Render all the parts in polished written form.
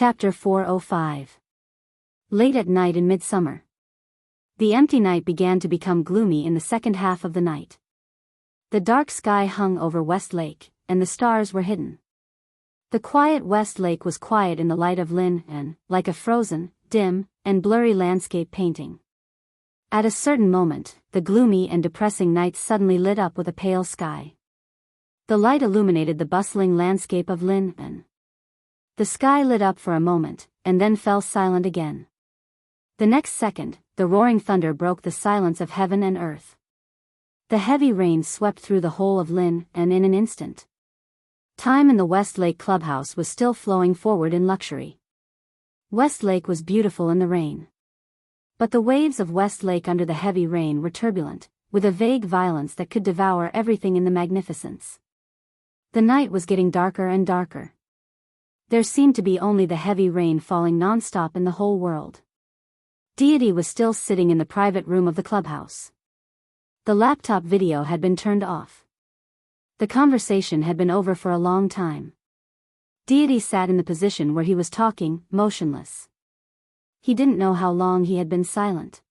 Chapter 405. Late at night in midsummer. The empty night began to become gloomy in the second half of the night. The dark sky hung over West Lake, and the stars were hidden. The quiet West Lake was quiet in the light of Lynn and, like a frozen, dim, and blurry landscape painting. At a certain moment, the gloomy and depressing night suddenly lit up with a pale sky. The light illuminated the bustling landscape of Lynn and the sky lit up for a moment, and then fell silent again. The next second, the roaring thunder broke the silence of heaven and earth. The heavy rain swept through the whole of Lynn, and in an instant, time in the West Lake clubhouse was still flowing forward in luxury. West Lake was beautiful in the rain. But the waves of West Lake under the heavy rain were turbulent, with a vague violence that could devour everything in the magnificence. The night was getting darker and darker. There seemed to be only the heavy rain falling non-stop in the whole world. Deity was still sitting in the private room of the clubhouse. The laptop video had been turned off. The conversation had been over for a long time. Deity sat in the position where he was talking, motionless. He didn't know how long he had been silent.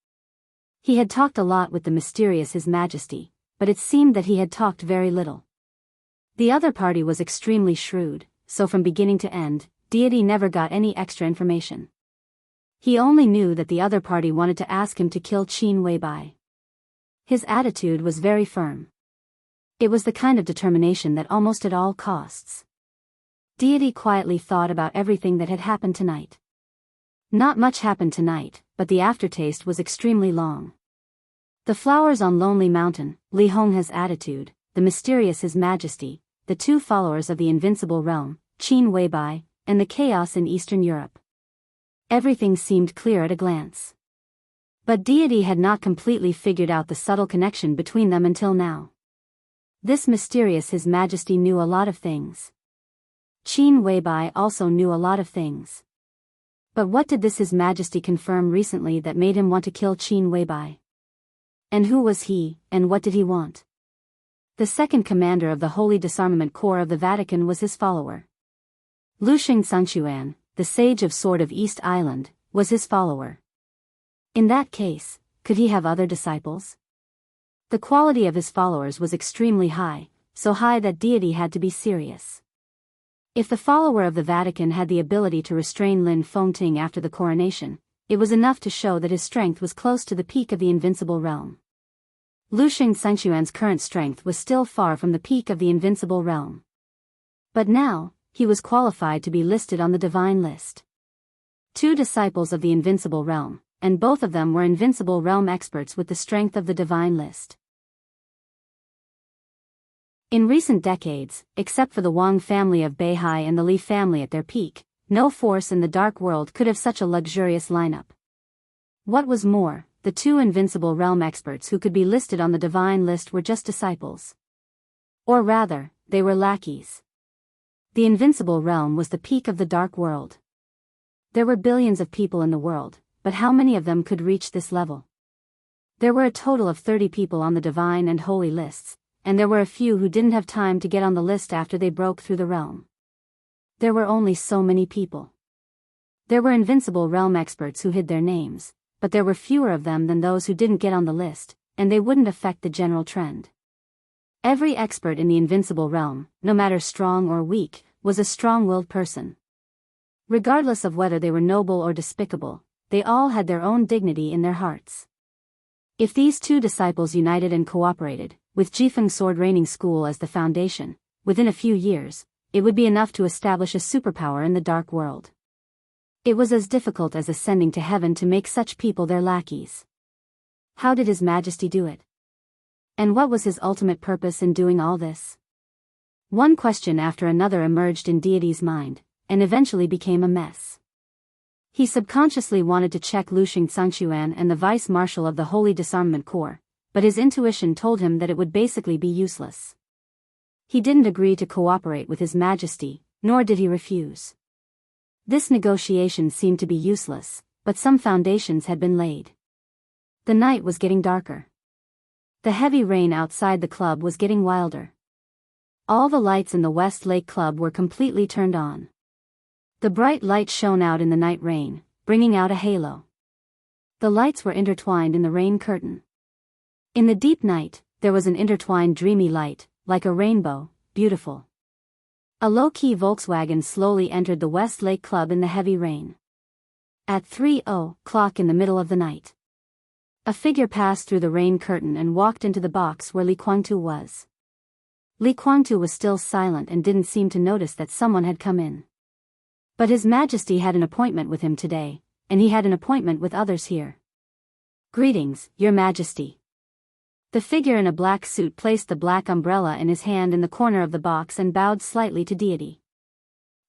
He had talked a lot with the mysterious His Majesty, but it seemed that he had talked very little. The other party was extremely shrewd, so from beginning to end, Deity never got any extra information. He only knew that the other party wanted to ask him to kill Qin Weibai. His attitude was very firm. It was the kind of determination that almost at all costs. Deity quietly thought about everything that had happened tonight. Not much happened tonight, but the aftertaste was extremely long. The flowers on Lonely Mountain, Li Honghe's attitude, the mysterious His Majesty, the two followers of the invincible realm, Qin Weibai, and the chaos in Eastern Europe. Everything seemed clear at a glance. But Deity had not completely figured out the subtle connection between them until now. This mysterious His Majesty knew a lot of things. Qin Weibai also knew a lot of things. But what did this His Majesty confirm recently that made him want to kill Qin Weibai? And who was he, and what did he want? The second commander of the Holy Disarmament Corps of the Vatican was his follower. Lushing Sangxuan, the Sage of Sword of East Island, was his follower. In that case, could he have other disciples? The quality of his followers was extremely high, so high that Deity had to be serious. If the follower of the Vatican had the ability to restrain Lin Fengting after the coronation, it was enough to show that his strength was close to the peak of the invincible realm. Lushing Sangxuan's current strength was still far from the peak of the invincible realm. But now, he was qualified to be listed on the divine list. 2 disciples of the invincible realm, and both of them were invincible realm experts with the strength of the divine list. In recent decades, except for the Wang family of Beihai and the Li family at their peak, no force in the dark world could have such a luxurious lineup. What was more, the 2 invincible realm experts who could be listed on the divine list were just disciples. Or rather, they were lackeys. The invincible realm was the peak of the dark world. There were billions of people in the world, but how many of them could reach this level? There were a total of 30 people on the divine and holy lists, and there were a few who didn't have time to get on the list after they broke through the realm. There were only so many people. There were invincible realm experts who hid their names, but there were fewer of them than those who didn't get on the list, and they wouldn't affect the general trend. Every expert in the invincible realm, no matter strong or weak, was a strong-willed person. Regardless of whether they were noble or despicable, they all had their own dignity in their hearts. If these 2 disciples united and cooperated, with Jifeng Sword Reigning School as the foundation, within a few years, it would be enough to establish a superpower in the dark world. It was as difficult as ascending to heaven to make such people their lackeys. How did His Majesty do it? And what was his ultimate purpose in doing all this? One question after another emerged in Deity's mind, and eventually became a mess. He subconsciously wanted to check Lushing Sangxuan and the Vice Marshal of the Holy Disarmament Corps, but his intuition told him that it would basically be useless. He didn't agree to cooperate with His Majesty, nor did he refuse. This negotiation seemed to be useless, but some foundations had been laid. The night was getting darker. The heavy rain outside the club was getting wilder. All the lights in the West Lake Club were completely turned on. The bright light shone out in the night rain, bringing out a halo. The lights were intertwined in the rain curtain. In the deep night, there was an intertwined dreamy light, like a rainbow, beautiful. A low-key Volkswagen slowly entered the West Lake Club in the heavy rain. At 3:00 in the middle of the night, a figure passed through the rain curtain and walked into the box where Li Guangtu was. Li Guangtu was still silent and didn't seem to notice that someone had come in. But His Majesty had an appointment with him today, and he had an appointment with others here. "Greetings, Your Majesty." The figure in a black suit placed the black umbrella in his hand in the corner of the box and bowed slightly to Deity.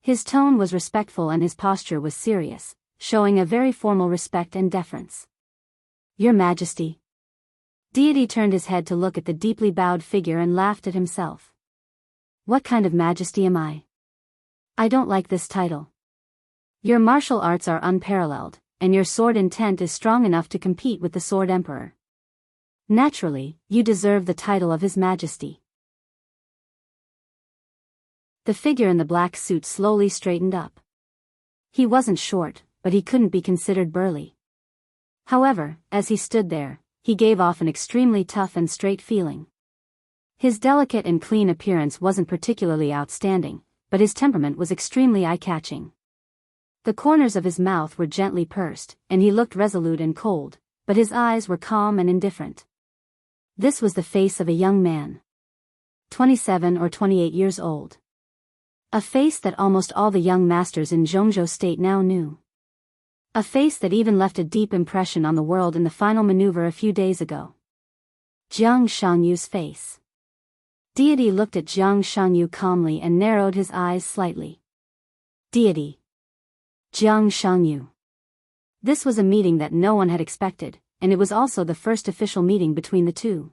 His tone was respectful and his posture was serious, showing a very formal respect and deference. "Your Majesty." Deity turned his head to look at the deeply bowed figure and laughed at himself. "What kind of majesty am I? I don't like this title. Your martial arts are unparalleled, and your sword intent is strong enough to compete with the Sword Emperor. Naturally, you deserve the title of His Majesty." The figure in the black suit slowly straightened up. He wasn't short, but he couldn't be considered burly. However, as he stood there, he gave off an extremely tough and straight feeling. His delicate and clean appearance wasn't particularly outstanding, but his temperament was extremely eye-catching. The corners of his mouth were gently pursed, and he looked resolute and cold, but his eyes were calm and indifferent. This was the face of a young man. 27 or 28 years old. A face that almost all the young masters in Zhongzhou State now knew. A face that even left a deep impression on the world in the final maneuver a few days ago. Jiang Shangyu's face. Deity looked at Jiang Shangyu calmly and narrowed his eyes slightly. Deity. Jiang Shangyu. This was a meeting that no one had expected, and it was also the first official meeting between the two.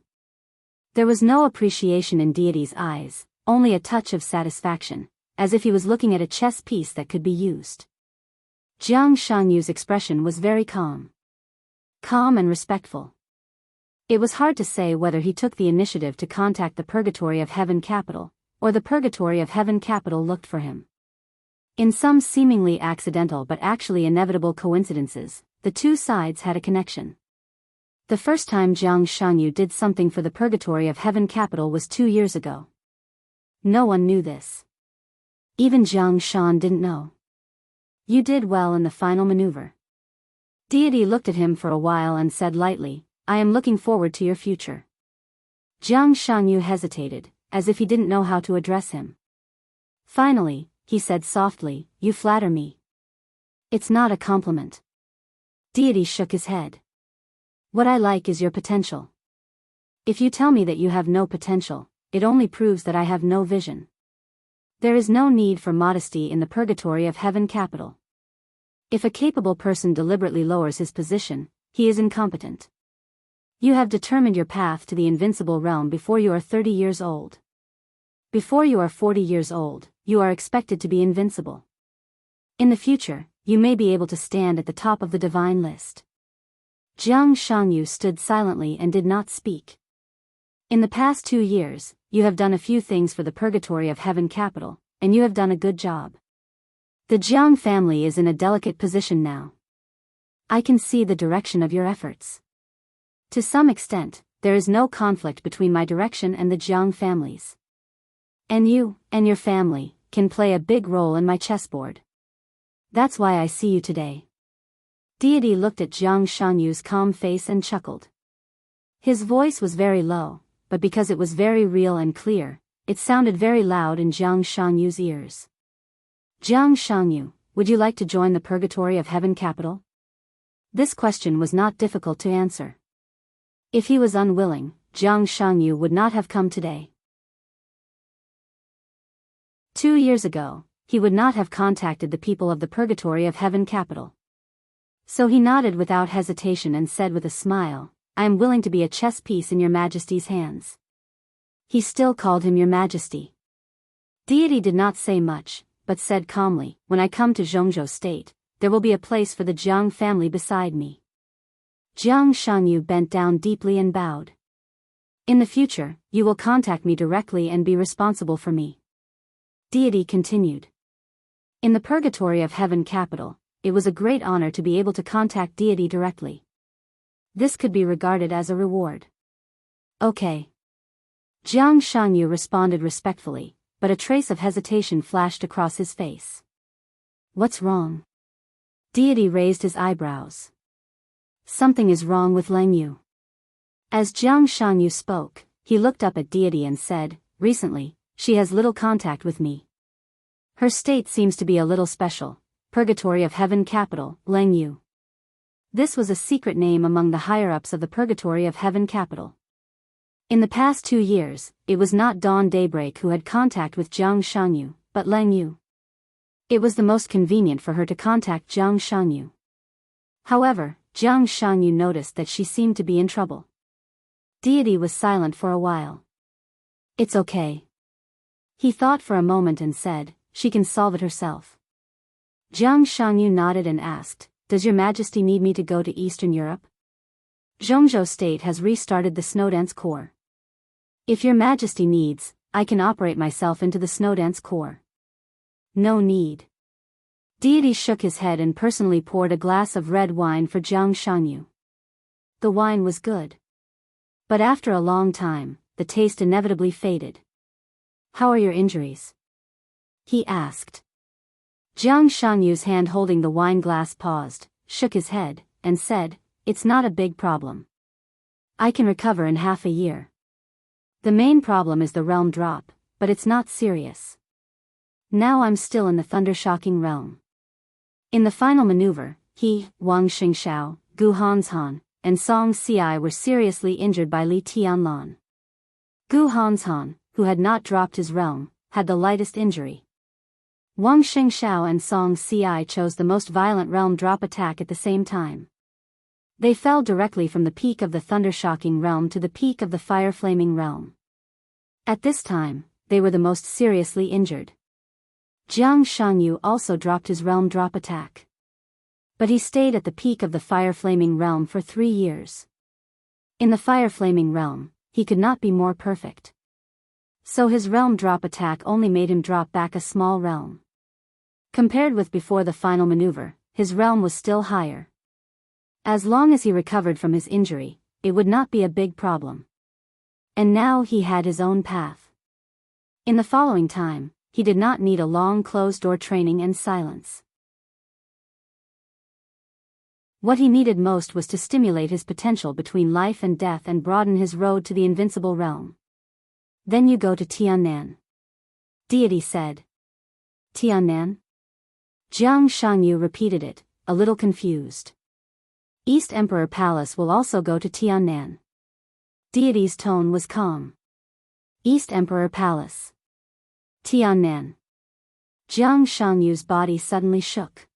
There was no appreciation in Deity's eyes, only a touch of satisfaction, as if he was looking at a chess piece that could be used. Jiang Shangyu's expression was very calm. Calm and respectful. It was hard to say whether he took the initiative to contact the Purgatory of Heaven Capital, or the Purgatory of Heaven Capital looked for him. In some seemingly accidental but actually inevitable coincidences, the two sides had a connection. The first time Jiang Shangyu did something for the Purgatory of Heaven Capital was 2 years ago. No one knew this. Even Jiang Shan didn't know. "You did well in the final maneuver." Deity looked at him for a while and said lightly, "I am looking forward to your future." Jiang Shangyu hesitated, as if he didn't know how to address him. Finally, he said softly, "You flatter me." "It's not a compliment." Deity shook his head. "What I like is your potential. If you tell me that you have no potential, it only proves that I have no vision. There is no need for modesty in the Purgatory of Heaven Capital. If a capable person deliberately lowers his position, he is incompetent. You have determined your path to the invincible realm before you are 30 years old. Before you are 40 years old, you are expected to be invincible. In the future, you may be able to stand at the top of the divine list." Jiang Shangyu stood silently and did not speak. "In the past 2 years, you have done a few things for the Purgatory of Heaven Capital, and you have done a good job. The Jiang family is in a delicate position now. I can see the direction of your efforts. To some extent, there is no conflict between my direction and the Jiang families. And you, and your family, can play a big role in my chessboard. That's why I see you today." Deity looked at Jiang Shangyu's calm face and chuckled. His voice was very low, but because it was very real and clear, it sounded very loud in Jiang Shangyu's ears. "Jiang Shangyu, would you like to join the Purgatory of Heaven Capital?" This question was not difficult to answer. If he was unwilling, Jiang Shangyu would not have come today. 2 years ago, he would not have contacted the people of the Purgatory of Heaven Capital. So he nodded without hesitation and said with a smile, "I am willing to be a chess piece in your Majesty's hands." He still called him Your Majesty. Deity did not say much, but said calmly, "When I come to Zhongzhou State, there will be a place for the Jiang family beside me." Jiang Shangyu bent down deeply and bowed. "In the future, you will contact me directly and be responsible for me." Deity continued. In the purgatory of heaven capital, it was a great honor to be able to contact deity directly. This could be regarded as a reward. Okay. Jiang Shanyu responded respectfully, but a trace of hesitation flashed across his face. What's wrong? Deity raised his eyebrows. Something is wrong with Lang Yu. As Jiang Shanyu spoke, he looked up at deity and said, recently, she has little contact with me. Her state seems to be a little special. Purgatory of Heaven capital, Lang Yu. This was a secret name among the higher-ups of the Purgatory of Heaven capital. In the past 2 years, it was not Dawn Daybreak who had contact with Jiang Shanyu, but Lang Yu. It was the most convenient for her to contact Jiang Shanyu. However, Jiang Shanyu noticed that she seemed to be in trouble. Deity was silent for a while. It's okay. He thought for a moment and said, she can solve it herself. Jiang Shanyu nodded and asked, does your majesty need me to go to Eastern Europe? Zhongzhou State has restarted the Snowdance Corps. If your majesty needs, I can operate myself into the Snowdance Corps. No need. Deity shook his head and personally poured a glass of red wine for Jiang Shanyu. The wine was good. But after a long time, the taste inevitably faded. How are your injuries? He asked. Jiang Shanyu's hand holding the wine glass paused, shook his head, and said, it's not a big problem. I can recover in half a year. The main problem is the realm drop, but it's not serious. Now I'm still in the thunder-shocking realm. In the final maneuver, he, Wang Xingxiao, Gu Hanshan, and Song Ci were seriously injured by Li Tianlan. Gu Hanshan, who had not dropped his realm, had the lightest injury. Wang Xingxiao and Song Ci chose the most violent realm drop attack at the same time. They fell directly from the peak of the thunder-shocking realm to the peak of the fire-flaming realm. At this time, they were the most seriously injured. Jiang Shanyu also dropped his realm drop attack. But he stayed at the peak of the fire-flaming realm for 3 years. In the fire-flaming realm, he could not be more perfect. So his realm drop attack only made him drop back a small realm. Compared with before the final maneuver, his realm was still higher. As long as he recovered from his injury, it would not be a big problem. And now he had his own path. In the following time, he did not need a long closed-door training and silence. What he needed most was to stimulate his potential between life and death and broaden his road to the invincible realm. Then you go to Tiannan. Deity said. Tiannan? Jiang Shanyu repeated it, a little confused. East Emperor Palace will also go to Tiannan. Deity's tone was calm. East Emperor Palace. Tiannan. Jiang Shanyu's body suddenly shook.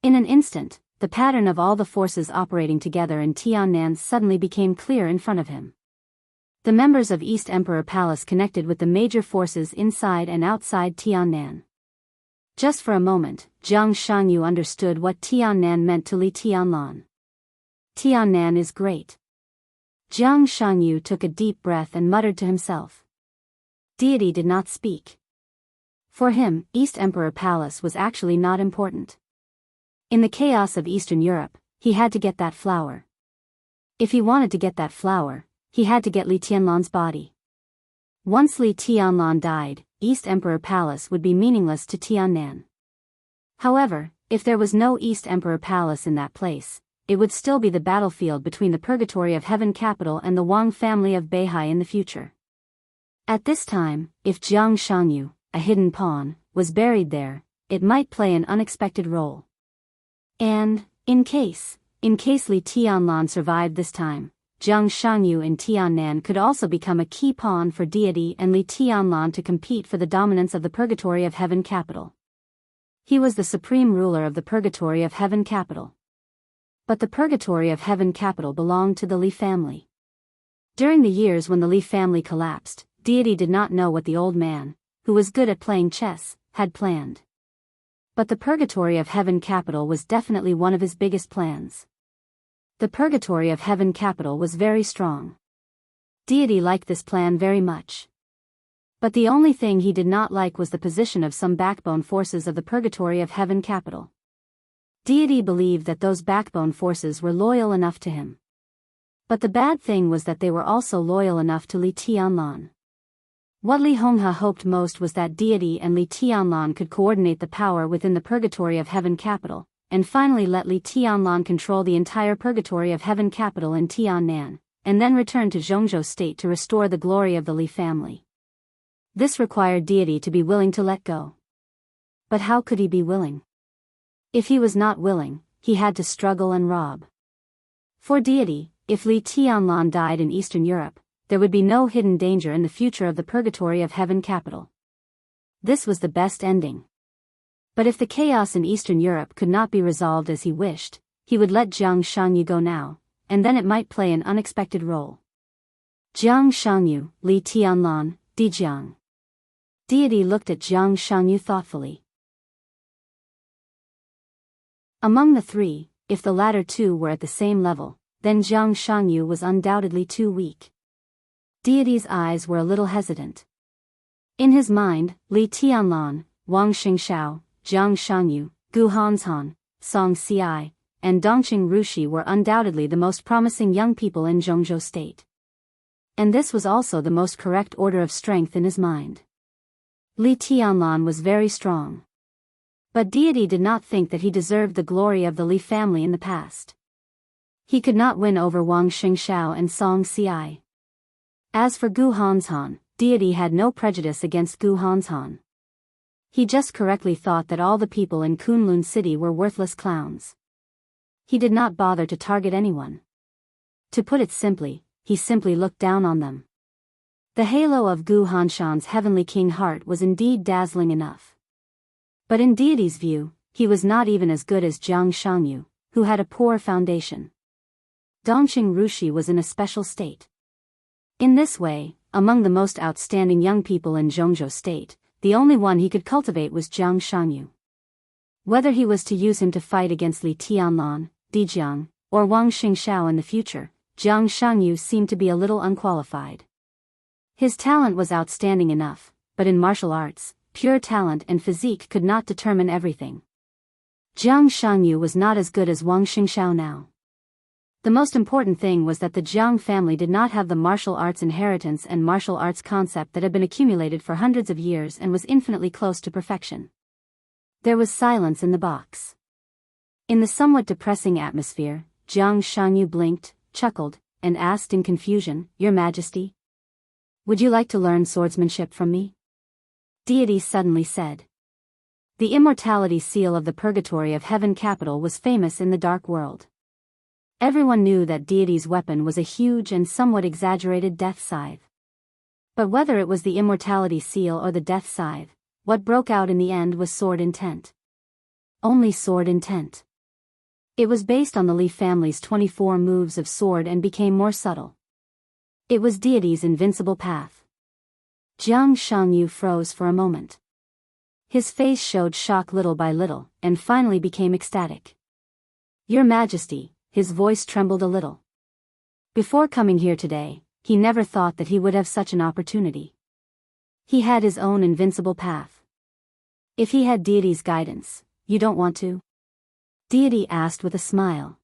In an instant, the pattern of all the forces operating together in Tiannan suddenly became clear in front of him. The members of East Emperor Palace connected with the major forces inside and outside Tiannan. Just for a moment, Jiang Shanyu understood what Tiannan meant to Li Tianlan. Tiannan is great. Jiang Shanyu took a deep breath and muttered to himself. Deity did not speak. For him, East Emperor Palace was actually not important. In the chaos of Eastern Europe, he had to get that flower. If he wanted to get that flower, he had to get Li Tianlan's body. Once Li Tianlan died, East Emperor Palace would be meaningless to Tiannan. However, if there was no East Emperor Palace in that place, it would still be the battlefield between the Purgatory of Heaven capital and the Wang family of Beihai in the future. At this time, if Jiang Shanyu, a hidden pawn, was buried there, it might play an unexpected role. And, in case Li Tianlan survived this time, Jiang Shanyu in Tiannan could also become a key pawn for Deity and Li Tianlan to compete for the dominance of the Purgatory of Heaven capital. He was the supreme ruler of the Purgatory of Heaven capital. But the Purgatory of Heaven capital belonged to the Li family. During the years when the Li family collapsed, Deity did not know what the old man, who was good at playing chess, had planned. But the Purgatory of Heaven capital was definitely one of his biggest plans. The Purgatory of Heaven capital was very strong. Deity liked this plan very much. But the only thing he did not like was the position of some backbone forces of the purgatory of heaven capital. Deity believed that those backbone forces were loyal enough to him. But the bad thing was that they were also loyal enough to Li Tianlan. What Li Honghe hoped most was that Deity and Li Tianlan could coordinate the power within the purgatory of heaven capital, and finally let Li Tianlan control the entire purgatory of heaven capital in Tiannan, and then return to Zhongzhou state to restore the glory of the Li family. This required Deity to be willing to let go. But how could he be willing? If he was not willing, he had to struggle and rob. For Deity, if Li Tianlan died in Eastern Europe, there would be no hidden danger in the future of the purgatory of heaven capital. This was the best ending. But if the chaos in Eastern Europe could not be resolved as he wished, he would let Jiang Shangyu go now, and then it might play an unexpected role. Jiang Shangyu, Li Tianlan, Dijiang. Deity looked at Jiang Shangyu thoughtfully. Among the three, if the latter two were at the same level, then Jiang Shangyu was undoubtedly too weak. Deity's eyes were a little hesitant. In his mind, Li Tianlan, Wang Xingshao, Jiang Shangyu, Gu Hanzhan, Song Ci, and Dongqing Rushi were undoubtedly the most promising young people in Zhongzhou state. And this was also the most correct order of strength in his mind. Li Tianlan was very strong. But Deity did not think that he deserved the glory of the Li family in the past. He could not win over Wang Xingshao and Song Ci. As for Gu Hanzhan, Deity had no prejudice against Gu Hanzhan. He just correctly thought that all the people in Kunlun City were worthless clowns. He did not bother to target anyone. To put it simply, he simply looked down on them. The halo of Gu Hanshan's heavenly king heart was indeed dazzling enough. But in Deity's view, he was not even as good as Jiang Shangyu, who had a poor foundation. Dongqing Rushi was in a special state. In this way, among the most outstanding young people in Zhongzhou state, the only one he could cultivate was Jiang Shangyu. Whether he was to use him to fight against Li Tianlan, Dijiang, or Wang Xingshao in the future, Jiang Shangyu seemed to be a little unqualified. His talent was outstanding enough, but in martial arts, pure talent and physique could not determine everything. Jiang Shangyu was not as good as Wang Xingshao now. The most important thing was that the Jiang family did not have the martial arts inheritance and martial arts concept that had been accumulated for hundreds of years and was infinitely close to perfection. There was silence in the box. In the somewhat depressing atmosphere, Jiang Shangyu blinked, chuckled, and asked in confusion, "Your Majesty? Would you like to learn swordsmanship from me?" Deity suddenly said. The immortality seal of the purgatory of heaven capital was famous in the dark world. Everyone knew that Deity's weapon was a huge and somewhat exaggerated death scythe. But whether it was the immortality seal or the death scythe, what broke out in the end was sword intent. Only sword intent. It was based on the Li family's 24 moves of sword and became more subtle. It was Deity's invincible path. Jiang Shangyu froze for a moment. His face showed shock little by little, and finally became ecstatic. "Your Majesty," his voice trembled a little. Before coming here today, he never thought that he would have such an opportunity. He had his own invincible path. If he had Deity's guidance, you don't want to? Deity asked with a smile.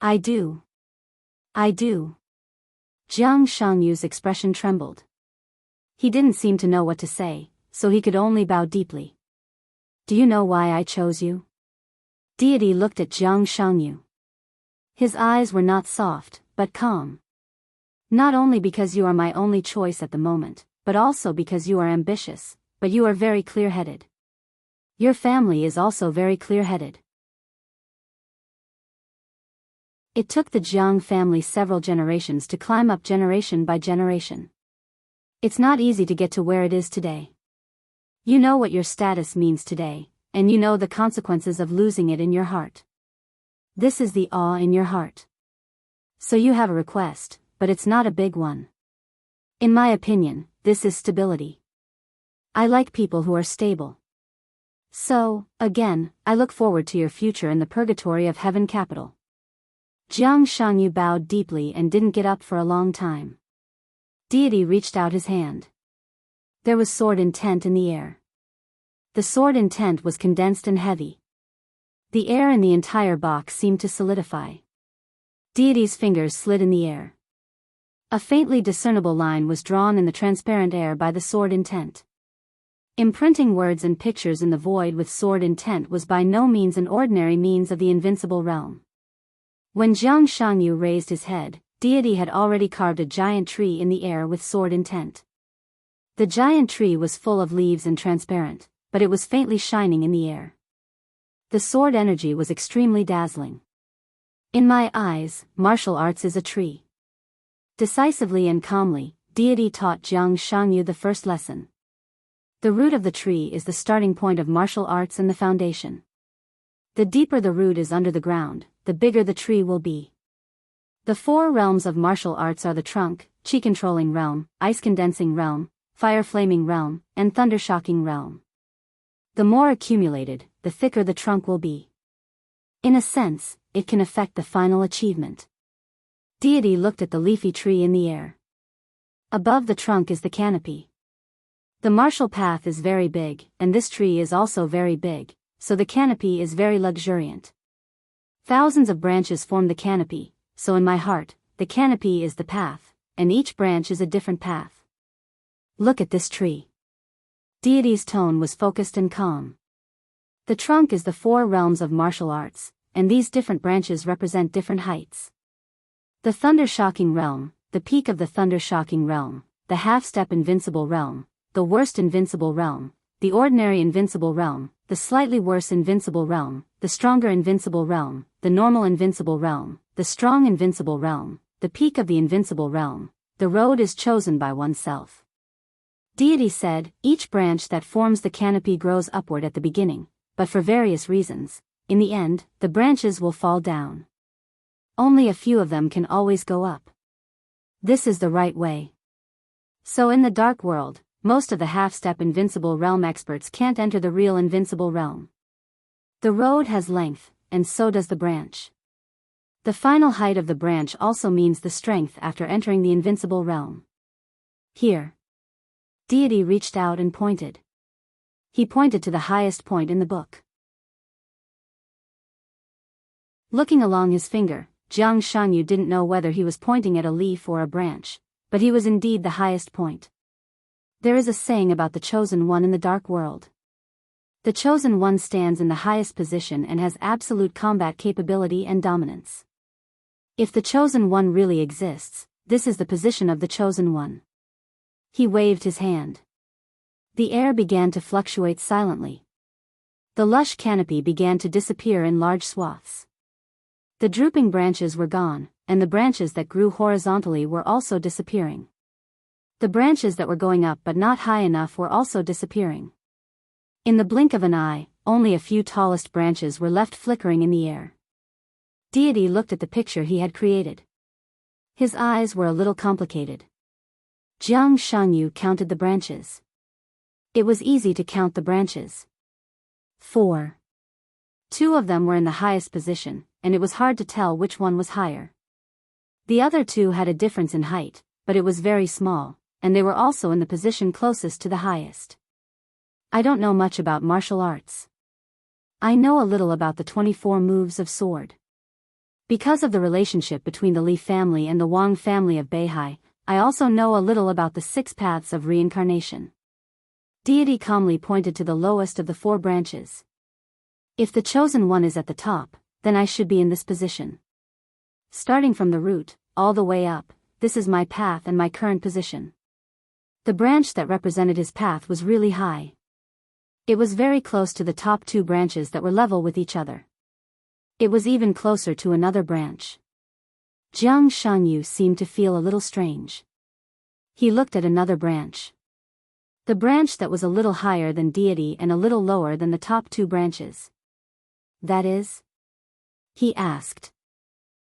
I do. I do. Jiang Shangyu's expression trembled. He didn't seem to know what to say, so he could only bow deeply. Do you know why I chose you? Deity looked at Jiang Shangyu. His eyes were not soft, but calm. Not only because you are my only choice at the moment, but also because you are ambitious, but you are very clear-headed. Your family is also very clear-headed. It took the Jiang family several generations to climb up generation by generation. It's not easy to get to where it is today. You know what your status means today, and you know the consequences of losing it in your heart. This is the awe in your heart. So you have a request, but it's not a big one. In my opinion, this is stability. I like people who are stable. So, again, I look forward to your future in the purgatory of heaven capital. Jiang Shangyu bowed deeply and didn't get up for a long time. Deity reached out his hand. There was sword intent in the air. The sword intent was condensed and heavy. The air in the entire box seemed to solidify. Deity's fingers slid in the air. A faintly discernible line was drawn in the transparent air by the sword intent. Imprinting words and pictures in the void with sword intent was by no means an ordinary means of the invincible realm. When Jiang Shangyu raised his head, Deity had already carved a giant tree in the air with sword intent. The giant tree was full of leaves and transparent, but it was faintly shining in the air. The sword energy was extremely dazzling. In my eyes, martial arts is a tree. Decisively and calmly, Deity taught Jiang Shangyu the first lesson. The root of the tree is the starting point of martial arts and the foundation. The deeper the root is under the ground, the bigger the tree will be. The 4 realms of martial arts are the trunk, chi-controlling realm, ice-condensing realm, fire-flaming realm, and thunder-shocking realm. The more accumulated, the thicker the trunk will be. In a sense, it can affect the final achievement. Deity looked at the leafy tree in the air. Above the trunk is the canopy. The martial path is very big, and this tree is also very big, so the canopy is very luxuriant. Thousands of branches form the canopy, so in my heart, the canopy is the path, and each branch is a different path. Look at this tree. Deity's tone was focused and calm. The trunk is the 4 realms of martial arts, and these different branches represent different heights. The thunder-shocking realm, the peak of the thunder-shocking realm, the half-step invincible realm, the worst invincible realm, the ordinary invincible realm, the slightly worse invincible realm, the stronger invincible realm, the normal invincible realm, the strong invincible realm, the peak of the invincible realm. The road is chosen by oneself. Deity said, each branch that forms the canopy grows upward at the beginning, but for various reasons, in the end, the branches will fall down. Only a few of them can always go up. This is the right way. So in the dark world, most of the half-step invincible realm experts can't enter the real invincible realm. The road has length, and so does the branch. The final height of the branch also means the strength after entering the invincible realm. Here. Deity reached out and pointed. He pointed to the highest point in the book. Looking along his finger, Jiang Shangyu didn't know whether he was pointing at a leaf or a branch, but he was indeed the highest point. There is a saying about the chosen one in the dark world. The chosen one stands in the highest position and has absolute combat capability and dominance. If the chosen one really exists, this is the position of the chosen one. He waved his hand. The air began to fluctuate silently. The lush canopy began to disappear in large swaths. The drooping branches were gone, and the branches that grew horizontally were also disappearing. The branches that were going up but not high enough were also disappearing. In the blink of an eye, only a few tallest branches were left flickering in the air. Deity looked at the picture he had created. His eyes were a little complicated. Jiang Shangyu counted the branches. It was easy to count the branches. 4. 2 of them were in the highest position, and it was hard to tell which one was higher. The other 2 had a difference in height, but it was very small, and they were also in the position closest to the highest. I don't know much about martial arts. I know a little about the 24 moves of sword. Because of the relationship between the Li family and the Wang family of Beihai, I also know a little about the 6 paths of reincarnation. Deity calmly pointed to the lowest of the 4 branches. If the chosen one is at the top, then I should be in this position. Starting from the root, all the way up, this is my path and my current position. The branch that represented his path was really high. It was very close to the top 2 branches that were level with each other. It was even closer to another branch. Jiang Shangyu seemed to feel a little strange. He looked at another branch. The branch that was a little higher than Deity and a little lower than the top 2 branches. That is? He asked.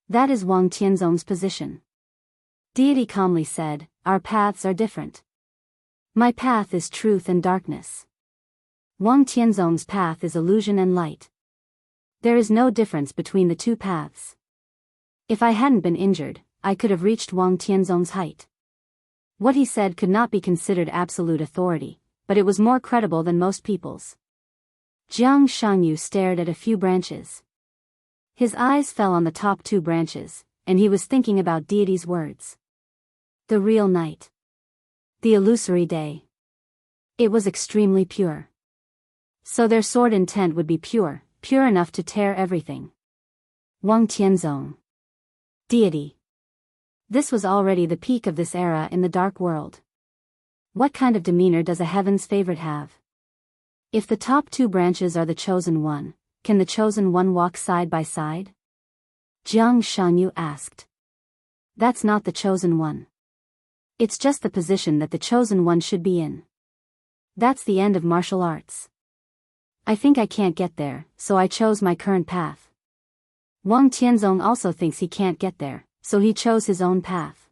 That is Wang Tianzong's position. Deity calmly said, our paths are different. My path is truth and darkness. Wang Tianzong's path is illusion and light. There is no difference between the 2 paths. If I hadn't been injured, I could have reached Wang Tianzong's height. What he said could not be considered absolute authority, but it was more credible than most people's. Jiang Shangyu stared at a few branches. His eyes fell on the top 2 branches, and he was thinking about deity's words. The real night. The illusory day. It was extremely pure. So their sword intent would be pure, pure enough to tear everything. Wang Tianzong. Deity. This was already the peak of this era in the dark world. What kind of demeanor does a heaven's favorite have? If the top 2 branches are the chosen one, can the chosen one walk side by side? Jiang Shangyu asked. That's not the chosen one. It's just the position that the chosen one should be in. That's the end of martial arts. I think I can't get there, so I chose my current path. Wang Tianzong also thinks he can't get there, so he chose his own path.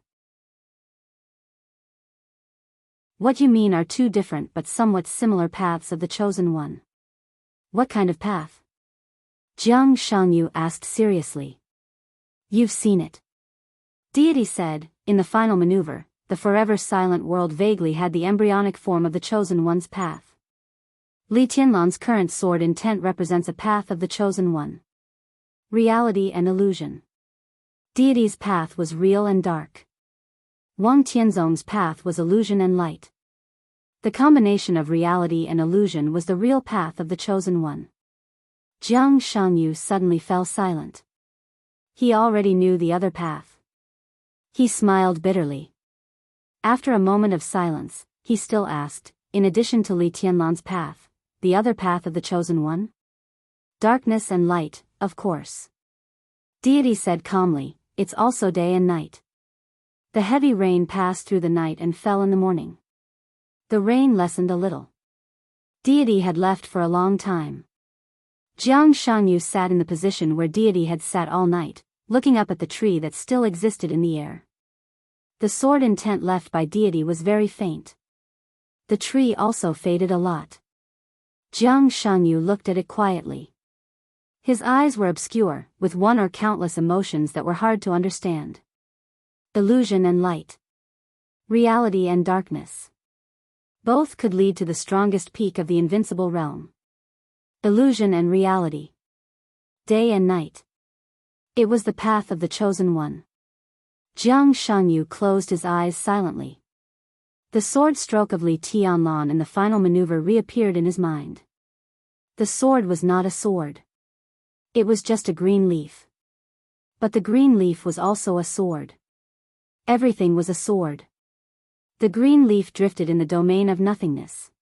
What you mean are 2 different but somewhat similar paths of the chosen one? What kind of path? Jiang Shangyu asked seriously. You've seen it. Deity said, in the final maneuver, the forever silent world vaguely had the embryonic form of the chosen one's path. Li Tianlan's current sword intent represents a path of the chosen one. Reality and illusion. Deity's path was real and dark. Wang Tianzong's path was illusion and light. The combination of reality and illusion was the real path of the chosen one. Jiang Shangyu suddenly fell silent. He already knew the other path. He smiled bitterly. After a moment of silence, he still asked, in addition to Li Tianlan's path, the other path of the chosen one? Darkness and light, of course. Deity said calmly, it's also day and night. The heavy rain passed through the night and fell in the morning. The rain lessened a little. Deity had left for a long time. Jiang Shangyu sat in the position where Deity had sat all night, looking up at the tree that still existed in the air. The sword intent left by Deity was very faint. The tree also faded a lot. Jiang Shangyu looked at it quietly. His eyes were obscure, with one or countless emotions that were hard to understand. Illusion and light. Reality and darkness. Both could lead to the strongest peak of the invincible realm. Illusion and reality. Day and night. It was the path of the chosen one. Jiang Shangyu closed his eyes silently. The sword stroke of Li Tianlan in the final maneuver reappeared in his mind. The sword was not a sword. It was just a green leaf. But the green leaf was also a sword. Everything was a sword. The green leaf drifted in the domain of nothingness.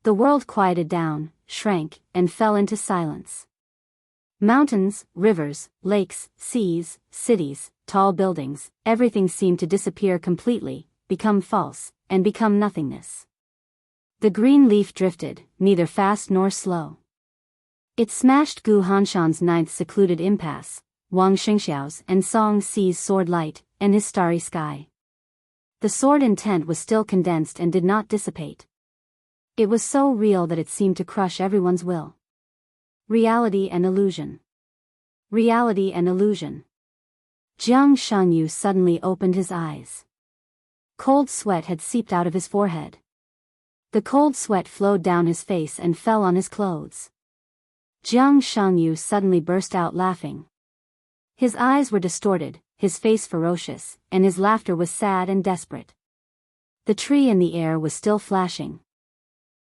The world quieted down, shrank, and fell into silence. Mountains, rivers, lakes, seas, cities, tall buildings, everything seemed to disappear completely, become false, and become nothingness. The green leaf drifted, neither fast nor slow. It smashed Gu Hanshan's 9th secluded impasse, Wang Xingxiao's and Song Si's sword light, and his starry sky. The sword intent was still condensed and did not dissipate. It was so real that it seemed to crush everyone's will. Reality and illusion. Reality and illusion. Jiang Shangyu suddenly opened his eyes. Cold sweat had seeped out of his forehead. The cold sweat flowed down his face and fell on his clothes. Jiang Shangyu suddenly burst out laughing. His eyes were distorted, his face ferocious, and his laughter was sad and desperate. The tree in the air was still flashing.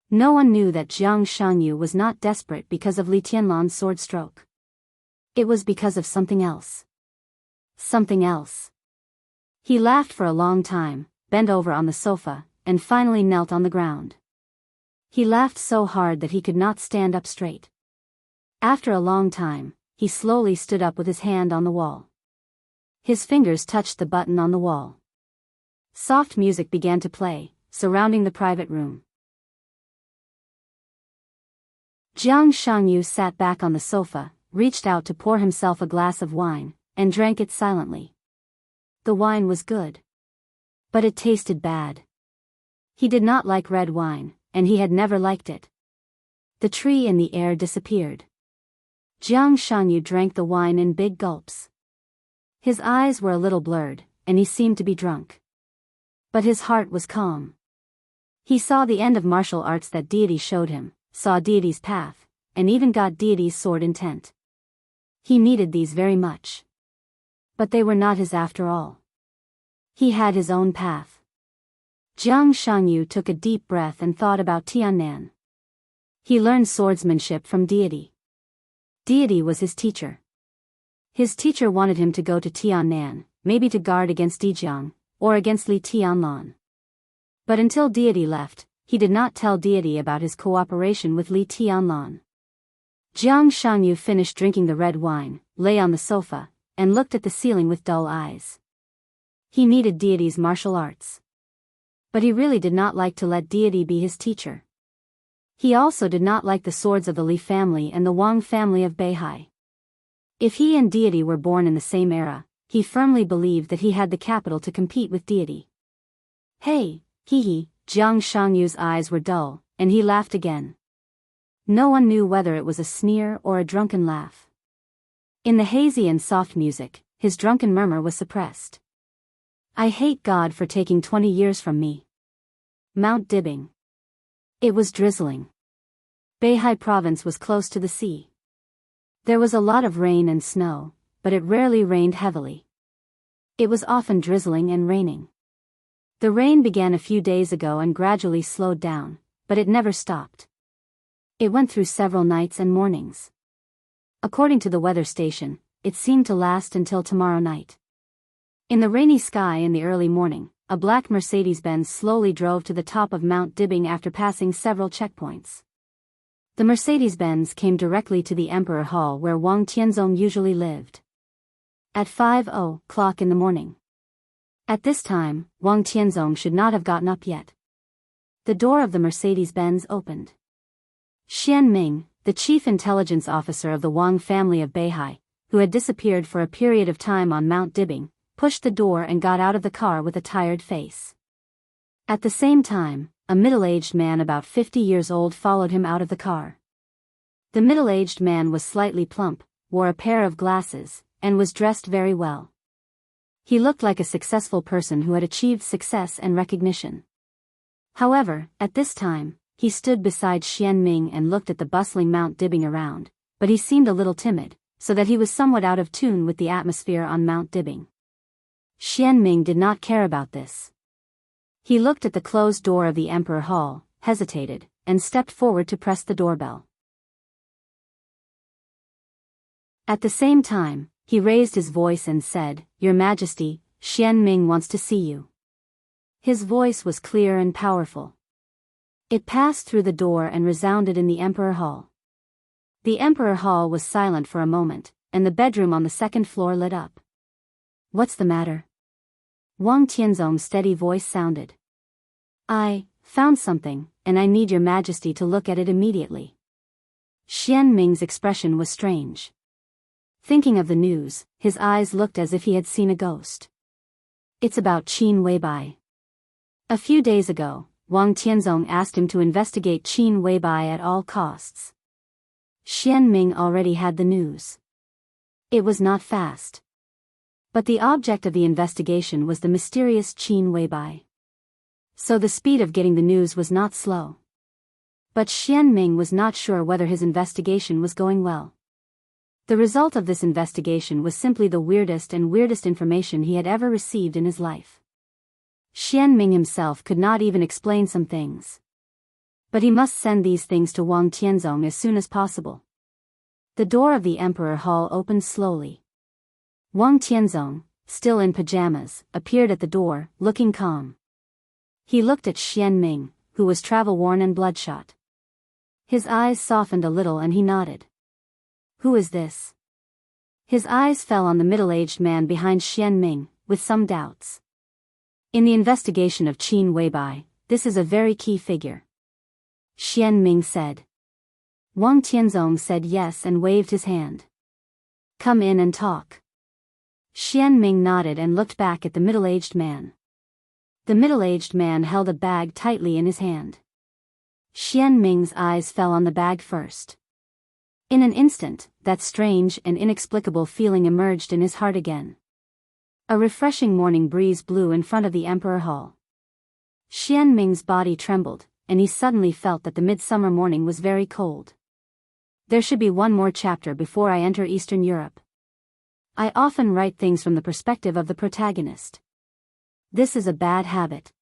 No one knew that Jiang Shangyu was not desperate because of Li Tianlan's sword stroke. It was because of something else. Something else. He laughed for a long time, bent over on the sofa, and finally knelt on the ground. He laughed so hard that he could not stand up straight. After a long time, he slowly stood up with his hand on the wall. His fingers touched the button on the wall. Soft music began to play, surrounding the private room. Jiang Shangyu sat back on the sofa, reached out to pour himself a glass of wine, and drank it silently. The wine was good. But it tasted bad. He did not like red wine, and he had never liked it. The tree in the air disappeared. Jiang Shangyu drank the wine in big gulps. His eyes were a little blurred, and he seemed to be drunk. But his heart was calm. He saw the end of martial arts that deity showed him, saw deity's path, and even got deity's sword intent. He needed these very much. But they were not his after all. He had his own path. Jiang Shangyu took a deep breath and thought about Tiannan. He learned swordsmanship from deity. Deity was his teacher. His teacher wanted him to go to Tiannan, maybe to guard against Dijiang, or against Li Tianlan. But until deity left, he did not tell deity about his cooperation with Li Tianlan. Jiang Shangyu finished drinking the red wine, lay on the sofa, and looked at the ceiling with dull eyes. He needed deity's martial arts. But he really did not like to let deity be his teacher. He also did not like the swords of the Li family and the Wang family of Beihai. If he and deity were born in the same era, he firmly believed that he had the capital to compete with deity. Hey, hee, Jiang Shangyu's eyes were dull, and he laughed again. No one knew whether it was a sneer or a drunken laugh. In the hazy and soft music, his drunken murmur was suppressed. I hate God for taking 20 years from me. Mount Dibbing. It was drizzling. Beihai province was close to the sea. There was a lot of rain and snow, but it rarely rained heavily. It was often drizzling and raining. The rain began a few days ago and gradually slowed down, but it never stopped. It went through several nights and mornings. According to the weather station, it seemed to last until tomorrow night. In the rainy sky in the early morning, a black Mercedes-Benz slowly drove to the top of Mount Dibbing after passing several checkpoints. The Mercedes-Benz came directly to the Emperor Hall where Wang Tianzong usually lived. At 5:00 in the morning. At this time, Wang Tianzong should not have gotten up yet. The door of the Mercedes-Benz opened. Xian Ming, the chief intelligence officer of the Wang family of Beihai, who had disappeared for a period of time on Mount Dibbing, pushed the door and got out of the car with a tired face. At the same time, a middle-aged man about 50 years old followed him out of the car. The middle-aged man was slightly plump, wore a pair of glasses, and was dressed very well. He looked like a successful person who had achieved success and recognition. However, at this time, he stood beside Xian Ming and looked at the bustling Mount Dibbing around, but he seemed a little timid, so that he was somewhat out of tune with the atmosphere on Mount Dibbing. Xian Ming did not care about this. He looked at the closed door of the Emperor Hall, hesitated, and stepped forward to press the doorbell. At the same time, he raised his voice and said, "Your Majesty, Xian Ming wants to see you." His voice was clear and powerful. It passed through the door and resounded in the Emperor Hall. The Emperor Hall was silent for a moment, and the bedroom on the second floor lit up. "What's the matter?" Wang Tianzong's steady voice sounded. "I found something, and I need your Majesty to look at it immediately." Xian Ming's expression was strange. Thinking of the news, his eyes looked as if he had seen a ghost. "It's about Qin Weibai." A few days ago, Wang Tianzong asked him to investigate Qin Weibai at all costs. Xian Ming already had the news. It was not fast. But the object of the investigation was the mysterious Qin Weibai. So the speed of getting the news was not slow. But Xian Ming was not sure whether his investigation was going well. The result of this investigation was simply the weirdest information he had ever received in his life. Xian Ming himself could not even explain some things. But he must send these things to Wang Tianzong as soon as possible. The door of the Emperor Hall opened slowly. Wang Tianzong, still in pajamas, appeared at the door, looking calm. He looked at Xian Ming, who was travel-worn and bloodshot. His eyes softened a little and he nodded. "Who is this?" His eyes fell on the middle-aged man behind Xian Ming, with some doubts. "In the investigation of Qin Weibai, this is a very key figure," Xian Ming said. Wang Tianzong said yes and waved his hand. "Come in and talk." Xian Ming nodded and looked back at the middle-aged man. The middle-aged man held a bag tightly in his hand. Xian Ming's eyes fell on the bag first. In an instant, that strange and inexplicable feeling emerged in his heart again. A refreshing morning breeze blew in front of the Emperor Hall. Xian Ming's body trembled, and he suddenly felt that the midsummer morning was very cold. There should be one more chapter before I enter Eastern Europe. I often write things from the perspective of the protagonist. This is a bad habit.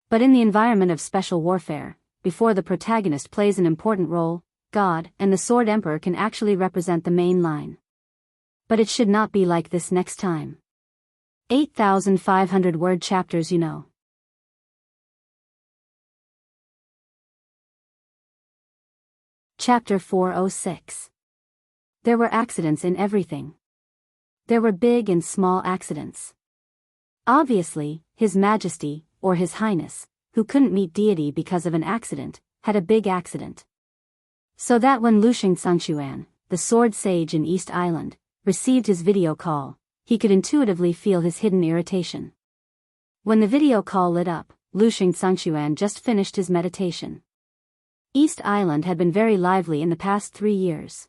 But in the environment of special warfare, before the protagonist plays an important role, God and the Sword Emperor can actually represent the main line. But it should not be like this next time. 8,500 word chapters, you know. Chapter 406. There were accidents in everything. There were big and small accidents. Obviously, His Majesty, or His Highness, who couldn't meet deity because of an accident, had a big accident. So that when Lushing Sangxuan, the sword sage in East Island, received his video call, he could intuitively feel his hidden irritation. When the video call lit up, Lushing Sangxuan just finished his meditation. East Island had been very lively in the past 3 years.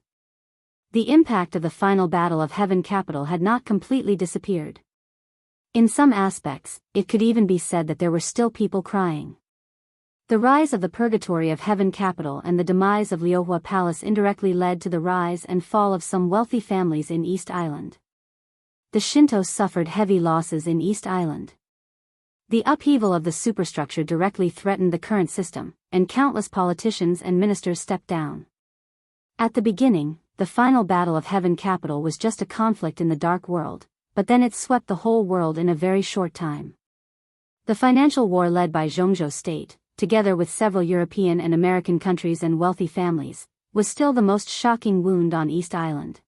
The impact of the final battle of Heaven Capital had not completely disappeared. In some aspects, it could even be said that there were still people crying. The rise of the purgatory of Heaven Capital and the demise of Liuhua Palace indirectly led to the rise and fall of some wealthy families in East Island. The Shinto suffered heavy losses in East Island. The upheaval of the superstructure directly threatened the current system, and countless politicians and ministers stepped down. At the beginning, the final battle of Heaven Capital was just a conflict in the dark world, but then it swept the whole world in a very short time. The financial war led by Zhongzhou State, together with several European and American countries and wealthy families, was still the most shocking wound on East Island.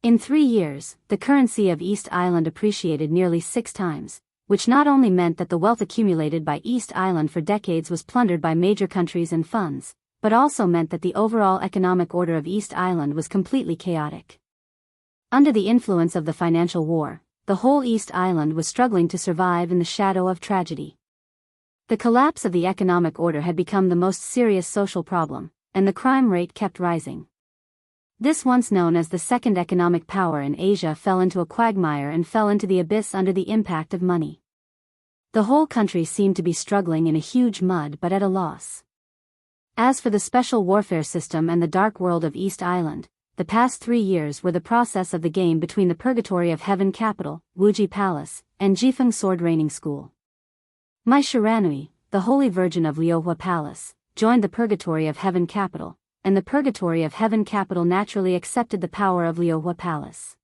In 3 years, the currency of East Island appreciated nearly 6 times, which not only meant that the wealth accumulated by East Island for decades was plundered by major countries and funds, but also meant that the overall economic order of East Island was completely chaotic. Under the influence of the financial war, the whole East Island was struggling to survive in the shadow of tragedy. The collapse of the economic order had become the most serious social problem, and the crime rate kept rising. This once known as the second economic power in Asia fell into a quagmire and fell into the abyss under the impact of money. The whole country seemed to be struggling in a huge mud but at a loss. As for the special warfare system and the dark world of East Island, the past 3 years were the process of the game between the purgatory of Heaven Capital, Wuji Palace, and Jifeng Sword Raining School. Mai Shiranui, the Holy Virgin of Liuhua Palace, joined the purgatory of Heaven Capital, and the purgatory of Heaven Capital naturally accepted the power of Liuhua Palace.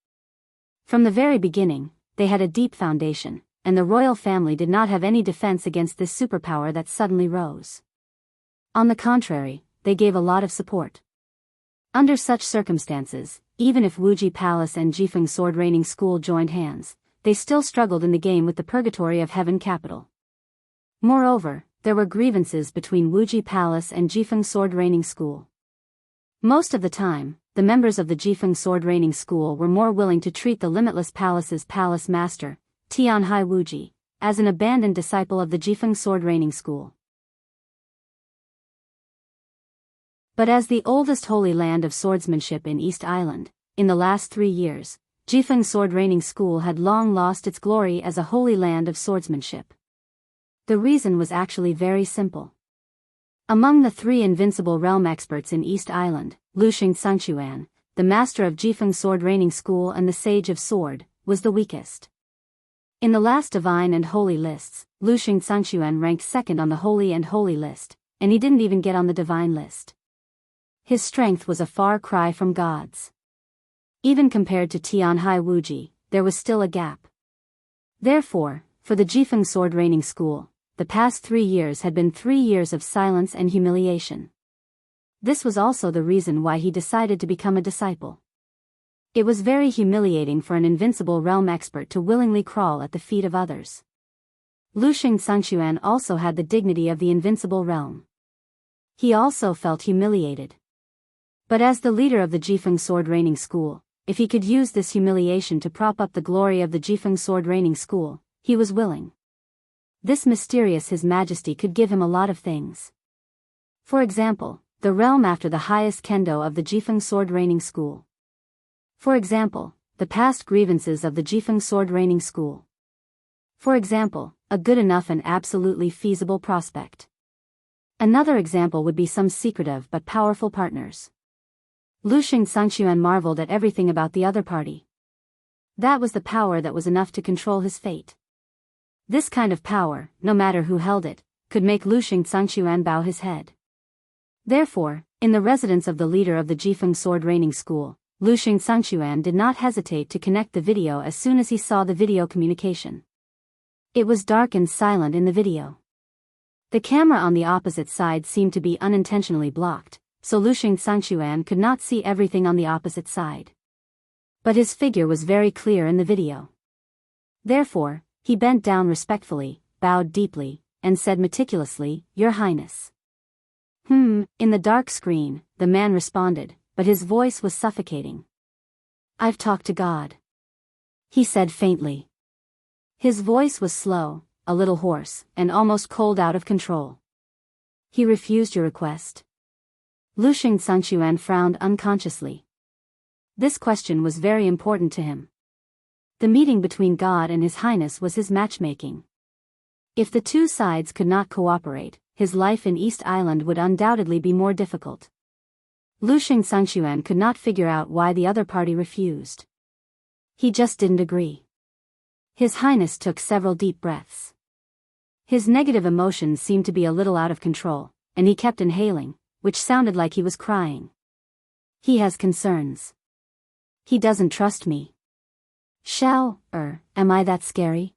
From the very beginning, they had a deep foundation, and the royal family did not have any defense against this superpower that suddenly rose. On the contrary, they gave a lot of support. Under such circumstances, even if Wuji Palace and Jifeng Sword Raining School joined hands, they still struggled in the game with the purgatory of Heaven Capital. Moreover, there were grievances between Wuji Palace and Jifeng Sword Raining School. Most of the time, the members of the Jifeng Sword Raining School were more willing to treat the Limitless Palace's palace master, Tianhai Wuji, as an abandoned disciple of the Jifeng Sword Raining School. But as the oldest holy land of swordsmanship in East Island, in the last 3 years, Jifeng Sword Raining School had long lost its glory as a holy land of swordsmanship. The reason was actually very simple. Among the 3 invincible realm experts in East Island, Lushing Sangxuan, the master of Jifeng Sword Raining School and the Sage of Sword, was the weakest. In the last divine and holy lists, Lushing Sangxuan ranked second on the holy and holy list, and he didn't even get on the divine list. His strength was a far cry from God's. Even compared to Tianhai Wuji, there was still a gap. Therefore, for the Jifeng Sword Raining School, the past 3 years had been 3 years of silence and humiliation. This was also the reason why he decided to become a disciple. It was very humiliating for an invincible realm expert to willingly crawl at the feet of others. Lushing Sangxuan also had the dignity of the invincible realm. He also felt humiliated. But as the leader of the Jifeng Sword Raining School, if he could use this humiliation to prop up the glory of the Jifeng Sword Raining School, he was willing. This mysterious His Majesty could give him a lot of things. For example, the realm after the highest kendo of the Jifeng Sword Raining School. For example, the past grievances of the Jifeng Sword Raining School. For example, a good enough and absolutely feasible prospect. Another example would be some secretive but powerful partners. Lushing Sangxuan marveled at everything about the other party. That was the power that was enough to control his fate. This kind of power, no matter who held it, could make Lushing Sangxuan bow his head. Therefore, in the residence of the leader of the Jifeng Sword Raining School, Lushing Sangxuan did not hesitate to connect the video as soon as he saw the video communication. It was dark and silent in the video. The camera on the opposite side seemed to be unintentionally blocked, so Lushing Sangxuan could not see everything on the opposite side. But his figure was very clear in the video. Therefore, he bent down respectfully, bowed deeply, and said meticulously, "Your Highness." In the dark screen, the man responded, but his voice was suffocating. "I've talked to God," he said faintly. His voice was slow, a little hoarse, and almost cold out of control. "He refused your request?" Lushing Sangxuan frowned unconsciously. This question was very important to him. The meeting between God and His Highness was his matchmaking. If the two sides could not cooperate, his life in East Island would undoubtedly be more difficult. Lushing Sangxuan could not figure out why the other party refused. He just didn't agree. His Highness took several deep breaths. His negative emotions seemed to be a little out of control, and he kept inhaling, which sounded like he was crying. He has concerns. He doesn't trust me. Am I that scary?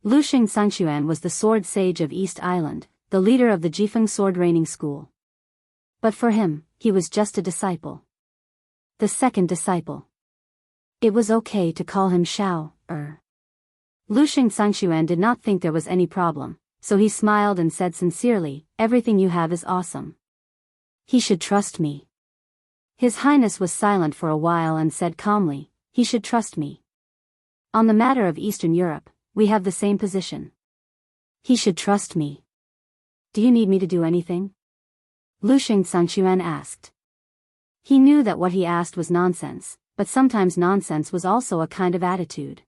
Lushing Sangxuan was the sword sage of East Island, the leader of the Jifeng Sword Raining School. But for him, he was just a disciple. The second disciple. It was okay to call him Lushing Sangxuan did not think there was any problem, so he smiled and said sincerely, "Everything you have is awesome. He should trust me." His Highness was silent for a while and said calmly, "He should trust me. On the matter of Eastern Europe, we have the same position. He should trust me." "Do you need me to do anything?" Lushing Sangxuan asked. He knew that what he asked was nonsense, but sometimes nonsense was also a kind of attitude.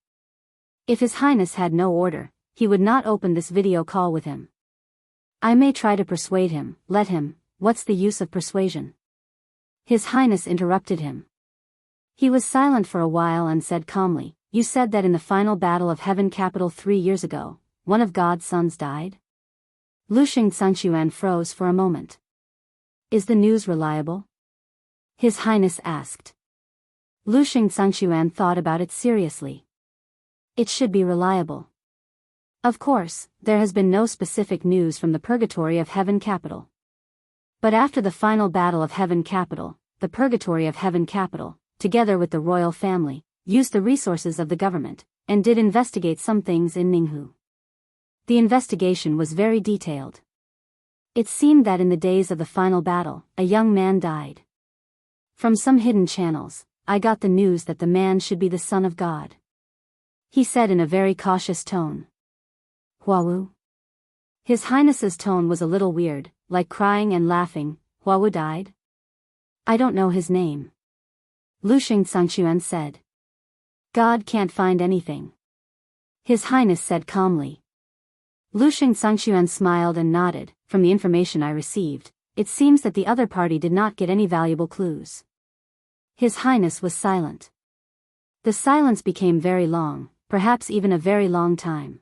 If His Highness had no order, he would not open this video call with him. "I may try to persuade him, let him, what's the use of persuasion?" His Highness interrupted him. He was silent for a while and said calmly, "You said that in the final battle of Heaven Capital 3 years ago, one of God's sons died?" Lushing Sangxuan froze for a moment. "Is the news reliable?" His Highness asked. Lushing Sangxuan thought about it seriously. "It should be reliable. Of course, there has been no specific news from the Purgatory of Heaven Capital. But after the final battle of Heaven Capital, the Purgatory of Heaven Capital, together with the royal family, used the resources of the government, and did investigate some things in Ninghu. The investigation was very detailed. It seemed that in the days of the final battle, a young man died. From some hidden channels, I got the news that the man should be the Son of God," he said in a very cautious tone. "Huawu?" His Highness's tone was a little weird, like crying and laughing. "Huawu died?" "I don't know his name," Lushing Sangxuan said. "God can't find anything," His Highness said calmly. Lushing Sangxuan smiled and nodded. "From the information I received, it seems that the other party did not get any valuable clues." His Highness was silent. The silence became very long, perhaps even a very long time.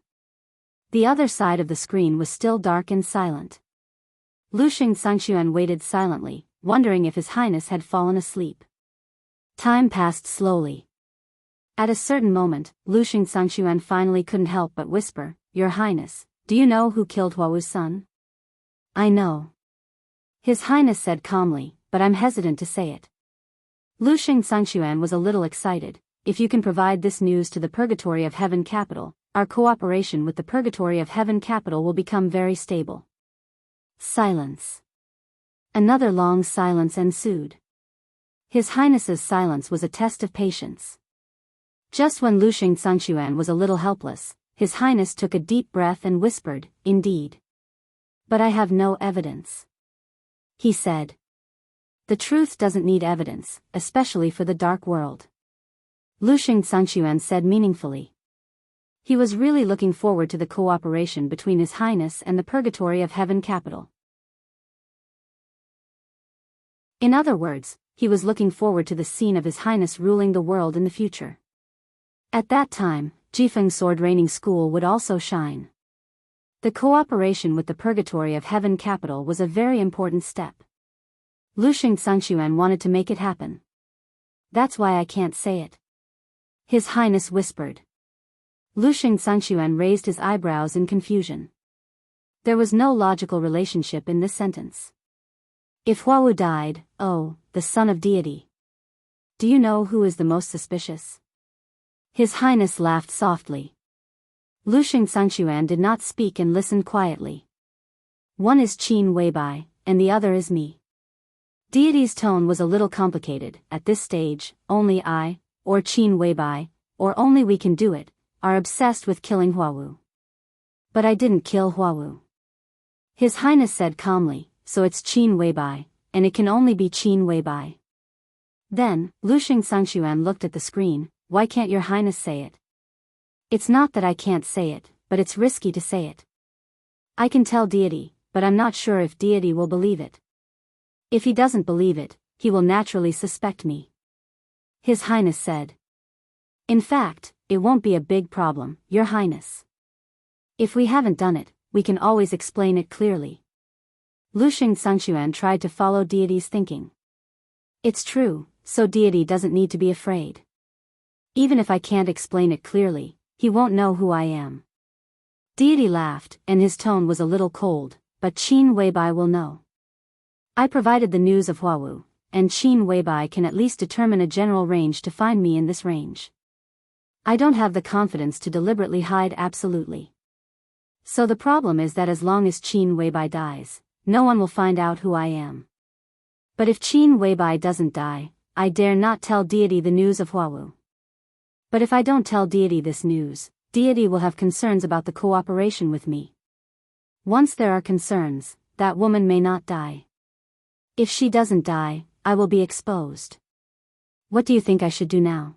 The other side of the screen was still dark and silent. Lushing Sangxuan waited silently, wondering if His Highness had fallen asleep. Time passed slowly. At a certain moment, Lushing Sangxuan finally couldn't help but whisper, "Your Highness, do you know who killed Huawu's son?" "I know," His Highness said calmly, "but I'm hesitant to say it." Lushing Sangxuan was a little excited. "If you can provide this news to the Purgatory of Heaven Capital, our cooperation with the Purgatory of Heaven Capital will become very stable." Silence. Another long silence ensued. His Highness's silence was a test of patience. Just when Lushing Sangxuan was a little helpless, His Highness took a deep breath and whispered, "Indeed. But I have no evidence," he said. "The truth doesn't need evidence, especially for the dark world." Lu Xingxuan said meaningfully. He was really looking forward to the cooperation between His Highness and the Purgatory of Heaven capital. In other words, he was looking forward to the scene of His Highness ruling the world in the future. At that time, Jifeng Sword Raining School would also shine. The cooperation with the Purgatory of Heaven capital was a very important step. Lu Xingxuan wanted to make it happen. That's why I can't say it. His Highness whispered. Lu Xingxuan raised his eyebrows in confusion. There was no logical relationship in this sentence. If Huawu died, oh, the son of deity. Do you know who is the most suspicious? His Highness laughed softly. Lu Xingxuan did not speak and listened quietly. One is Qin Weibai, and the other is me. Deity's tone was a little complicated. At this stage, only I, or Qin Weibai, or only we can do it, are obsessed with killing Huawu. But I didn't kill Huawu. His Highness said calmly, so it's Qin Weibai, and it can only be Qin Weibai. Then, Lu Xingxuan looked at the screen. Why can't your Highness say it? It's not that I can't say it, but it's risky to say it. I can tell deity, but I'm not sure if deity will believe it. If he doesn't believe it, he will naturally suspect me. His Highness said. In fact, it won't be a big problem, Your Highness. If we haven't done it, we can always explain it clearly. Lu Xingxuan tried to follow deity's thinking. It's true, so deity doesn't need to be afraid. Even if I can't explain it clearly, he won't know who I am. Deity laughed, and his tone was a little cold, but Qin Weibai will know. I provided the news of Huawu, and Qin Weibai can at least determine a general range to find me in this range. I don't have the confidence to deliberately hide absolutely. So the problem is that as long as Qin Weibai dies, no one will find out who I am. But if Qin Weibai doesn't die, I dare not tell deity the news of Huawu. But if I don't tell deity this news, deity will have concerns about the cooperation with me. Once there are concerns, that woman may not die. If she doesn't die, I will be exposed. What do you think I should do now?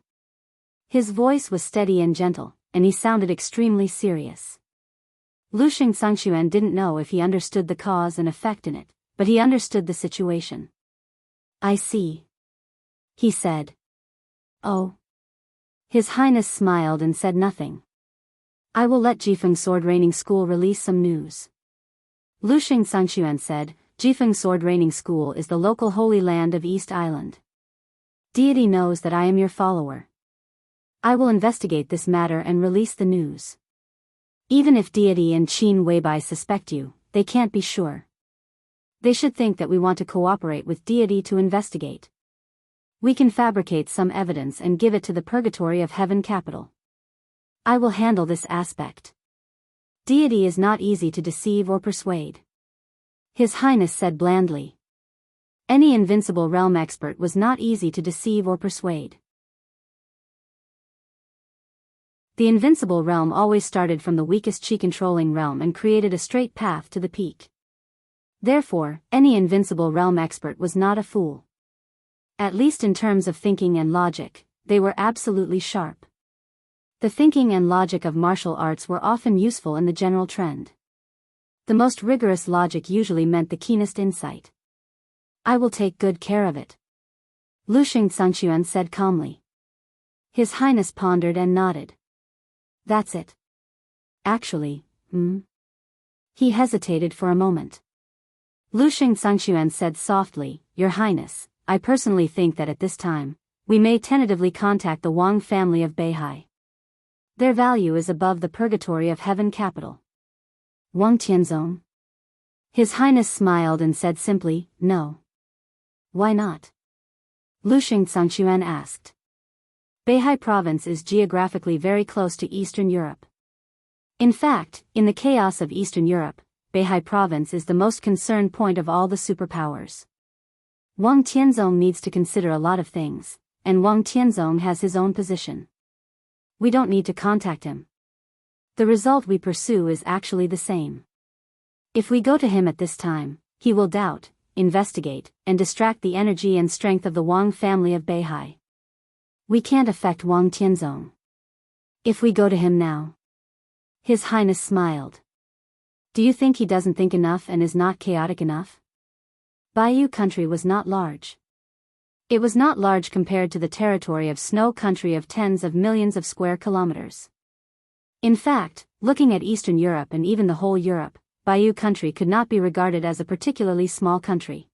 His voice was steady and gentle, and he sounded extremely serious. Lu Xingxuan didn't know if he understood the cause and effect in it, but he understood the situation. I see. He said. Oh. His Highness smiled and said nothing. I will let Jifeng Sword Raining School release some news. Lu Xingxuan said, Jifeng Sword Raining School is the local holy land of East Island. Deity knows that I am your follower. I will investigate this matter and release the news. Even if deity and Qin Weibai suspect you, they can't be sure. They should think that we want to cooperate with deity to investigate. We can fabricate some evidence and give it to the Purgatory of Heaven capital. I will handle this aspect. Deity is not easy to deceive or persuade. His Highness said blandly. Any invincible realm expert was not easy to deceive or persuade. The invincible realm always started from the weakest chi-controlling realm and created a straight path to the peak. Therefore, any invincible realm expert was not a fool. At least in terms of thinking and logic, they were absolutely sharp. The thinking and logic of martial arts were often useful in the general trend. The most rigorous logic usually meant the keenest insight. I will take good care of it. Lu Xingxuan said calmly. His Highness pondered and nodded. That's it. Actually, He hesitated for a moment. Lu Xingxuan said softly, Your Highness, I personally think that at this time, we may tentatively contact the Wang family of Beihai. Their value is above the Purgatory of Heaven capital. Wang Tianzong? His Highness smiled and said simply, No. Why not? Lu Xingxuan asked. Beihai province is geographically very close to Eastern Europe. In fact, in the chaos of Eastern Europe, Beihai province is the most concerned point of all the superpowers. Wang Tianzong needs to consider a lot of things, and Wang Tianzong has his own position. We don't need to contact him. The result we pursue is actually the same. If we go to him at this time, he will doubt, investigate, and distract the energy and strength of the Wang family of Beihai. We can't affect Wang Tianzong. If we go to him now. His Highness smiled. Do you think he doesn't think enough and is not chaotic enough? Bayou country was not large. It was not large compared to the territory of snow country of tens of millions of square kilometers. In fact, looking at Eastern Europe and even the whole Europe, Bayou country could not be regarded as a particularly small country.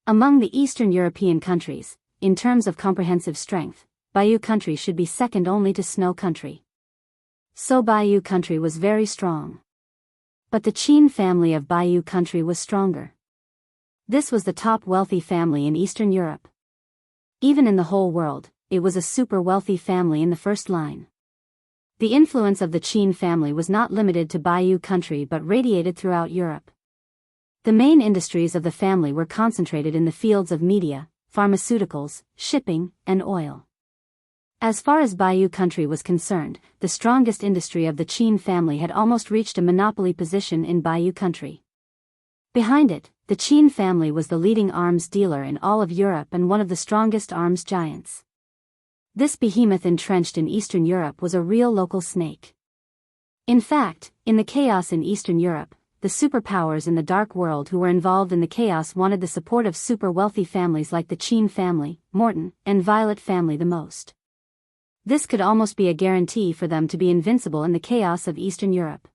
Among the Eastern European countries, in terms of comprehensive strength, Bayou country should be second only to snow country. So Bayou country was very strong. But the Qin family of Bayou country was stronger. This was the top wealthy family in Eastern Europe. Even in the whole world, it was a super wealthy family in the first line. The influence of the Qin family was not limited to Bayou country but radiated throughout Europe. The main industries of the family were concentrated in the fields of media, pharmaceuticals, shipping, and oil. As far as Bayou country was concerned, the strongest industry of the Qin family had almost reached a monopoly position in Bayou country. Behind it, the Qin family was the leading arms dealer in all of Europe and one of the strongest arms giants. This behemoth entrenched in Eastern Europe was a real local snake. In fact, in the chaos in Eastern Europe, the superpowers in the dark world who were involved in the chaos wanted the support of super wealthy families like the Qin family, Morton, and Violet family the most. This could almost be a guarantee for them to be invincible in the chaos of Eastern Europe.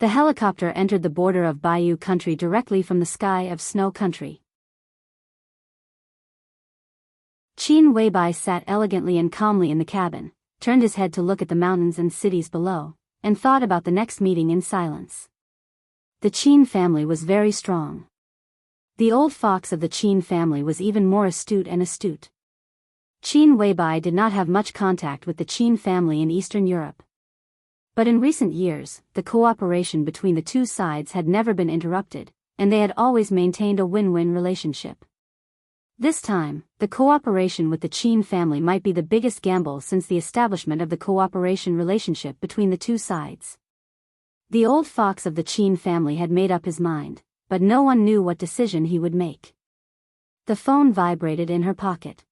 The helicopter entered the border of Bayou country directly from the sky of snow country. Qin Weibai sat elegantly and calmly in the cabin, turned his head to look at the mountains and cities below, and thought about the next meeting in silence. The Qin family was very strong. The old fox of the Qin family was even more astute and astute. Qin Weibai did not have much contact with the Qin family in Eastern Europe. But in recent years, the cooperation between the two sides had never been interrupted, and they had always maintained a win-win relationship. This time, the cooperation with the Qin family might be the biggest gamble since the establishment of the cooperation relationship between the two sides. The old fox of the Qin family had made up his mind, but no one knew what decision he would make. The phone vibrated in her pocket.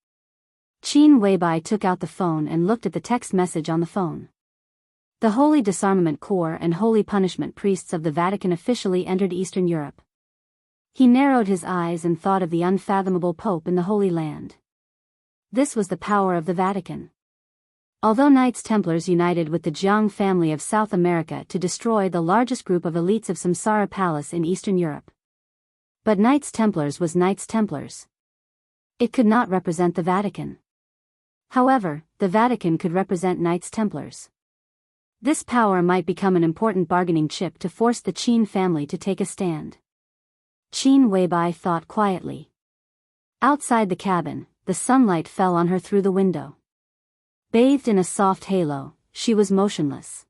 Qin Weibai took out the phone and looked at the text message on the phone. The Holy Disarmament Corps and Holy Punishment Priests of the Vatican officially entered Eastern Europe. He narrowed his eyes and thought of the unfathomable Pope in the Holy Land. This was the power of the Vatican. Although Knights Templars united with the Jiang family of South America to destroy the largest group of elites of Samsara Palace in Eastern Europe. But Knights Templars was Knights Templars. It could not represent the Vatican. However, the Vatican could represent Knights Templars. This power might become an important bargaining chip to force the Qin family to take a stand. Qin Weibai thought quietly. Outside the cabin, the sunlight fell on her through the window. Bathed in a soft halo, she was motionless.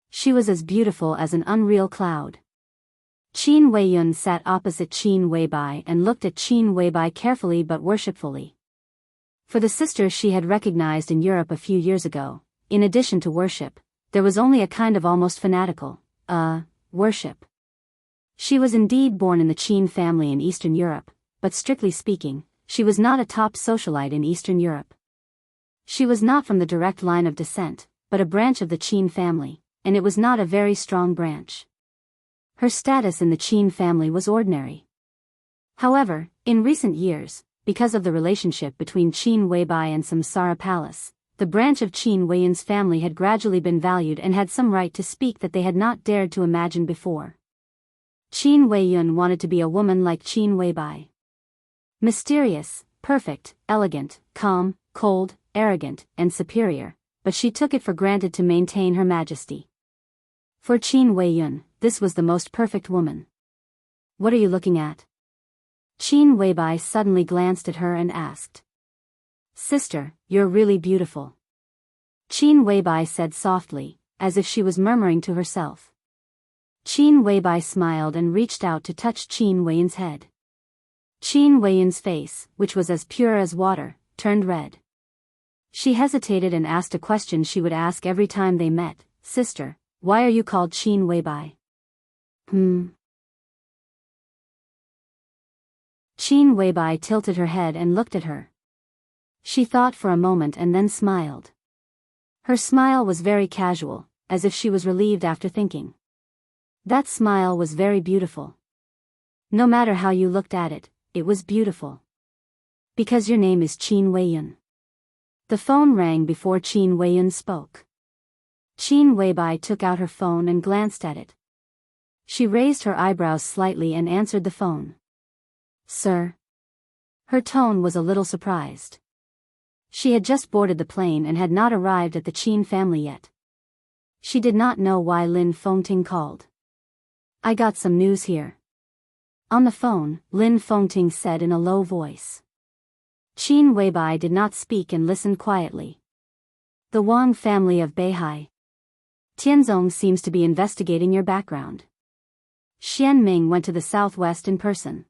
She was as beautiful as an unreal cloud. Qin Weiyun sat opposite Qin Weibai and looked at Qin Weibai carefully but worshipfully. For the sister she had recognized in Europe a few years ago, in addition to worship, there was only a kind of almost fanatical, worship. She was indeed born in the Qin family in Eastern Europe, but strictly speaking, she was not a top socialite in Eastern Europe. She was not from the direct line of descent, but a branch of the Qin family, and it was not a very strong branch. Her status in the Qin family was ordinary. However, in recent years, because of the relationship between Qin Weibai and Samsara Palace, the branch of Qin Weiyun's family had gradually been valued and had some right to speak that they had not dared to imagine before. Qin Weiyun wanted to be a woman like Qin Weibai. Mysterious, perfect, elegant, calm, cold, arrogant, and superior, but she took it for granted to maintain her majesty. For Qin Weiyun, this was the most perfect woman. What are you looking at? Qin Weibai suddenly glanced at her and asked. Sister, you're really beautiful. Qin Weibai said softly, as if she was murmuring to herself. Qin Weibai smiled and reached out to touch Qin Weiyun's head. Qin Weiyun's face, which was as pure as water, turned red. She hesitated and asked a question she would ask every time they met. Sister, why are you called Qin Weibai? Qin Weibai tilted her head and looked at her. She thought for a moment and then smiled. Her smile was very casual, as if she was relieved after thinking. That smile was very beautiful. No matter how you looked at it, it was beautiful. Because your name is Qin Weiyun. The phone rang before Qin Weiyun spoke. Qin Weibai took out her phone and glanced at it. She raised her eyebrows slightly and answered the phone. Sir? Her tone was a little surprised. She had just boarded the plane and had not arrived at the Qin family yet. She did not know why Lin Fengting called. I got some news here. On the phone, Lin Fengting said in a low voice. Qin Weibai did not speak and listened quietly. The Wang family of Beihai. Tianzong seems to be investigating your background. Xian Ming went to the southwest in person.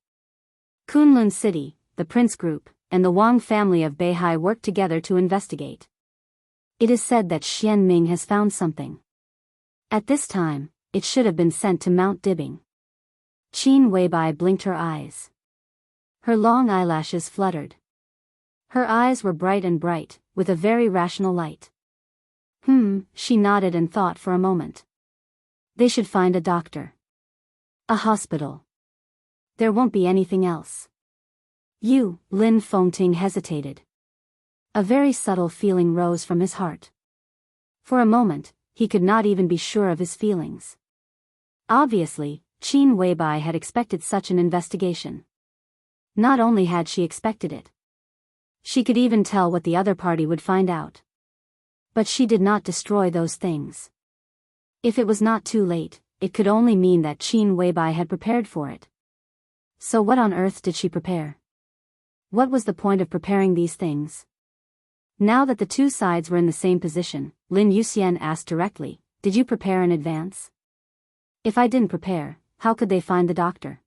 Kunlun City, the Prince Group, and the Wang family of Beihai worked together to investigate. It is said that Xian Ming has found something. At this time, it should have been sent to Mount Dibbing. Qin Weibai blinked her eyes. Her long eyelashes fluttered. Her eyes were bright and bright, with a very rational light. She nodded and thought for a moment. They should find a doctor. A hospital. There won't be anything else. Lin Fengting hesitated. A very subtle feeling rose from his heart. For a moment, he could not even be sure of his feelings. Obviously, Qin Weibai had expected such an investigation. Not only had she expected it, she could even tell what the other party would find out. But she did not destroy those things. If it was not too late, it could only mean that Qin Weibai had prepared for it. So what on earth did she prepare? What was the point of preparing these things? Now that the two sides were in the same position, Lin Yuxian asked directly, did you prepare in advance? If I didn't prepare, how could they find the doctor?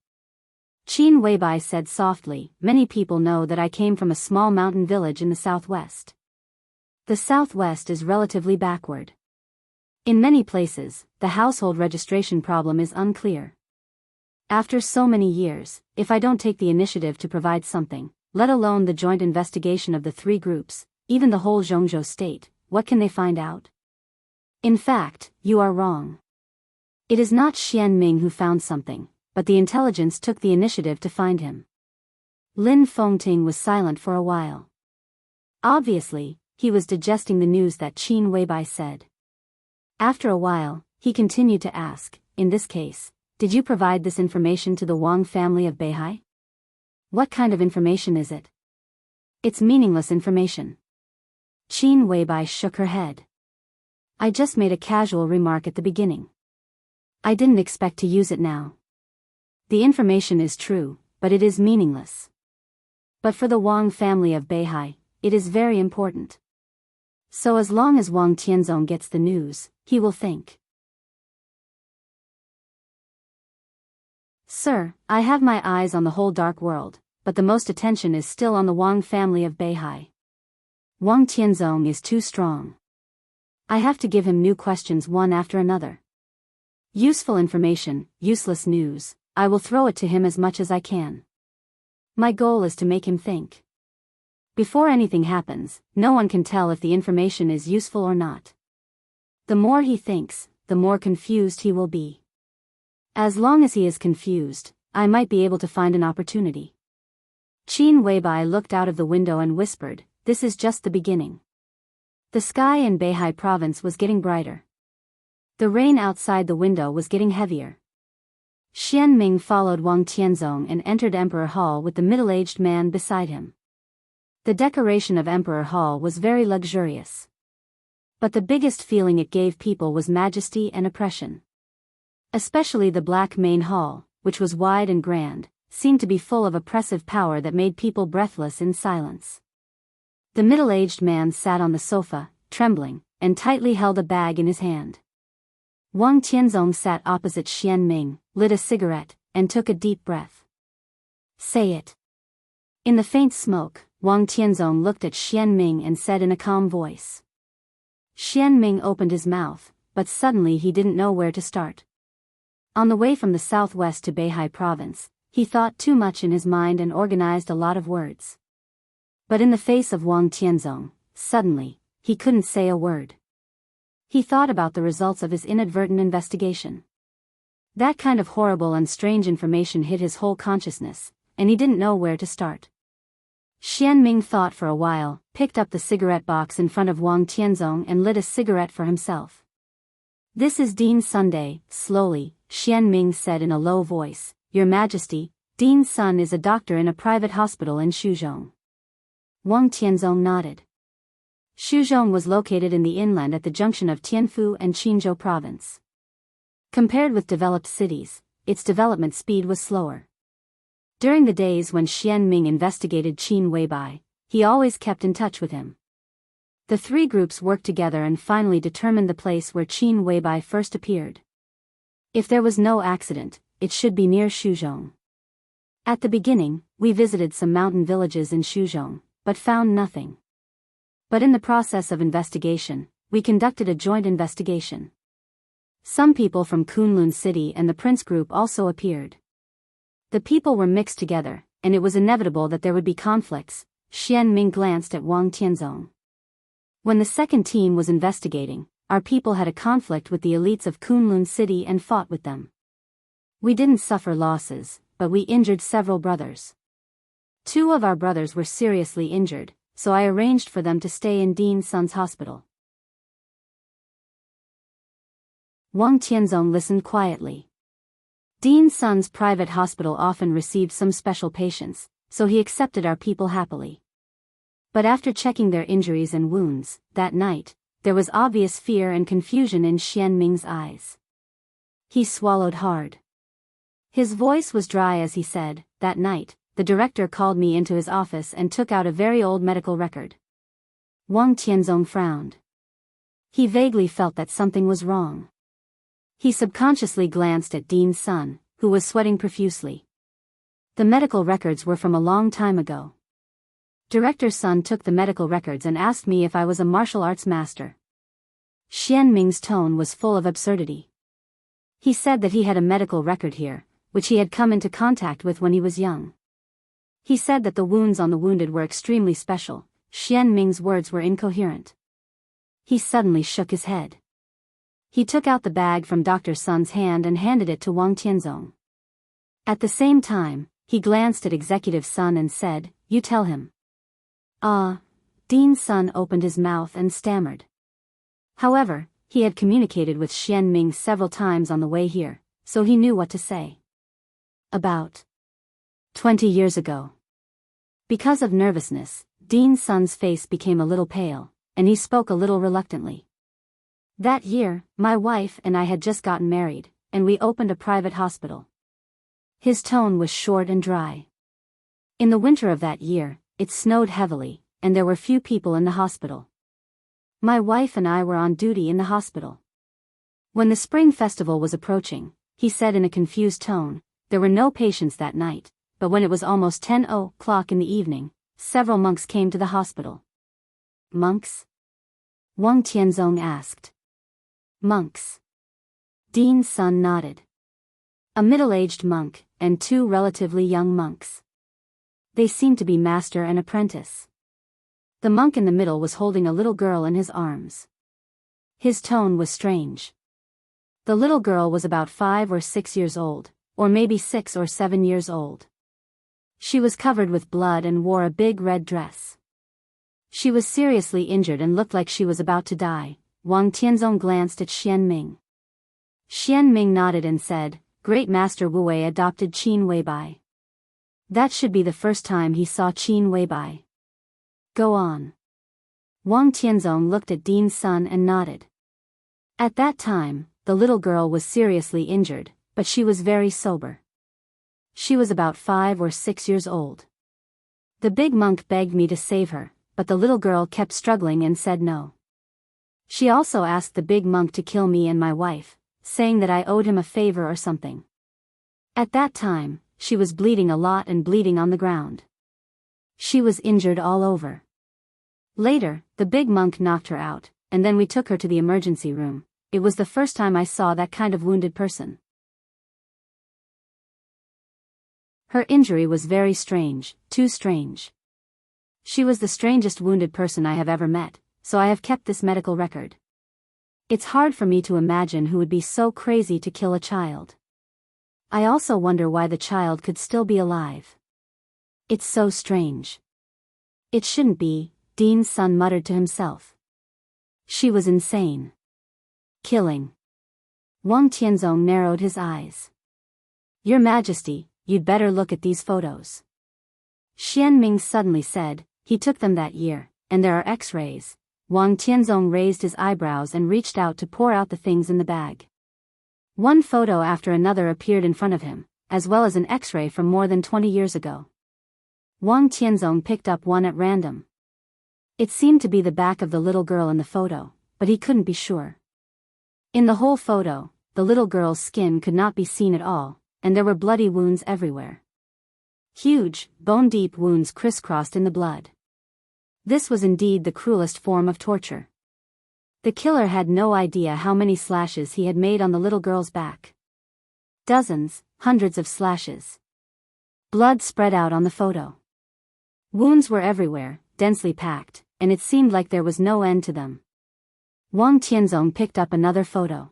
Qin Weibai said softly, many people know that I came from a small mountain village in the southwest. The southwest is relatively backward. In many places, the household registration problem is unclear. After so many years, if I don't take the initiative to provide something, let alone the joint investigation of the three groups, even the whole Zhongzhou state, what can they find out? In fact, you are wrong. It is not Xian Ming who found something, but the intelligence took the initiative to find him. Lin Fengting was silent for a while. Obviously, he was digesting the news that Qin Weibai said. After a while, he continued to ask, in this case, did you provide this information to the Wang family of Beihai? What kind of information is it? It's meaningless information. Qin Weibai shook her head. I just made a casual remark at the beginning. I didn't expect to use it now. The information is true, but it is meaningless. But for the Wang family of Beihai, it is very important. So as long as Wang Tianzong gets the news, he will think. Sir, I have my eyes on the whole dark world, but the most attention is still on the Wang family of Beihai. Wang Tianzong is too strong. I have to give him new questions one after another. Useful information, useless news, I will throw it to him as much as I can. My goal is to make him think. Before anything happens, no one can tell if the information is useful or not. The more he thinks, the more confused he will be. As long as he is confused, I might be able to find an opportunity. Qin Weibai looked out of the window and whispered, this is just the beginning. The sky in Beihai province was getting brighter. The rain outside the window was getting heavier. Xian Ming followed Wang Tianzong and entered Emperor Hall with the middle-aged man beside him. The decoration of Emperor Hall was very luxurious. But the biggest feeling it gave people was majesty and oppression. Especially the black main hall, which was wide and grand, seemed to be full of oppressive power that made people breathless in silence. The middle-aged man sat on the sofa, trembling, and tightly held a bag in his hand. Wang Tianzong sat opposite Xian Ming, lit a cigarette, and took a deep breath. Say it. In the faint smoke, Wang Tianzong looked at Xian Ming and said in a calm voice. Xian Ming opened his mouth, but suddenly he didn't know where to start. On the way from the southwest to Beihai province, he thought too much in his mind and organized a lot of words. But in the face of Wang Tianzong, suddenly, he couldn't say a word. He thought about the results of his inadvertent investigation. That kind of horrible and strange information hit his whole consciousness, and he didn't know where to start. Xianming thought for a while, picked up the cigarette box in front of Wang Tianzong and lit a cigarette for himself. "This is Dean Sunday," slowly, Xianming said in a low voice. "Your Majesty, Dean's son is a doctor in a private hospital in Shuzhong." Wang Tianzong nodded. Shuzhong was located in the inland at the junction of Tianfu and Qinzhou province. Compared with developed cities, its development speed was slower. During the days when Xianming investigated Qin Weibai, he always kept in touch with him. The three groups worked together and finally determined the place where Qin Weibai first appeared. If there was no accident, it should be near Shuzhong. At the beginning, we visited some mountain villages in Shuzhong, but found nothing. But in the process of investigation, we conducted a joint investigation. Some people from Kunlun City and the Prince Group also appeared. The people were mixed together, and it was inevitable that there would be conflicts. Xianming glanced at Wang Tianzong. When the second team was investigating, our people had a conflict with the elites of Kunlun City and fought with them. We didn't suffer losses, but we injured several brothers. 2 of our brothers were seriously injured, so I arranged for them to stay in Dean Sun's hospital. Wang Tianzong listened quietly. Dean Sun's private hospital often received some special patients, so he accepted our people happily. But after checking their injuries and wounds, that night, there was obvious fear and confusion in Xianming's eyes. He swallowed hard. His voice was dry as he said, "That night, the director called me into his office and took out a very old medical record." Wang Tianzong frowned. He vaguely felt that something was wrong. He subconsciously glanced at Dean's son, who was sweating profusely. The medical records were from a long time ago. Director's son took the medical records and asked me if I was a martial arts master. Xianming's tone was full of absurdity. He said that he had a medical record here, which he had come into contact with when he was young. He said that the wounds on the wounded were extremely special. Xianming's words were incoherent. He suddenly shook his head. He took out the bag from Dr. Sun's hand and handed it to Wang Tianzong. At the same time, he glanced at Executive Sun and said, "You tell him." Dean's son opened his mouth and stammered. However, he had communicated with Xianming several times on the way here, so he knew what to say. "About 20 years ago." Because of nervousness, Dean's son's face became a little pale, and he spoke a little reluctantly. "That year, my wife and I had just gotten married, and we opened a private hospital." His tone was short and dry. In the winter of that year, it snowed heavily, and there were few people in the hospital. My wife and I were on duty in the hospital. When the spring festival was approaching, he said in a confused tone, there were no patients that night, but when it was almost 10 o'clock in the evening, several monks came to the hospital. "Monks?" Wang Tianzong asked. "Monks." Dean's son nodded. A middle-aged monk, and 2 relatively young monks. They seemed to be master and apprentice. The monk in the middle was holding a little girl in his arms. His tone was strange. The little girl was about 5 or 6 years old, or maybe 6 or 7 years old. She was covered with blood and wore a big red dress. She was seriously injured and looked like she was about to die. Wang Tianzong glanced at Xianming. Xianming nodded and said, "Great Master Wu Wei adopted Qin Weibai." That should be the first time he saw Qin Weibai. "Go on." Wang Tianzong looked at Dean's son and nodded. At that time, the little girl was seriously injured, but she was very sober. She was about 5 or 6 years old. The big monk begged me to save her, but the little girl kept struggling and said no. She also asked the big monk to kill me and my wife, saying that I owed him a favor or something. At that time, she was bleeding a lot and bleeding on the ground. She was injured all over. Later, the big monk knocked her out, and then we took her to the emergency room. It was the first time I saw that kind of wounded person. Her injury was very strange, too strange. She was the strangest wounded person I have ever met, so I have kept this medical record. It's hard for me to imagine who would be so crazy to kill a child. I also wonder why the child could still be alive. It's so strange. It shouldn't be, Dean's son muttered to himself. She was insane. Killing. Wang Tianzong narrowed his eyes. Your Majesty, you'd better look at these photos. Xian Ming suddenly said, he took them that year, and there are X-rays. Wang Tianzong raised his eyebrows and reached out to pour out the things in the bag. One photo after another appeared in front of him, as well as an X-ray from more than 20 years ago. Wang Tianzong picked up one at random. It seemed to be the back of the little girl in the photo, but he couldn't be sure. In the whole photo, the little girl's skin could not be seen at all, and there were bloody wounds everywhere. Huge, bone-deep wounds crisscrossed in the blood. This was indeed the cruelest form of torture. The killer had no idea how many slashes he had made on the little girl's back. Dozens, hundreds of slashes. Blood spread out on the photo. Wounds were everywhere, densely packed, and it seemed like there was no end to them. Wang Tianzong picked up another photo.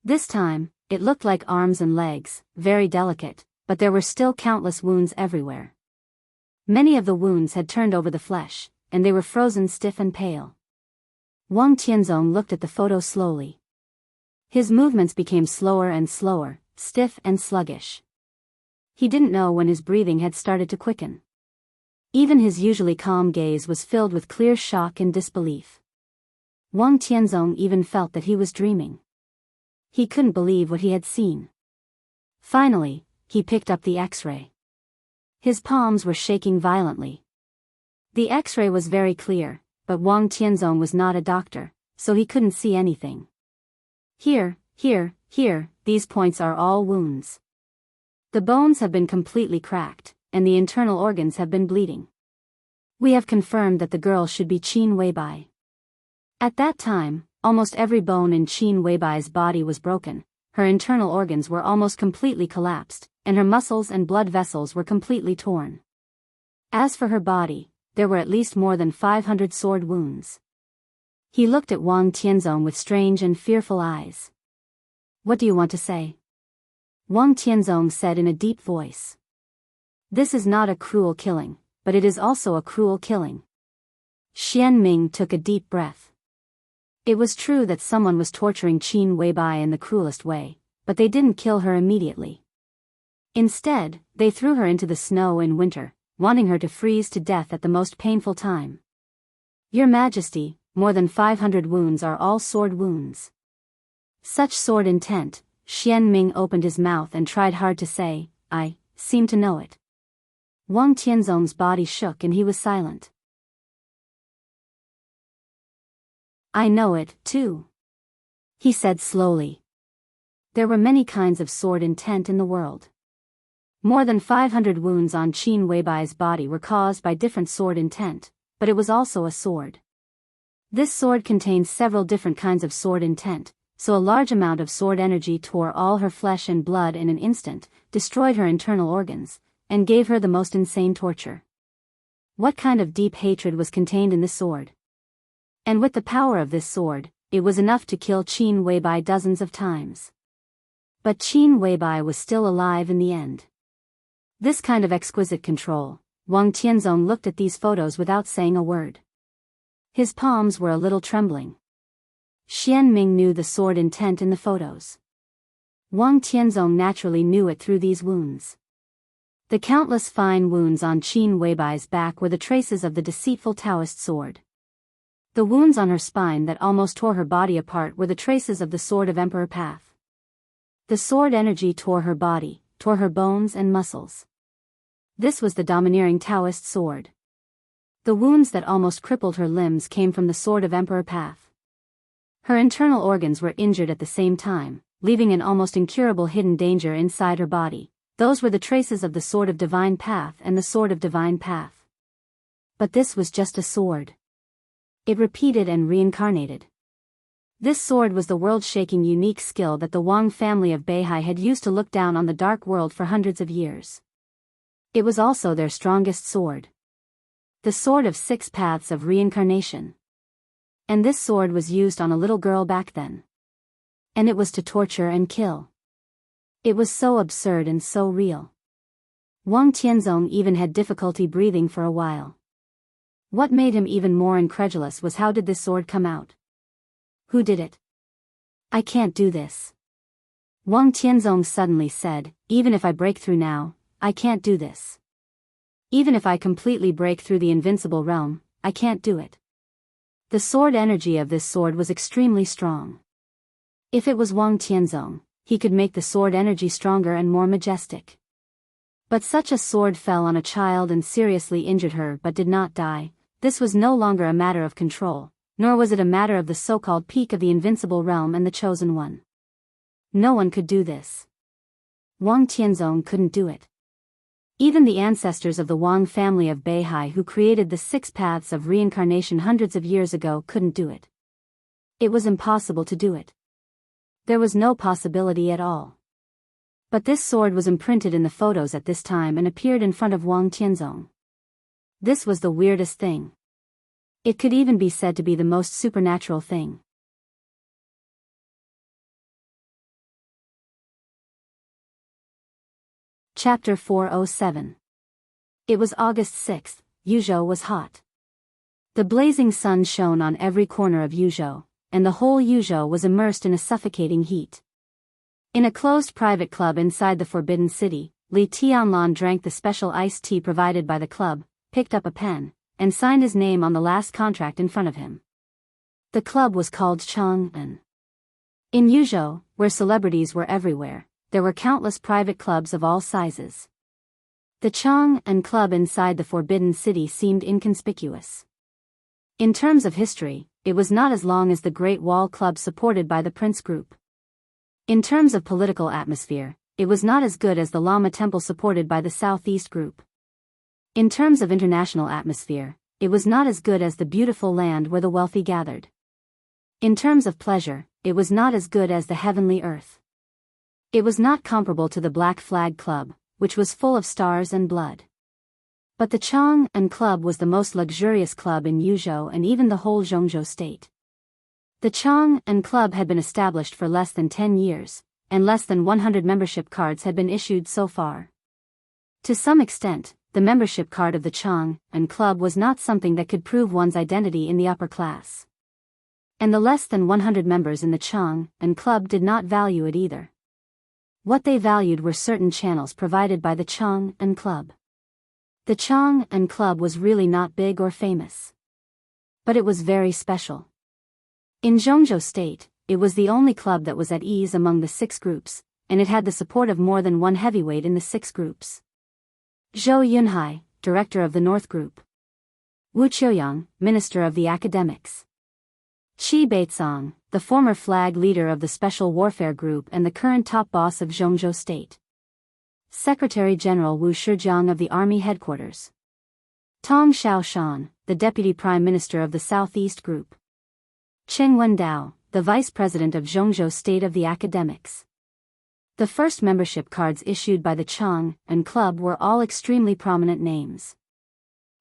This time, it looked like arms and legs, very delicate, but there were still countless wounds everywhere. Many of the wounds had turned over the flesh, and they were frozen stiff and pale. Wang Tianzong looked at the photo slowly. His movements became slower and slower, stiff and sluggish. He didn't know when his breathing had started to quicken. Even his usually calm gaze was filled with clear shock and disbelief. Wang Tianzong even felt that he was dreaming. He couldn't believe what he had seen. Finally, he picked up the X-ray. His palms were shaking violently. The X-ray was very clear, but Wang Tianzong was not a doctor, so he couldn't see anything. Here, these points are all wounds. The bones have been completely cracked, and the internal organs have been bleeding. We have confirmed that the girl should be Qin Weibai. At that time, almost every bone in Qin Weibai's body was broken, her internal organs were almost completely collapsed, and her muscles and blood vessels were completely torn. As for her body, there were at least more than 500 sword wounds. He looked at Wang Tianzong with strange and fearful eyes. What do you want to say? Wang Tianzong said in a deep voice. This is not a cruel killing, but it is also a cruel killing. Xian Ming took a deep breath. It was true that someone was torturing Qin Weibai in the cruelest way, but they didn't kill her immediately. Instead, they threw her into the snow in winter, wanting her to freeze to death at the most painful time. Your Majesty, more than 500 wounds are all sword wounds. Such sword intent, Xian Ming opened his mouth and tried hard to say, I seem to know it. Wang Tianzong's body shook and he was silent. I know it, too. He said slowly. There were many kinds of sword intent in the world. More than 500 wounds on Qin Weibai's body were caused by different sword intent, but it was also a sword. This sword contained several different kinds of sword intent, so a large amount of sword energy tore all her flesh and blood in an instant, destroyed her internal organs, and gave her the most insane torture. What kind of deep hatred was contained in this sword? And with the power of this sword, it was enough to kill Qin Weibai dozens of times. But Qin Weibai was still alive in the end. This kind of exquisite control, Wang Tianzong looked at these photos without saying a word. His palms were a little trembling. Xian Ming knew the sword intent in the photos. Wang Tianzong naturally knew it through these wounds. The countless fine wounds on Qin Weibai's back were the traces of the deceitful Taoist sword. The wounds on her spine that almost tore her body apart were the traces of the sword of Emperor Path. The sword energy tore her body, tore her bones and muscles. This was the domineering Taoist sword. The wounds that almost crippled her limbs came from the sword of Emperor Path. Her internal organs were injured at the same time, leaving an almost incurable hidden danger inside her body. Those were the traces of the sword of Divine Path and the sword of Divine Path. But this was just a sword. It repeated and reincarnated. This sword was the world-shaking unique skill that the Wang family of Beihai had used to look down on the dark world for hundreds of years. It was also their strongest sword. The Sword of Six Paths of Reincarnation. And this sword was used on a little girl back then. And it was to torture and kill. It was so absurd and so real. Wang Tianzong even had difficulty breathing for a while. What made him even more incredulous was how did this sword come out? Who did it? I can't do this. Wang Tianzong suddenly said, even if I break through now, I can't do this. Even if I completely break through the invincible realm, I can't do it. The sword energy of this sword was extremely strong. If it was Wang Tianzong, he could make the sword energy stronger and more majestic. But such a sword fell on a child and seriously injured her but did not die. This was no longer a matter of control, nor was it a matter of the so-called peak of the invincible realm and the chosen one. No one could do this. Wang Tianzong couldn't do it. Even the ancestors of the Wang family of Beihai who created the six paths of reincarnation hundreds of years ago couldn't do it. It was impossible to do it. There was no possibility at all. But this sword was imprinted in the photos at this time and appeared in front of Wang Tianzong. This was the weirdest thing. It could even be said to be the most supernatural thing. Chapter 407. It was August 6th, Yuzhou was hot. The blazing sun shone on every corner of Yuzhou, and the whole Yuzhou was immersed in a suffocating heat. In a closed private club inside the Forbidden City, Li Tianlan drank the special iced tea provided by the club, picked up a pen, and signed his name on the last contract in front of him. The club was called Chang'an. In Yuzhou, where celebrities were everywhere, there were countless private clubs of all sizes. The Chang'an Club inside the Forbidden City seemed inconspicuous. In terms of history, it was not as long as the Great Wall Club supported by the Prince Group. In terms of political atmosphere, it was not as good as the Lama Temple supported by the Southeast Group. In terms of international atmosphere, it was not as good as the beautiful land where the wealthy gathered. In terms of pleasure, it was not as good as the heavenly earth. It was not comparable to the Black Flag Club, which was full of stars and blood. But the Chang'an Club was the most luxurious club in Yuzhou and even the whole Zhongzhou state. The Chang'an Club had been established for less than 10 years, and less than 100 membership cards had been issued so far. To some extent, the membership card of the Chang'an Club was not something that could prove one's identity in the upper class. And the less than 100 members in the Chang'an Club did not value it either. What they valued were certain channels provided by the Chang'an Club. The Chang'an Club was really not big or famous. But it was very special. In Zhongzhou State, it was the only club that was at ease among the 6 groups, and it had the support of more than one heavyweight in the 6 groups. Zhou Yunhai, director of the North Group. Wu Qiuyang, minister of the academics. Qi Beizong, the former flag leader of the Special Warfare Group and the current top boss of Zhongzhou State. Secretary General Wu Shijiang of the Army Headquarters. Tong Xiaoshan, the Deputy Prime Minister of the Southeast Group. Cheng Wendao, the Vice President of Zhongzhou State of the Academics. The first membership cards issued by the Chang'an Club were all extremely prominent names.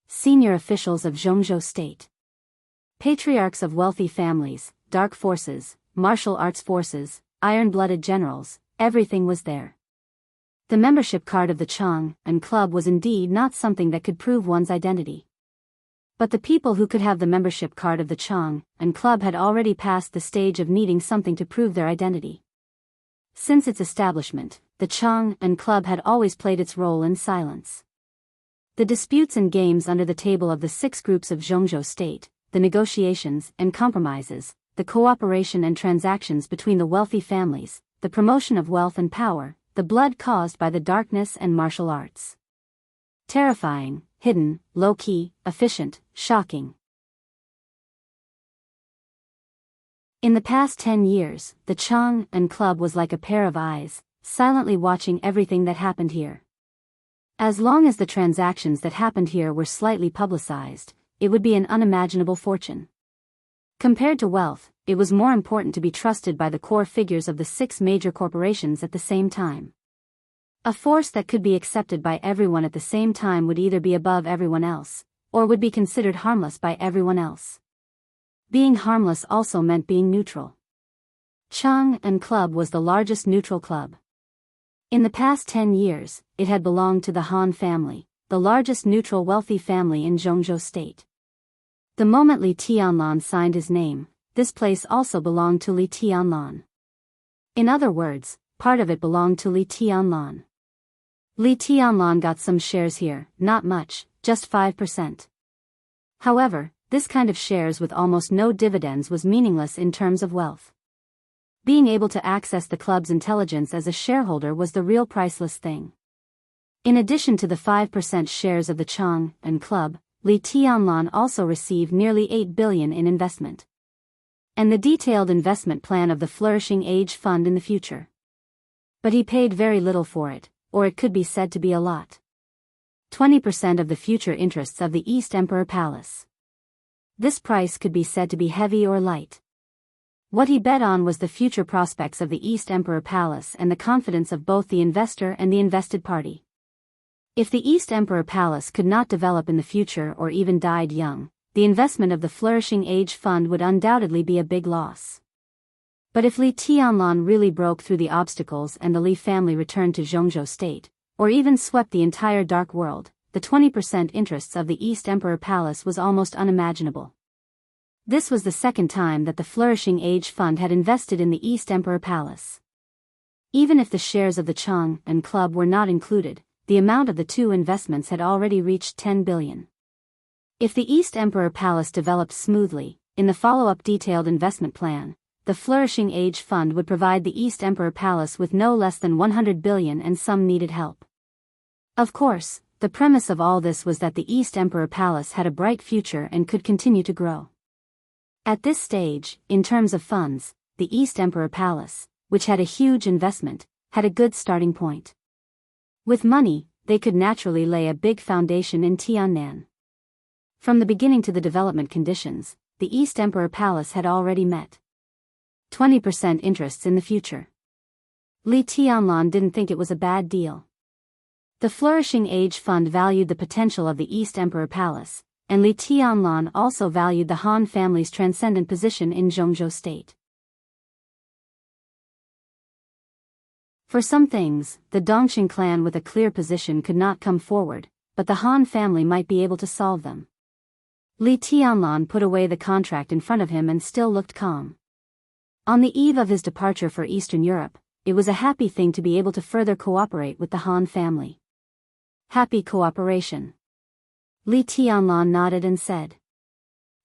Senior officials of Zhongzhou State. Patriarchs of wealthy families, dark forces, martial arts forces, iron-blooded generals, everything was there. The membership card of the Chang'an Club was indeed not something that could prove one's identity. But the people who could have the membership card of the Chang'an Club had already passed the stage of needing something to prove their identity. Since its establishment, the Chang'an Club had always played its role in silence. The disputes and games under the table of the 6 groups of Zhongzhou State, the negotiations and compromises, the cooperation and transactions between the wealthy families, the promotion of wealth and power, the blood caused by the darkness and martial arts. Terrifying, hidden, low-key, efficient, shocking. In the past 10 years, the Chang'an Club was like a pair of eyes, silently watching everything that happened here. As long as the transactions that happened here were slightly publicized, it would be an unimaginable fortune. Compared to wealth, it was more important to be trusted by the core figures of the 6 major corporations at the same time. A force that could be accepted by everyone at the same time would either be above everyone else, or would be considered harmless by everyone else. Being harmless also meant being neutral. Chang and Club was the largest neutral club. In the past 10 years, it had belonged to the Han family, the largest neutral wealthy family in Zhongzhou state. The moment Li Tianlan signed his name, this place also belonged to Li Tianlan. In other words, part of it belonged to Li Tianlan. Li Tianlan got some shares here, not much, just 5%. However, this kind of shares with almost no dividends was meaningless in terms of wealth. Being able to access the club's intelligence as a shareholder was the real priceless thing. In addition to the 5% shares of the Chang and Club, Li Tianlan also received nearly 8 billion in investment. And the detailed investment plan of the Flourishing Age Fund in the future. But he paid very little for it, or it could be said to be a lot. 20% of the future interests of the East Emperor Palace. This price could be said to be heavy or light. What he bet on was the future prospects of the East Emperor Palace and the confidence of both the investor and the invested party. If the East Emperor Palace could not develop in the future or even died young, the investment of the Flourishing Age Fund would undoubtedly be a big loss. But if Li Tianlan really broke through the obstacles and the Li family returned to Zhongzhou state, or even swept the entire dark world, the 20% interests of the East Emperor Palace was almost unimaginable. This was the second time that the Flourishing Age Fund had invested in the East Emperor Palace. Even if the shares of the Chang and Club were not included, the amount of the two investments had already reached 10 billion. If the East Emperor Palace developed smoothly, in the follow-up detailed investment plan, the Flourishing Age Fund would provide the East Emperor Palace with no less than 100 billion and some needed help. Of course, the premise of all this was that the East Emperor Palace had a bright future and could continue to grow. At this stage, in terms of funds, the East Emperor Palace, which had a huge investment, had a good starting point. With money, they could naturally lay a big foundation in Tiannan. From the beginning to the development conditions, the East Emperor Palace had already met 20% interests in the future. Li Tianlan didn't think it was a bad deal. The Flourishing Age Fund valued the potential of the East Emperor Palace, and Li Tianlan also valued the Han family's transcendent position in Zhongzhou state. For some things, the Dongxing clan with a clear position could not come forward, but the Han family might be able to solve them. Li Tianlan put away the contract in front of him and still looked calm. On the eve of his departure for Eastern Europe, it was a happy thing to be able to further cooperate with the Han family. Happy cooperation. Li Tianlan nodded and said.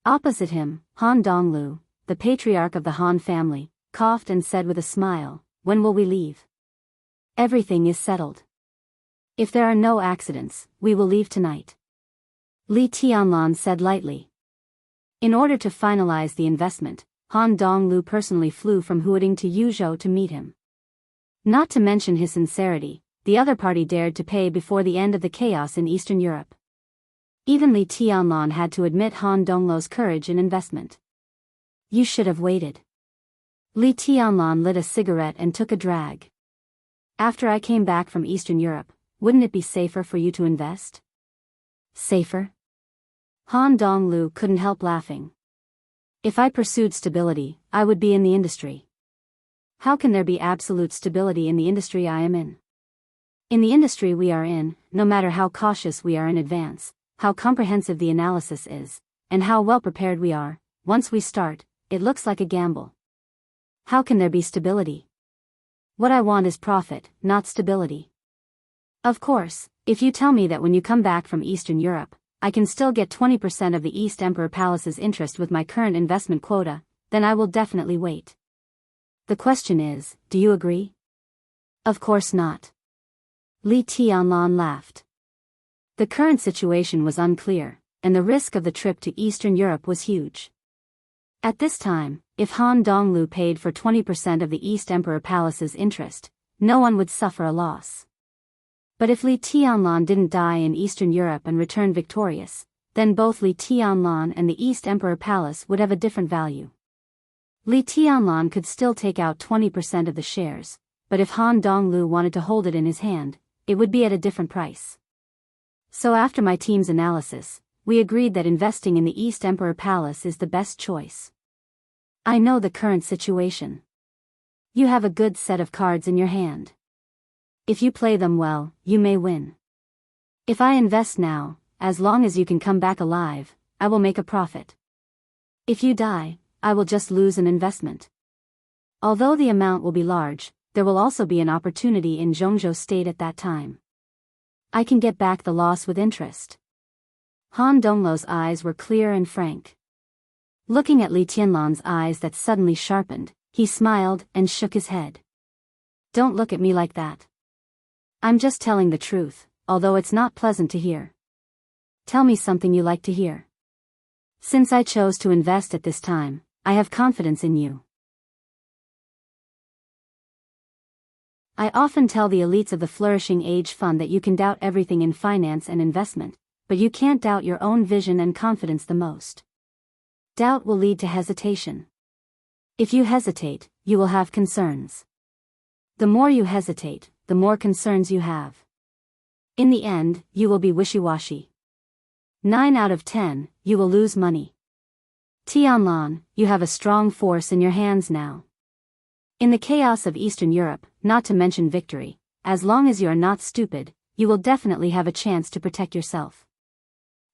Opposite him, Han Donglu, the patriarch of the Han family, coughed and said with a smile, "When will we leave?" "Everything is settled. If there are no accidents, we will leave tonight," Li Tianlan said lightly. In order to finalize the investment, Han Donglu personally flew from Huading to Yuzhou to meet him. Not to mention his sincerity, the other party dared to pay before the end of the chaos in Eastern Europe. Even Li Tianlan had to admit Han Donglu's courage in investment. "You should have waited." Li Tianlan lit a cigarette and took a drag. "After I came back from Eastern Europe, wouldn't it be safer for you to invest?" "Safer?" Han Donglu couldn't help laughing. "If I pursued stability, I would be in the industry." "How can there be absolute stability in the industry I am in?" "In the industry we are in, no matter how cautious we are in advance, how comprehensive the analysis is, and how well prepared we are, once we start, it looks like a gamble. How can there be stability? What I want is profit, not stability. Of course, if you tell me that when you come back from Eastern Europe, I can still get 20% of the East Emperor Palace's interest with my current investment quota, then I will definitely wait. The question is, do you agree?" "Of course not." Li Tianlan laughed. The current situation was unclear, and the risk of the trip to Eastern Europe was huge. At this time, if Han Donglu paid for 20% of the East Emperor Palace's interest, no one would suffer a loss. But if Li Tianlan didn't die in Eastern Europe and return victorious, then both Li Tianlan and the East Emperor Palace would have a different value. Li Tianlan could still take out 20% of the shares, but if Han Donglu wanted to hold it in his hand, it would be at a different price. So after my team's analysis, we agreed that investing in the East Emperor Palace is the best choice. I know the current situation. You have a good set of cards in your hand. If you play them well, you may win. If I invest now, as long as you can come back alive, I will make a profit. If you die, I will just lose an investment. Although the amount will be large, there will also be an opportunity in Zhongzhou State at that time. I can get back the loss with interest. Han Dongluo's eyes were clear and frank. Looking at Li Tianlan's eyes that suddenly sharpened, he smiled and shook his head. Don't look at me like that. I'm just telling the truth, although it's not pleasant to hear. Tell me something you like to hear. Since I chose to invest at this time, I have confidence in you. I often tell the elites of the Flourishing Age Fund that you can doubt everything in finance and investment, but you can't doubt your own vision and confidence the most. Doubt will lead to hesitation. If you hesitate, you will have concerns. The more you hesitate, the more concerns you have. In the end, you will be wishy-washy. 9 out of 10, you will lose money. Tianlan, you have a strong force in your hands now. In the chaos of Eastern Europe, not to mention victory, as long as you are not stupid, you will definitely have a chance to protect yourself.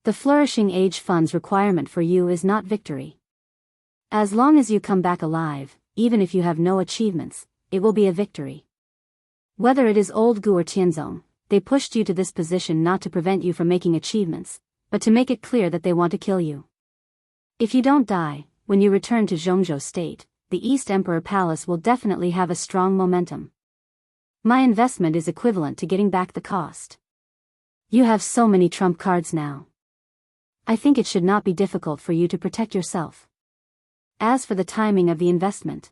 The Flourishing Age Fund's requirement for you is not victory. As long as you come back alive, even if you have no achievements, it will be a victory. Whether it is Old Gu or Tianzong, they pushed you to this position not to prevent you from making achievements, but to make it clear that they want to kill you. If you don't die, when you return to Zhongzhou State, the East Emperor Palace will definitely have a strong momentum. My investment is equivalent to getting back the cost. You have so many trump cards now. I think it should not be difficult for you to protect yourself. As for the timing of the investment.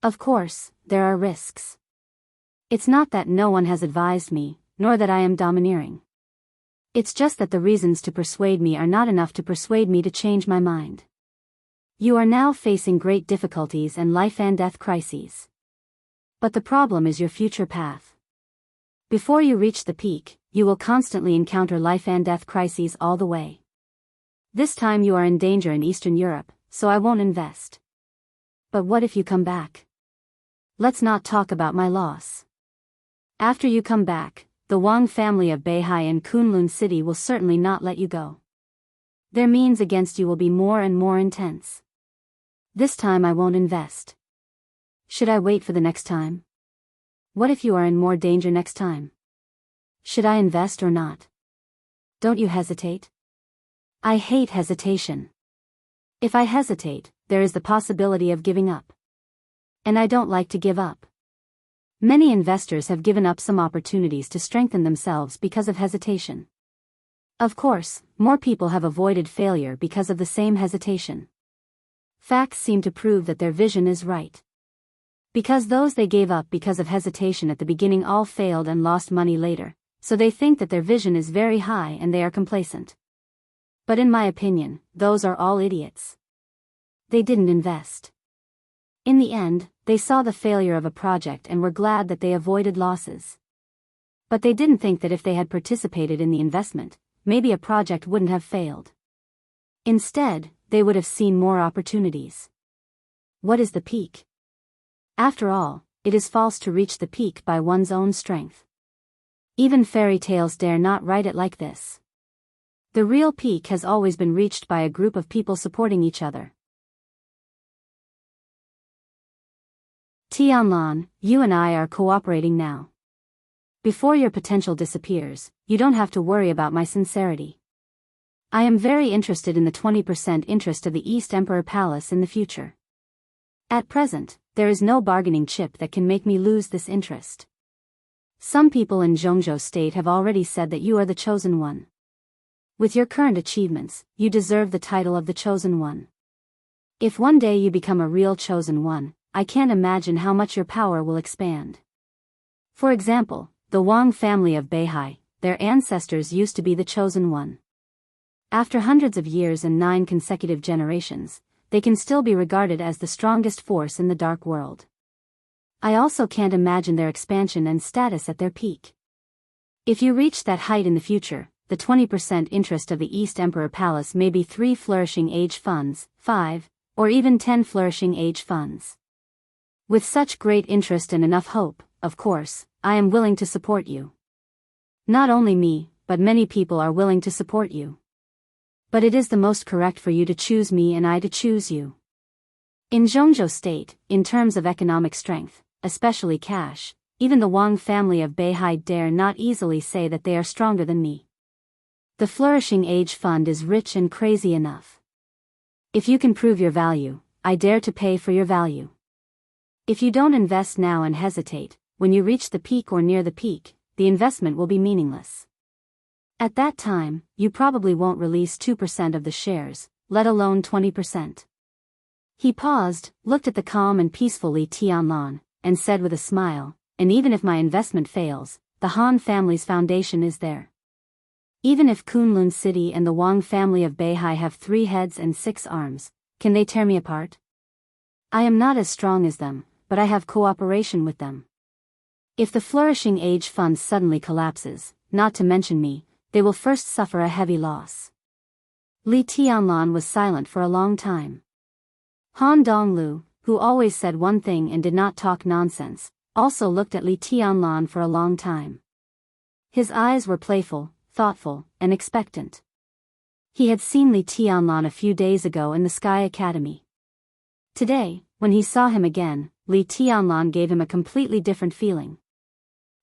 Of course, there are risks. It's not that no one has advised me, nor that I am domineering. It's just that the reasons to persuade me are not enough to persuade me to change my mind. You are now facing great difficulties and life and death crises. But the problem is your future path. Before you reach the peak, you will constantly encounter life and death crises all the way. This time you are in danger in Eastern Europe, so I won't invest. But what if you come back? Let's not talk about my loss. After you come back, the Wang family of Beihai and Kunlun City will certainly not let you go. Their means against you will be more and more intense. This time I won't invest. Should I wait for the next time? What if you are in more danger next time? Should I invest or not? Don't you hesitate? I hate hesitation. If I hesitate, there is the possibility of giving up. And I don't like to give up. Many investors have given up some opportunities to strengthen themselves because of hesitation. Of course, more people have avoided failure because of the same hesitation. Facts seem to prove that their vision is right. Because those they gave up because of hesitation at the beginning all failed and lost money later, so they think that their vision is very high and they are complacent. But in my opinion, those are all idiots. They didn't invest. In the end, they saw the failure of a project and were glad that they avoided losses. But they didn't think that if they had participated in the investment, maybe a project wouldn't have failed. Instead, they would have seen more opportunities. What is the peak? After all, it is false to reach the peak by one's own strength. Even fairy tales dare not write it like this. The real peak has always been reached by a group of people supporting each other. Tianlan, you and I are cooperating now. Before your potential disappears, you don't have to worry about my sincerity. I am very interested in the 20% interest of the East Emperor Palace in the future. At present, there is no bargaining chip that can make me lose this interest. Some people in Zhongzhou State have already said that you are the chosen one. With your current achievements, you deserve the title of the chosen one. If one day you become a real chosen one, I can't imagine how much your power will expand. For example, the Wang family of Beihai, their ancestors used to be the chosen one. After hundreds of years and 9 consecutive generations, they can still be regarded as the strongest force in the dark world. I also can't imagine their expansion and status at their peak. If you reach that height in the future, the 20% interest of the East Emperor Palace may be 3 flourishing age funds, 5, or even 10 flourishing age funds. With such great interest and enough hope, of course, I am willing to support you. Not only me, but many people are willing to support you. But it is the most correct for you to choose me and I to choose you. In Zhongzhou State, in terms of economic strength, especially cash, even the Wang family of Beihai dare not easily say that they are stronger than me. The Flourishing Age Fund is rich and crazy enough. If you can prove your value, I dare to pay for your value. If you don't invest now and hesitate, when you reach the peak or near the peak, the investment will be meaningless. At that time, you probably won't release 2% of the shares, let alone 20%. He paused, looked at the calm and peaceful Li Tianlan, and said with a smile, and even if my investment fails, the Han family's foundation is there. Even if Kunlun City and the Wang family of Beihai have 3 heads and 6 arms, can they tear me apart? I am not as strong as them, but I have cooperation with them. If the Flourishing Age Fund suddenly collapses, not to mention me, they will first suffer a heavy loss. Li Tianlan was silent for a long time. Han Donglu, who always said one thing and did not talk nonsense, also looked at Li Tianlan for a long time. His eyes were playful, thoughtful, and expectant. He had seen Li Tianlan a few days ago in the Sky Academy. Today, when he saw him again, Li Tianlan gave him a completely different feeling.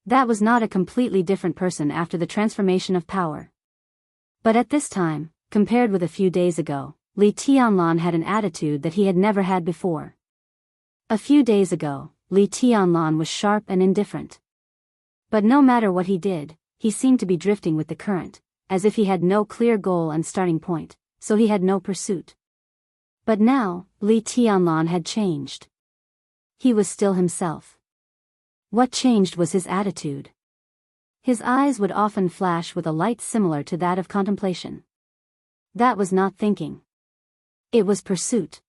That was not a completely different person after the transformation of power. But at this time, compared with a few days ago, Li Tianlan had an attitude that he had never had before. A few days ago, Li Tianlan was sharp and indifferent. But no matter what he did, he seemed to be drifting with the current, as if he had no clear goal and starting point, so he had no pursuit. But now, Li Tianlan had changed. He was still himself. What changed was his attitude. His eyes would often flash with a light similar to that of contemplation. That was not thinking. It was pursuit.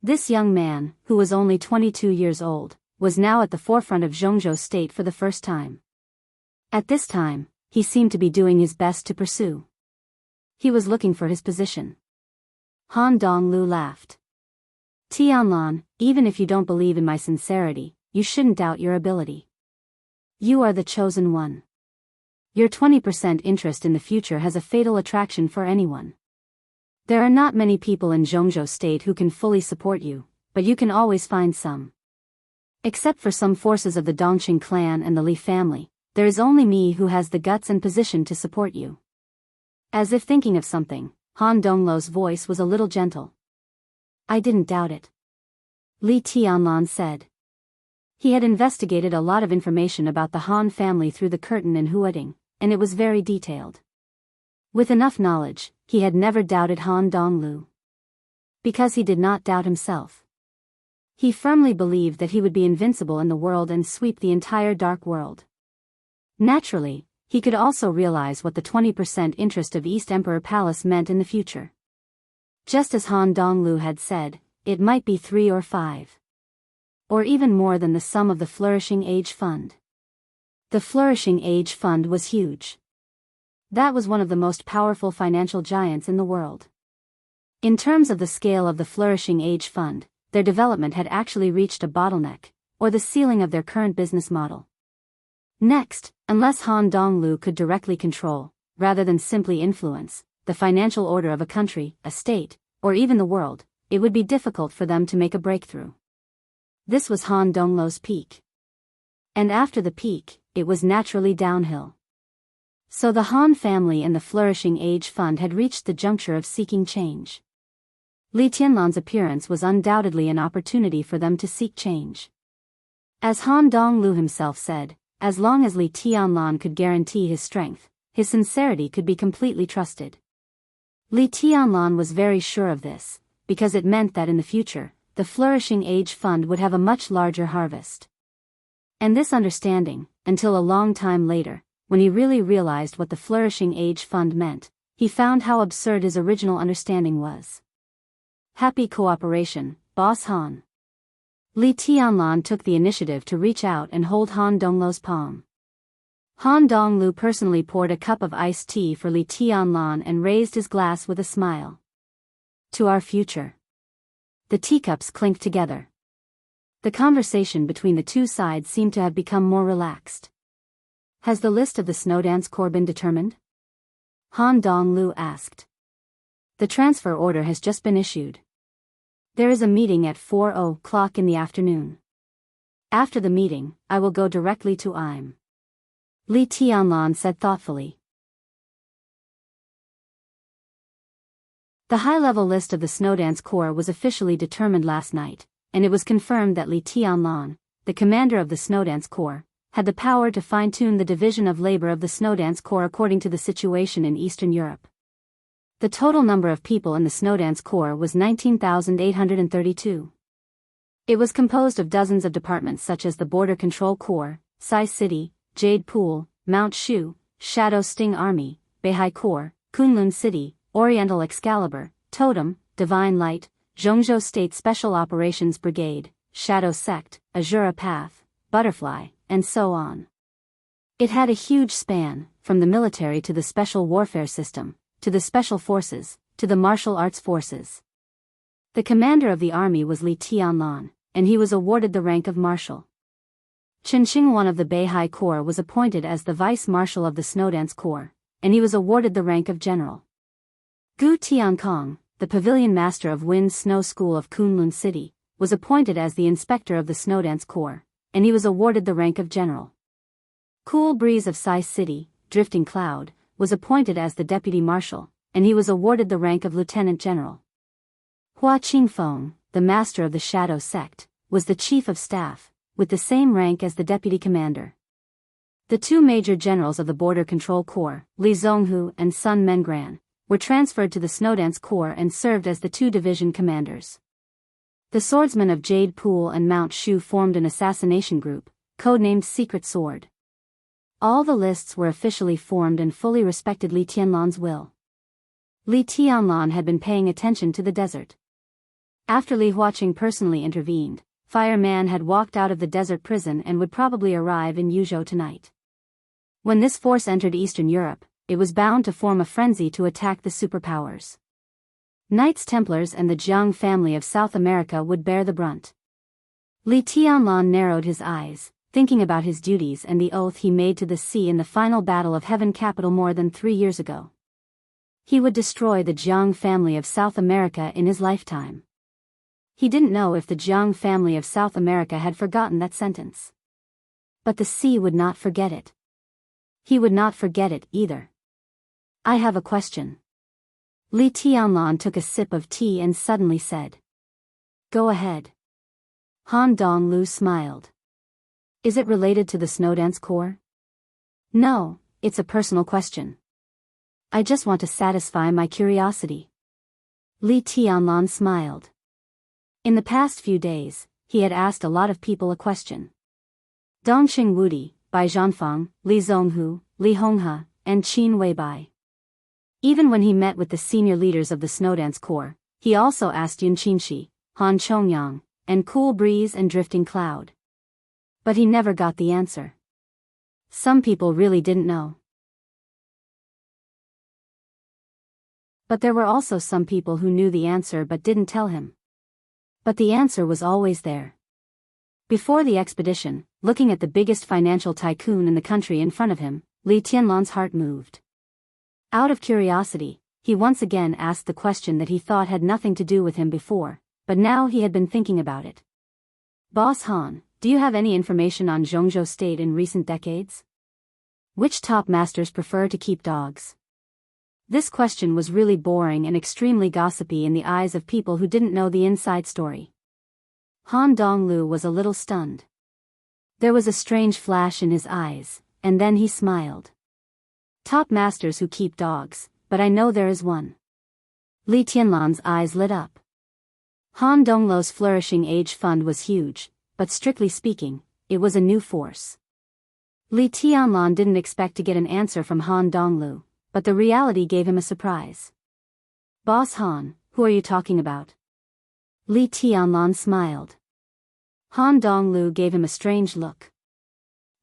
This young man, who was only 22 years old, was now at the forefront of Zhongzhou State for the first time. At this time, he seemed to be doing his best to pursue. He was looking for his position. Han Donglu laughed. Tianlan, even if you don't believe in my sincerity, you shouldn't doubt your ability. You are the chosen one. Your 20% interest in the future has a fatal attraction for anyone. There are not many people in Zhongzhou State who can fully support you, but you can always find some. Except for some forces of the Dongqing clan and the Li family, there is only me who has the guts and position to support you. As if thinking of something, Han Donglu's voice was a little gentle. I didn't doubt it. Li Tianlan said. He had investigated a lot of information about the Han family through the curtain in Huading, and it was very detailed. With enough knowledge, he had never doubted Han Donglu. Because he did not doubt himself. He firmly believed that he would be invincible in the world and sweep the entire dark world. Naturally, he could also realize what the 20% interest of East Emperor Palace meant in the future. Just as Han Donglu had said, it might be 3 or 5. Or even more than the sum of the Flourishing Age Fund. The Flourishing Age Fund was huge. That was one of the most powerful financial giants in the world. In terms of the scale of the Flourishing Age Fund, their development had actually reached a bottleneck, or the ceiling of their current business model. Next, unless Han Donglu could directly control, rather than simply influence, the financial order of a country, a state, or even the world, it would be difficult for them to make a breakthrough. This was Han Donglu's peak. And after the peak, it was naturally downhill. So the Han family and the Flourishing Age Fund had reached the juncture of seeking change. Li Tianlan's appearance was undoubtedly an opportunity for them to seek change. As Han Donglu himself said, as long as Li Tianlan could guarantee his strength, his sincerity could be completely trusted. Li Tianlan was very sure of this, because it meant that in the future, the Flourishing Age Fund would have a much larger harvest. And this understanding, until a long time later, when he really realized what the Flourishing Age Fund meant, he found how absurd his original understanding was. Happy cooperation, Boss Han. Li Tianlan took the initiative to reach out and hold Han Donglu's palm. Han Donglu personally poured a cup of iced tea for Li Tianlan and raised his glass with a smile. To our future. The teacups clinked together. The conversation between the two sides seemed to have become more relaxed. Has the list of the Snowdance Corps been determined? Han Donglu asked. The transfer order has just been issued. There is a meeting at 4:00 in the afternoon. After the meeting, I will go directly to Im. Li Tianlan said thoughtfully. The high-level list of the Snowdance Corps was officially determined last night, and it was confirmed that Li Tianlan, the commander of the Snowdance Corps, had the power to fine-tune the division of labor of the Snowdance Corps according to the situation in Eastern Europe. The total number of people in the Snowdance Corps was 19,832. It was composed of dozens of departments such as the Border Control Corps, Sai City, Jade Pool, Mount Shu, Shadow Sting Army, Beihai Corps, Kunlun City, Oriental Excalibur, Totem, Divine Light, Zhongzhou State Special Operations Brigade, Shadow Sect, Azura Path, Butterfly, and so on. It had a huge span, from the military to the special warfare system, to the special forces, to the martial arts forces. The commander of the army was Li Tianlan, and he was awarded the rank of marshal. Chen Qingwan of the Beihai Corps was appointed as the vice-marshal of the Snowdance Corps, and he was awarded the rank of general. Gu Tiankong, the pavilion master of Wind Snow School of Kunlun City, was appointed as the inspector of the Snowdance Corps, and he was awarded the rank of general. Cool Breeze of Sai City, Drifting Cloud, was appointed as the deputy marshal, and he was awarded the rank of lieutenant general. Hua Qingfeng, the master of the Shadow Sect, was the chief of staff, with the same rank as the deputy commander. The two major generals of the Border Control Corps, Li Zhonghu and Sun Mengran, were transferred to the Snowdance Corps and served as the two division commanders. The swordsmen of Jade Pool and Mount Shu formed an assassination group, codenamed Secret Sword. All the lists were officially formed and fully respected Li Tianlan's will. Li Tianlan had been paying attention to the desert. After Li Huaqing personally intervened, Fireman had walked out of the desert prison and would probably arrive in Yuzhou tonight. When this force entered Eastern Europe, it was bound to form a frenzy to attack the superpowers. Knights Templars and the Jiang family of South America would bear the brunt. Li Tianlan narrowed his eyes, thinking about his duties and the oath he made to the sea in the final battle of Heaven Capital more than 3 years ago. He would destroy the Jiang family of South America in his lifetime. He didn't know if the Jiang family of South America had forgotten that sentence. But the sea would not forget it. He would not forget it either. I have a question. Li Tianlan took a sip of tea and suddenly said. Go ahead. Han Donglu smiled. Is it related to the Snowdance Corps? No, it's a personal question. I just want to satisfy my curiosity. Li Tianlan smiled. In the past few days, he had asked a lot of people a question. Dongqing Wudi, Bai Zhanfang, Li Zhonghu, Li Honghe, and Qin Weibai. Even when he met with the senior leaders of the Snowdance Corps, he also asked Yun Qinshi, Han Chongyang, and Cool Breeze and Drifting Cloud. But he never got the answer. Some people really didn't know. But there were also some people who knew the answer but didn't tell him. But the answer was always there. Before the expedition, looking at the biggest financial tycoon in the country in front of him, Li Tianlan's heart moved. Out of curiosity, he once again asked the question that he thought had nothing to do with him before, but now he had been thinking about it. Boss Han, do you have any information on Zhongzhou State in recent decades? Which top masters prefer to keep dogs? This question was really boring and extremely gossipy in the eyes of people who didn't know the inside story. Han Donglu was a little stunned. There was a strange flash in his eyes, and then he smiled. Top masters who keep dogs, but I know there is one. Li Tianlan's eyes lit up. Han Donglu's flourishing age fund was huge, but strictly speaking, it was a new force. Li Tianlan didn't expect to get an answer from Han Donglu, but the reality gave him a surprise. Boss Han, who are you talking about? Li Tianlan smiled. Han Donglu gave him a strange look.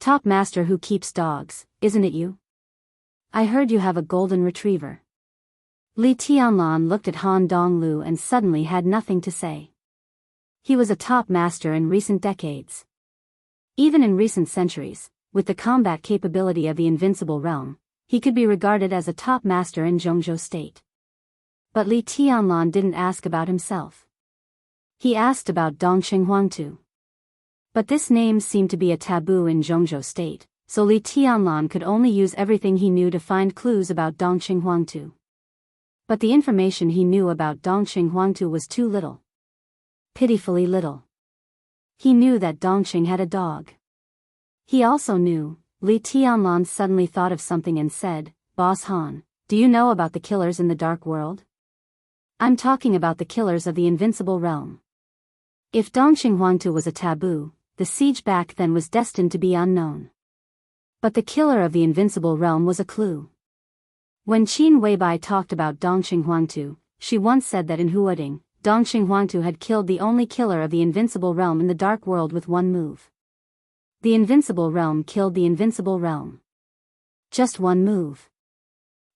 Top master who keeps dogs, isn't it you? I heard you have a golden retriever. Li Tianlan looked at Han Donglu and suddenly had nothing to say. He was a top master in recent decades. Even in recent centuries, with the combat capability of the invincible realm, he could be regarded as a top master in Zhongzhou state. But Li Tianlan didn't ask about himself. He asked about Dongqing Huangtu. But this name seemed to be a taboo in Zhongzhou state, so Li Tianlan could only use everything he knew to find clues about Dongqing Huangtu. But the information he knew about Dongqing Huangtu was too little. Pitifully little. He knew that Dongqing had a dog. He also knew, Li Tianlan suddenly thought of something and said, Boss Han, do you know about the killers in the dark world? I'm talking about the killers of the invincible realm. If Dongqing Huangtu was a taboo, the siege back then was destined to be unknown. But the killer of the invincible realm was a clue. When Qin Weibai talked about Dongqing Huangtu, she once said that in Huading, Dongqing Huangtu had killed the only killer of the invincible realm in the dark world with one move. The invincible realm killed the invincible realm. Just one move.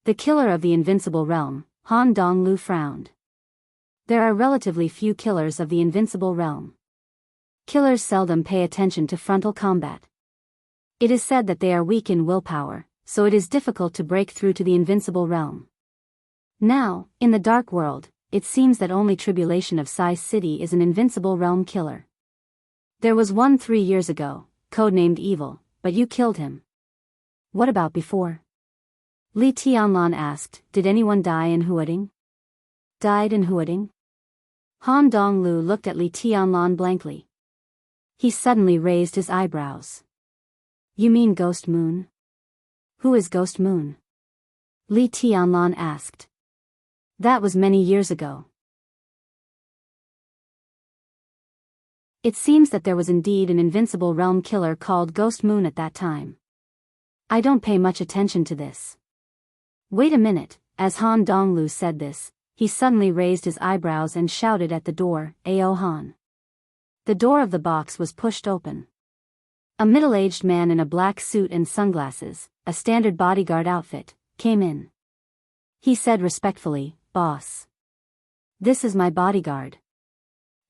The killer of the invincible realm, Han Donglu frowned. There are relatively few killers of the invincible realm. Killers seldom pay attention to frontal combat. It is said that they are weak in willpower, so it is difficult to break through to the invincible realm. Now, in the dark world, it seems that only Tribulation of Sai City is an invincible realm killer. There was one 3 years ago, codenamed Evil, but you killed him. What about before? Li Tianlan asked, did anyone die in Huading? Died in Huading? Han Donglu looked at Li Tianlan blankly. He suddenly raised his eyebrows. You mean Ghost Moon? Who is Ghost Moon? Li Tianlan asked. That was many years ago. It seems that there was indeed an invincible realm killer called Ghost Moon at that time. I don't pay much attention to this. Wait a minute, as Han Donglu said this, he suddenly raised his eyebrows and shouted at the door, Ao Han. The door of the box was pushed open. A middle-aged man in a black suit and sunglasses, a standard bodyguard outfit, came in. He said respectfully, Boss. This is my bodyguard.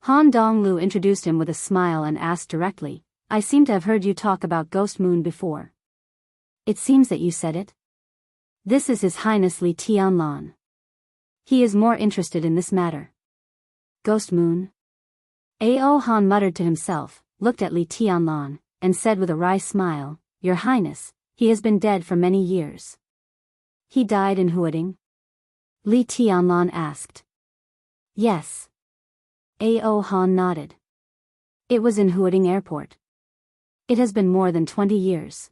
Han Donglu introduced him with a smile and asked directly, I seem to have heard you talk about Ghost Moon before. It seems that you said it. This is His Highness Li Tianlan. He is more interested in this matter. Ghost Moon? Ao Han muttered to himself, looked at Li Tianlan, and said with a wry smile, Your Highness, he has been dead for many years. He died in Huading? Li Tianlan asked. Yes. Ao Han nodded. It was in Huading Airport. It has been more than 20 years.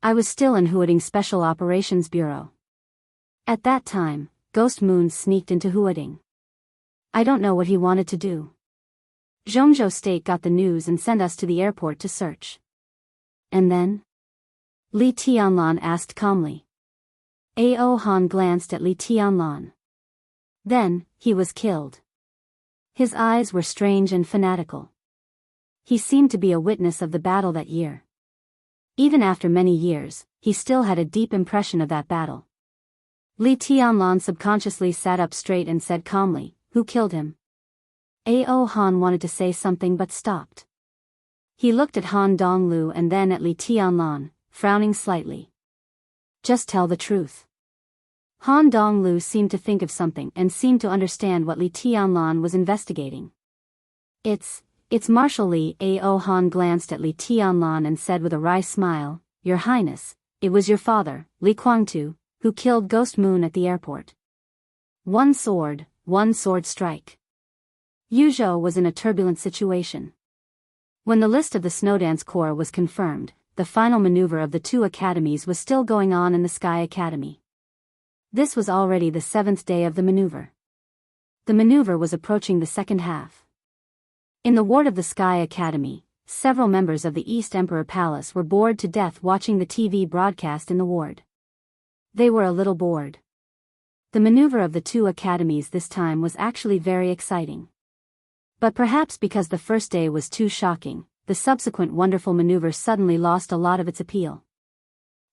I was still in Huading Special Operations Bureau. At that time, Ghost Moon sneaked into Huading. I don't know what he wanted to do. Zhongzhou State got the news and sent us to the airport to search. And then? Li Tianlan asked calmly. Ao Han glanced at Li Tianlan. Then, he was killed. His eyes were strange and fanatical. He seemed to be a witness of the battle that year. Even after many years, he still had a deep impression of that battle. Li Tianlan subconsciously sat up straight and said calmly, Who killed him? Ao Han wanted to say something but stopped. He looked at Han Donglu and then at Li Tianlan, frowning slightly. Just tell the truth. Han Donglu seemed to think of something and seemed to understand what Li Tianlan was investigating. It's Marshal Li. Ao Han glanced at Li Tianlan and said with a wry smile, Your Highness, it was your father, Li Guangtu, who killed Ghost Moon at the airport. One sword strike. Yuzhou was in a turbulent situation. When the list of the Snowdance Corps was confirmed, the final maneuver of the two academies was still going on in the Sky Academy. This was already the 7th day of the maneuver. The maneuver was approaching the second half. In the ward of the Sky Academy, several members of the East Emperor Palace were bored to death watching the TV broadcast in the ward. They were a little bored. The maneuver of the two academies this time was actually very exciting. But perhaps because the first day was too shocking, the subsequent wonderful maneuver suddenly lost a lot of its appeal.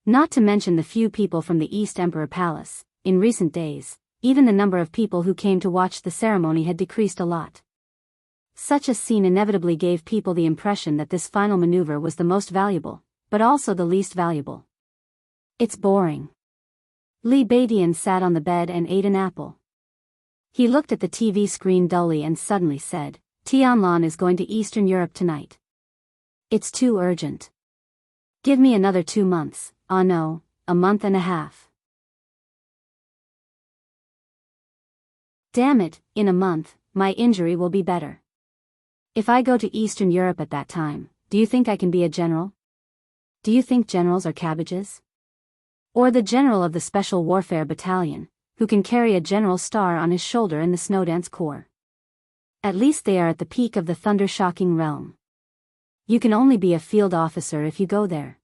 Not to mention the few people from the East Emperor Palace. In recent days, even the number of people who came to watch the ceremony had decreased a lot. Such a scene inevitably gave people the impression that this final maneuver was the most valuable, but also the least valuable. It's boring. Li Beidian sat on the bed and ate an apple. He looked at the TV screen dully and suddenly said, Tianlan is going to Eastern Europe tonight. It's too urgent. Give me another 2 months, no, a month and a half. Damn it, in a month, my injury will be better. If I go to Eastern Europe at that time, do you think I can be a general? Do you think generals are cabbages? Or the general of the Special Warfare Battalion, who can carry a general star on his shoulder in the Snowdance Corps? At least they are at the peak of the thunder-shocking realm. You can only be a field officer if you go there.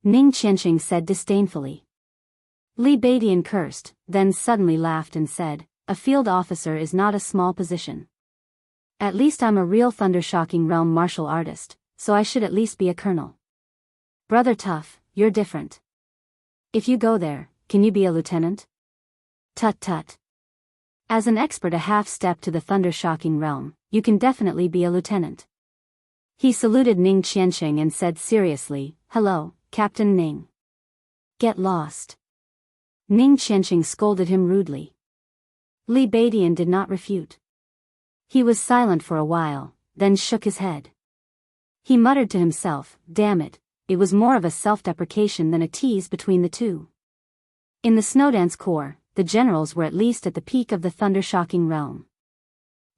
Ning Qianqing said disdainfully. Li Beidian cursed, then suddenly laughed and said, a field officer is not a small position. At least I'm a real thunder-shocking realm martial artist, so I should at least be a colonel. Brother Tough, you're different. If you go there, can you be a lieutenant? Tut tut. As an expert a half-step to the thunder-shocking realm, you can definitely be a lieutenant. He saluted Ning Qianqing and said seriously, hello, Captain Ning. Get lost. Ning Qianqing scolded him rudely. Li Beidian did not refute. He was silent for a while, then shook his head. He muttered to himself, damn it, it was more of a self-deprecation than a tease between the two. In the Snowdance Corps, the generals were at least at the peak of the thunder-shocking realm.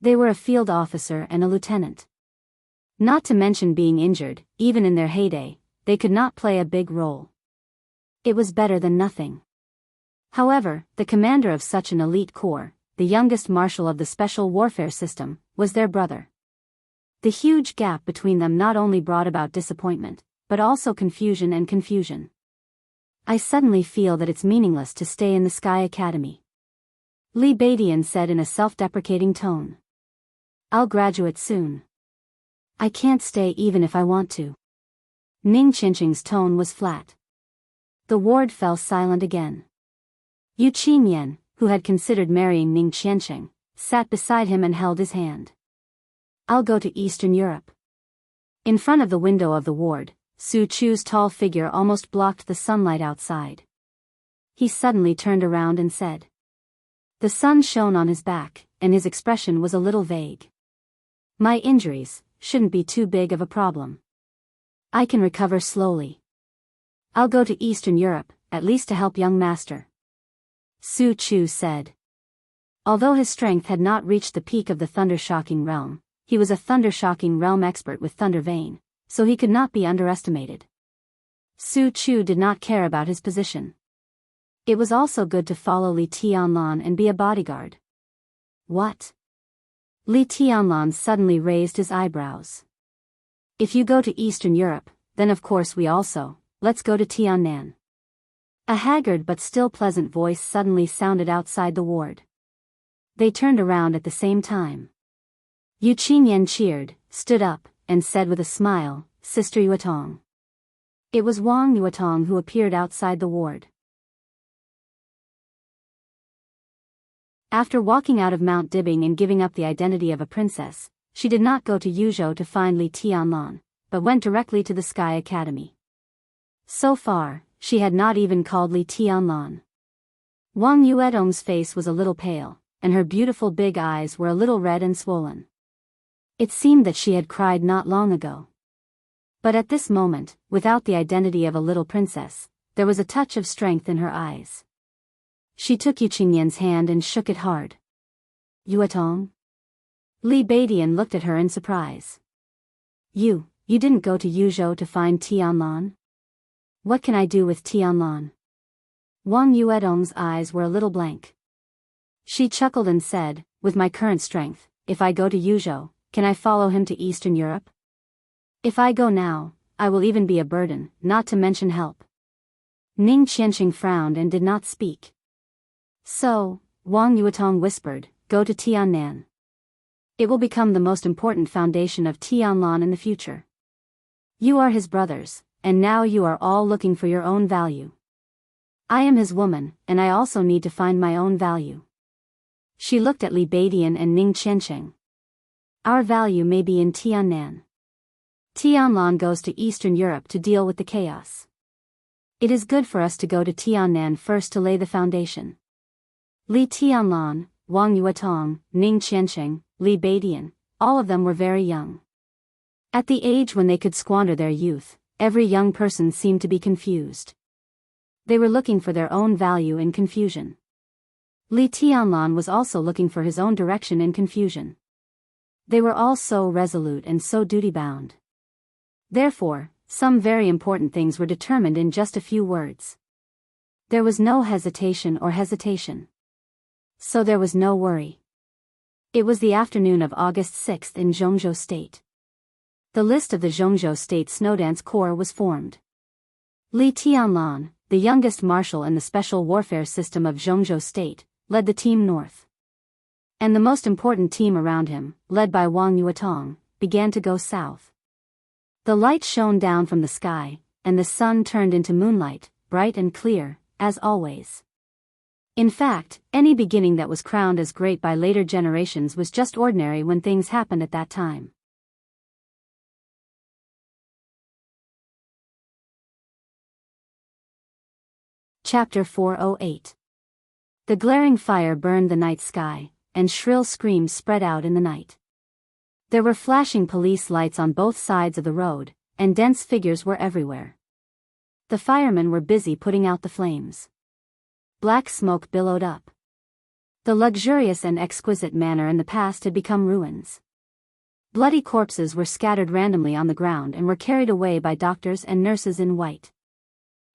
They were a field officer and a lieutenant. Not to mention being injured, even in their heyday, they could not play a big role. It was better than nothing. However, the commander of such an elite corps, the youngest marshal of the Special Warfare System, was their brother. The huge gap between them not only brought about disappointment, but also confusion and confusion. I suddenly feel that it's meaningless to stay in the Sky Academy. Li Beidian said in a self-deprecating tone. I'll graduate soon. I can't stay even if I want to. Ning Qianqing's tone was flat. The ward fell silent again. Yu Qinyan, who had considered marrying Ning Qianqing, sat beside him and held his hand. I'll go to Eastern Europe. In front of the window of the ward, Su Chu's tall figure almost blocked the sunlight outside. He suddenly turned around and said. The sun shone on his back, and his expression was a little vague. My injuries shouldn't be too big of a problem. I can recover slowly. I'll go to Eastern Europe, at least to help young master. Su Chu said. Although his strength had not reached the peak of the thunder-shocking realm, he was a thunder-shocking realm expert with Thunder Vein, so he could not be underestimated. Su Chu did not care about his position. It was also good to follow Li Tianlan and be a bodyguard. What? Li Tianlan suddenly raised his eyebrows. If you go to Eastern Europe, then of course we also, let's go to Tiannan. A haggard but still pleasant voice suddenly sounded outside the ward. They turned around at the same time. Yu Qinyan cheered, stood up, and said with a smile, Sister Yuetong. It was Wang Yuetong who appeared outside the ward. After walking out of Mount Dibbing and giving up the identity of a princess, she did not go to Yuzhou to find Li Tianlan, but went directly to the Sky Academy. So far, she had not even called Li Tianlan. Wang Yuetong's face was a little pale, and her beautiful big eyes were a little red and swollen. It seemed that she had cried not long ago. But at this moment, without the identity of a little princess, there was a touch of strength in her eyes. She took Yu Qingyan's hand and shook it hard. Yuetong? Li Beidian looked at her in surprise. You didn't go to Yuzhou to find Tianlan? What can I do with Tianlan? Wang Yuetong's eyes were a little blank. She chuckled and said, with my current strength, if I go to Yuzhou, can I follow him to Eastern Europe? If I go now, I will even be a burden, not to mention help. Ning Qianqing frowned and did not speak. So, Wang Yuetong whispered, go to Tiannan. It will become the most important foundation of Tianlan in the future. You are his brothers, and now you are all looking for your own value. I am his woman, and I also need to find my own value. She looked at Li Beidian and Ning Qiancheng. Our value may be in Tiannan. Tianlan goes to Eastern Europe to deal with the chaos. It is good for us to go to Tiannan first to lay the foundation. Li Tianlan, Wang Yuetong, Ning Qiancheng, Li Beidian, all of them were very young. At the age when they could squander their youth, every young person seemed to be confused. They were looking for their own value in confusion. Li Tianlan was also looking for his own direction in confusion. They were all so resolute and so duty-bound. Therefore, some very important things were determined in just a few words. There was no hesitation. So there was no worry. It was the afternoon of August 6 in Zhongzhou State. The list of the Zhongzhou State Snowdance Corps was formed. Li Tianlan, the youngest marshal in the special warfare system of Zhongzhou State, led the team north. And the most important team around him, led by Wang Yuetong, began to go south. The light shone down from the sky, and the sun turned into moonlight, bright and clear, as always. In fact, any beginning that was crowned as great by later generations was just ordinary when things happened at that time. Chapter 408. The glaring fire burned the night sky, and shrill screams spread out in the night. There were flashing police lights on both sides of the road, and dense figures were everywhere. The firemen were busy putting out the flames. Black smoke billowed up. The luxurious and exquisite manor in the past had become ruins. Bloody corpses were scattered randomly on the ground and were carried away by doctors and nurses in white.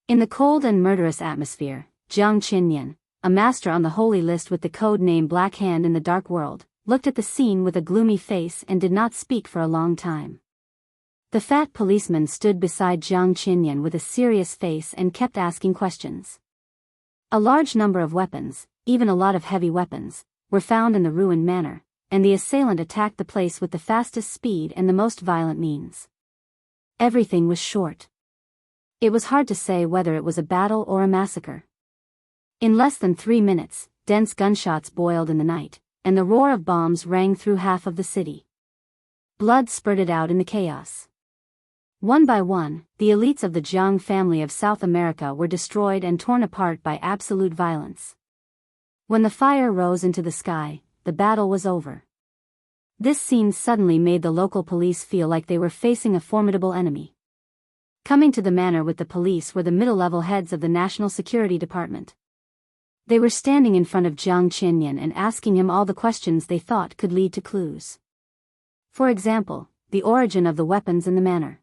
In the cold and murderous atmosphere, Jiang Qinyan, a master on the holy list with the code name Black Hand in the Dark World, looked at the scene with a gloomy face and did not speak for a long time. The fat policeman stood beside Jiang Qinyan with a serious face and kept asking questions. A large number of weapons, even a lot of heavy weapons, were found in the ruined manor, and the assailant attacked the place with the fastest speed and the most violent means. Everything was short. It was hard to say whether it was a battle or a massacre. In less than 3 minutes, dense gunshots boiled in the night, and the roar of bombs rang through half of the city. Blood spurted out in the chaos. One by one, the elites of the Jiang family of South America were destroyed and torn apart by absolute violence. When the fire rose into the sky, the battle was over. This scene suddenly made the local police feel like they were facing a formidable enemy. Coming to the manor with the police were the middle-level heads of the National Security Department. They were standing in front of Jiang Qinyan and asking him all the questions they thought could lead to clues. For example, the origin of the weapons in the manor.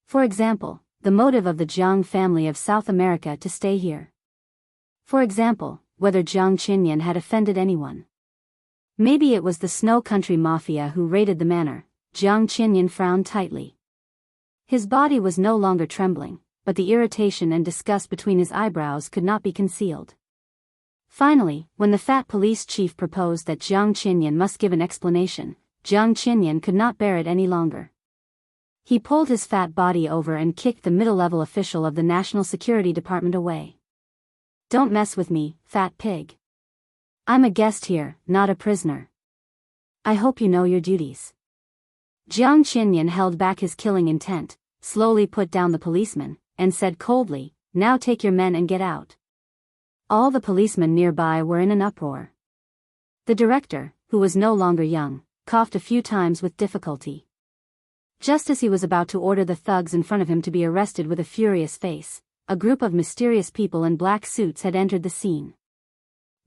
For example, the motive of the Jiang family of South America to stay here. For example, whether Jiang Qinyan had offended anyone. Maybe it was the Snow Country Mafia who raided the manor. Jiang Qinyan frowned tightly. His body was no longer trembling, but the irritation and disgust between his eyebrows could not be concealed. Finally, when the fat police chief proposed that Jiang Qinyan must give an explanation, Jiang Qinyan could not bear it any longer. He pulled his fat body over and kicked the middle-level official of the National Security Department away. "Don't mess with me, fat pig. I'm a guest here, not a prisoner. I hope you know your duties." Jiang Qinyan held back his killing intent, slowly put down the policeman, and said coldly, "Now take your men and get out." All the policemen nearby were in an uproar. The director, who was no longer young, coughed a few times with difficulty. Just as he was about to order the thugs in front of him to be arrested with a furious face, a group of mysterious people in black suits had entered the scene.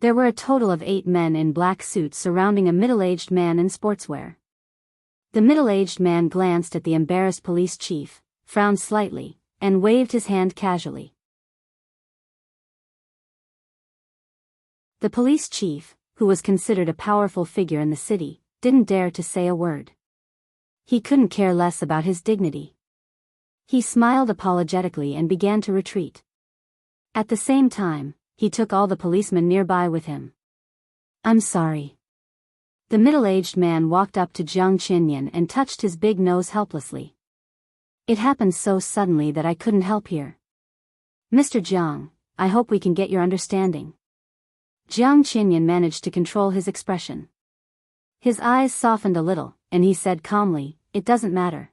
There were a total of 8 men in black suits surrounding a middle-aged man in sportswear. The middle-aged man glanced at the embarrassed police chief, frowned slightly, and waved his hand casually. The police chief, who was considered a powerful figure in the city, didn't dare to say a word. He couldn't care less about his dignity. He smiled apologetically and began to retreat. At the same time, he took all the policemen nearby with him. "I'm sorry." The middle-aged man walked up to Jiang Qinyan and touched his big nose helplessly. It happened so suddenly that I couldn't help here. Mr. Jiang, I hope we can get your understanding. Jiang Qinyan managed to control his expression. His eyes softened a little, and he said calmly, "It doesn't matter.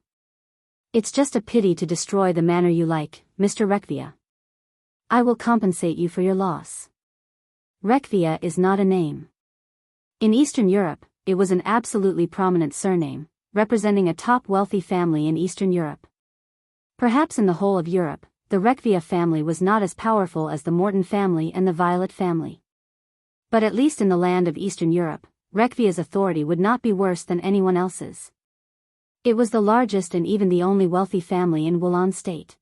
It's just a pity to destroy the manor you like, Mr. Rekvia. I will compensate you for your loss." Rekvia is not a name. In Eastern Europe, it was an absolutely prominent surname, representing a top wealthy family in Eastern Europe. Perhaps in the whole of Europe, the Rekvia family was not as powerful as the Morton family and the Violet family. But at least in the land of Eastern Europe, Rekvia's authority would not be worse than anyone else's. It was the largest and even the only wealthy family in Wulan State.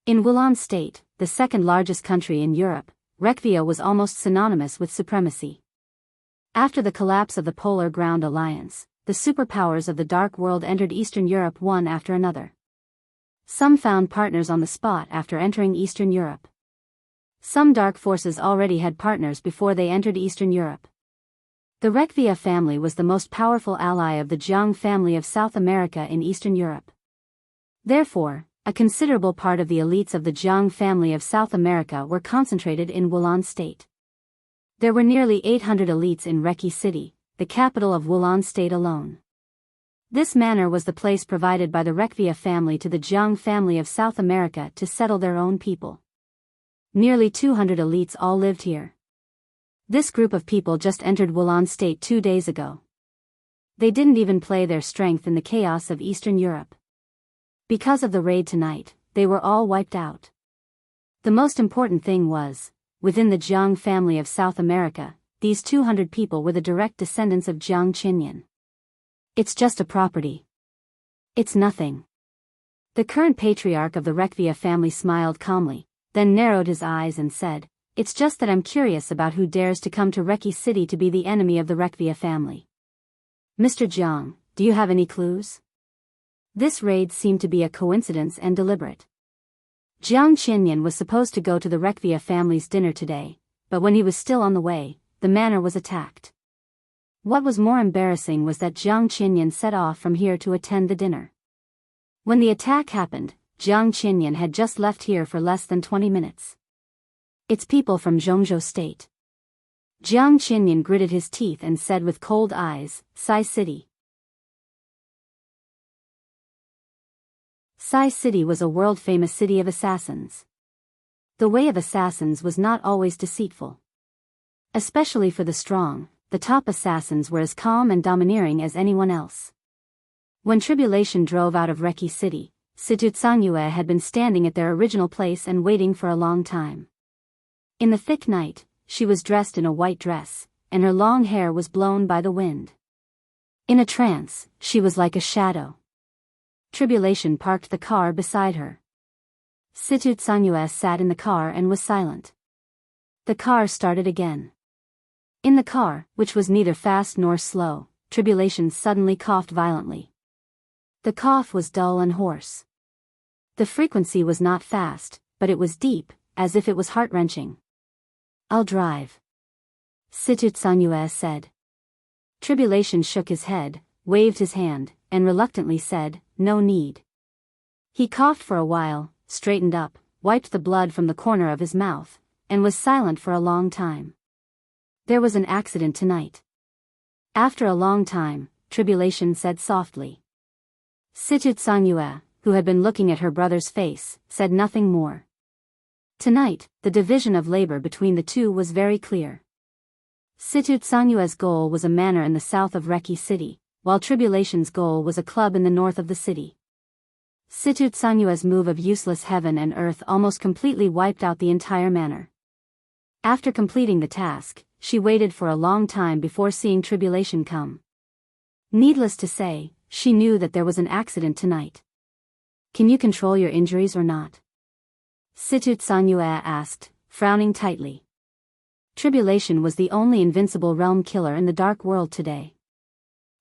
In Wulan State, the second largest country in Europe, Rekvia was almost synonymous with supremacy. After the collapse of the Polar Ground Alliance, the superpowers of the Dark World entered Eastern Europe one after another. Some found partners on the spot after entering Eastern Europe. Some dark forces already had partners before they entered Eastern Europe. The Rekvia family was the most powerful ally of the Jiang family of South America in Eastern Europe. Therefore, a considerable part of the elites of the Jiang family of South America were concentrated in Wulan State. There were nearly 800 elites in Reki City, the capital of Wulan State alone. This manor was the place provided by the Rekvia family to the Jiang family of South America to settle their own people. Nearly 200 elites all lived here. This group of people just entered Wulan State 2 days ago. They didn't even play their strength in the chaos of Eastern Europe. Because of the raid tonight, they were all wiped out. The most important thing was, within the Jiang family of South America, these 200 people were the direct descendants of Jiang Qinyan. It's just a property. It's nothing. The current patriarch of the Rekvia family smiled calmly, then narrowed his eyes and said, "It's just that I'm curious about who dares to come to Reki City to be the enemy of the Rekvia family. Mr. Jiang, do you have any clues?" This raid seemed to be a coincidence and deliberate. Jiang Qinyan was supposed to go to the Rekvia family's dinner today, but when he was still on the way, the manor was attacked. What was more embarrassing was that Jiang Qinyan set off from here to attend the dinner. When the attack happened, Jiang Qinyan had just left here for less than 20 minutes. "It's people from Zhongzhou State." Jiang Qinyan gritted his teeth and said with cold eyes, "Sai City." Sai City was a world-famous city of assassins. The way of assassins was not always deceitful. Especially for the strong, the top assassins were as calm and domineering as anyone else. When Tribulation drove out of Reki City, Situtsangyue had been standing at their original place and waiting for a long time. In the thick night, she was dressed in a white dress, and her long hair was blown by the wind. In a trance, she was like a shadow. Tribulation parked the car beside her. Situtsangyue sat in the car and was silent. The car started again. In the car, which was neither fast nor slow, Tribulation suddenly coughed violently. The cough was dull and hoarse. The frequency was not fast, but it was deep, as if it was heart-wrenching. "I'll drive," Situtsangyue said. Tribulation shook his head, waved his hand, and reluctantly said, "No need." He coughed for a while, straightened up, wiped the blood from the corner of his mouth, and was silent for a long time. "There was an accident tonight." After a long time, Tribulation said softly. Situtsangyue, who had been looking at her brother's face, said nothing more. Tonight, the division of labor between the two was very clear. Situtsangyue's goal was a manor in the south of Reki City, while Tribulation's goal was a club in the north of the city. Situtsangyue's move of useless heaven and earth almost completely wiped out the entire manor. After completing the task, she waited for a long time before seeing Tribulation come. Needless to say, she knew that there was an accident tonight. "Can you control your injuries or not?" Situtsangyue asked, frowning tightly. Tribulation was the only invincible realm killer in the dark world today.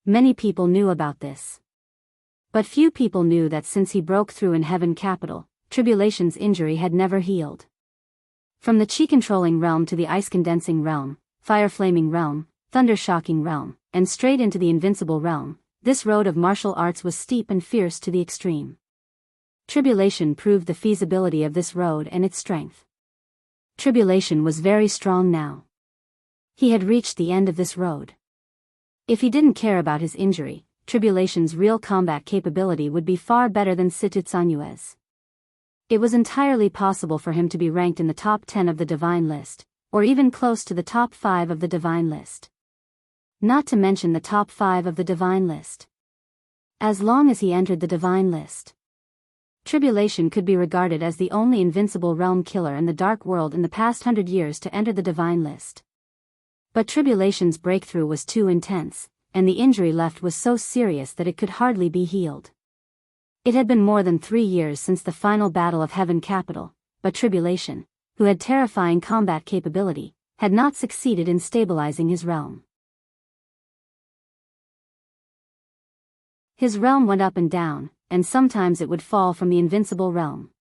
Many people knew about this. But few people knew that since he broke through in Heaven Capital, Tribulation's injury had never healed. From the chi-controlling realm to the ice-condensing realm, fire-flaming realm, thunder-shocking realm, and straight into the invincible realm, this road of martial arts was steep and fierce to the extreme. Tribulation proved the feasibility of this road and its strength. Tribulation was very strong now. He had reached the end of this road. If he didn't care about his injury, Tribulation's real combat capability would be far better than Situtsunyue's. It was entirely possible for him to be ranked in the top 10 of the divine list, or even close to the top 5 of the divine list. Not to mention the top 5 of the divine list. As long as he entered the divine list, Tribulation could be regarded as the only invincible realm killer in the dark world in the past 100 years to enter the divine list. But Tribulation's breakthrough was too intense, and the injury left was so serious that it could hardly be healed. It had been more than 3 years since the final battle of Heaven Capital, but Tribulation, who had terrifying combat capability, had not succeeded in stabilizing his realm. His realm went up and down, and sometimes it would fall from the invincible realm.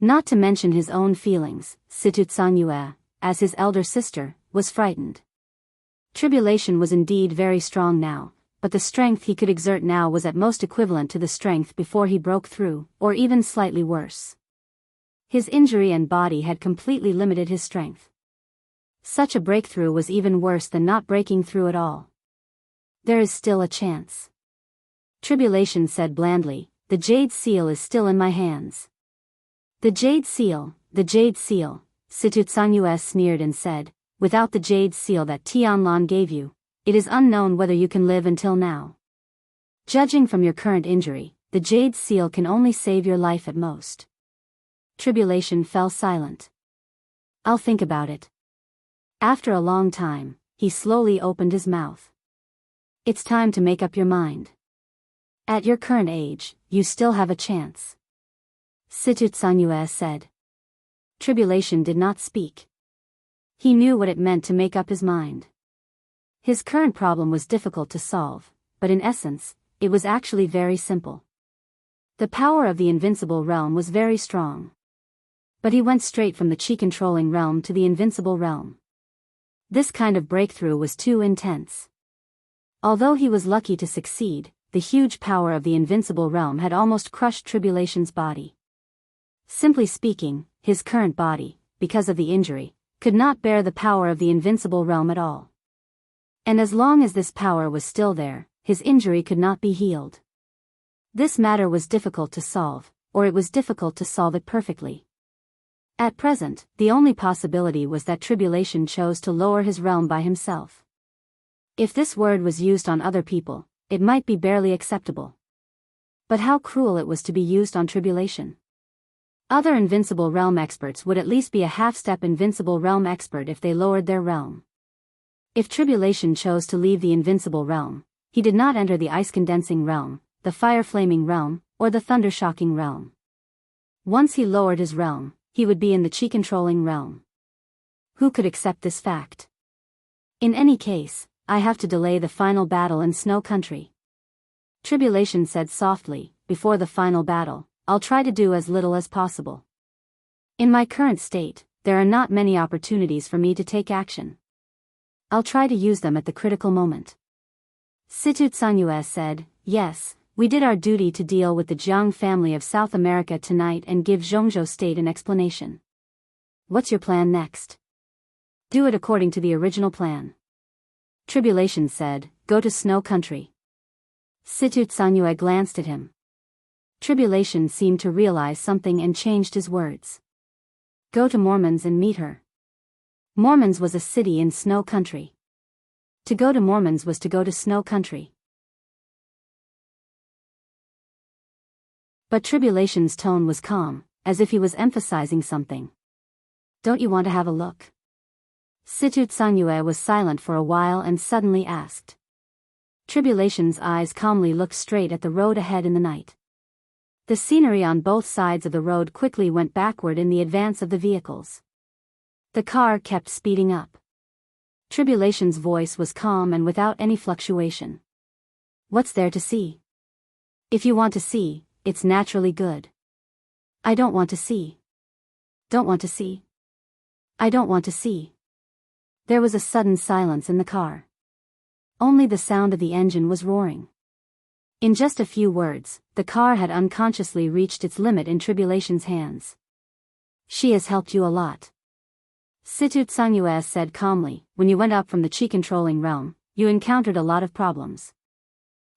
Not to mention his own feelings, Situtsunyue, as his elder sister, was frightened. Tribulation was indeed very strong now, but the strength he could exert now was at most equivalent to the strength before he broke through, or even slightly worse. His injury and body had completely limited his strength. Such a breakthrough was even worse than not breaking through at all. There is still a chance. Tribulation said blandly, "The Jade Seal is still in my hands." The Jade Seal, Situtsunyue sneered and said, "Without the Jade Seal that Tianlan gave you, it is unknown whether you can live until now. Judging from your current injury, the Jade Seal can only save your life at most." Tribulation fell silent. "I'll think about it." After a long time, he slowly opened his mouth. "It's time to make up your mind. At your current age, you still have a chance," Situtsunyue said. Tribulation did not speak. He knew what it meant to make up his mind. His current problem was difficult to solve, but in essence, it was actually very simple. The power of the invincible realm was very strong. But he went straight from the chi-controlling realm to the invincible realm. This kind of breakthrough was too intense. Although he was lucky to succeed, the huge power of the invincible realm had almost crushed Tribulation's body. Simply speaking, his current body, because of the injury, could not bear the power of the invincible realm at all. And as long as this power was still there, his injury could not be healed. This matter was difficult to solve, or it was difficult to solve it perfectly. At present, the only possibility was that Tribulation chose to lower his realm by himself. If this word was used on other people, it might be barely acceptable. But how cruel it was to be used on Tribulation. Other invincible realm experts would at least be a half-step invincible realm expert if they lowered their realm. If Tribulation chose to leave the invincible realm, he did not enter the ice-condensing realm, the fire-flaming realm, or the thunder-shocking realm. Once he lowered his realm, he would be in the chi-controlling realm. Who could accept this fact? In any case, I have to delay the final battle in Snow Country. Tribulation said softly, "Before the final battle, I'll try to do as little as possible. In my current state, there are not many opportunities for me to take action. I'll try to use them at the critical moment." Situtsunyue said, "Yes, we did our duty to deal with the Jiang family of South America tonight and give Zhongzhou State an explanation. What's your plan next?" "Do it according to the original plan." Tribulation said, "Go to Snow Country." Situtsunyue glanced at him. Tribulation seemed to realize something and changed his words. "Go to Mormons and meet her." Mormons was a city in Snow Country. To go to Mormons was to go to Snow Country. But Tribulation's tone was calm, as if he was emphasizing something. "Don't you want to have a look?" Situtsunyue was silent for a while and suddenly asked. Tribulation's eyes calmly looked straight at the road ahead in the night. The scenery on both sides of the road quickly went backward in the advance of the vehicles. The car kept speeding up. Tribulation's voice was calm and without any fluctuation. "What's there to see? If you want to see, it's naturally good." "I don't want to see." "Don't want to see." "I don't want to see." There was a sudden silence in the car. Only the sound of the engine was roaring. In just a few words, the car had unconsciously reached its limit in Tribulation's hands. She has helped you a lot. Situ Tsungyue said calmly, when you went up from the chi-controlling realm, you encountered a lot of problems.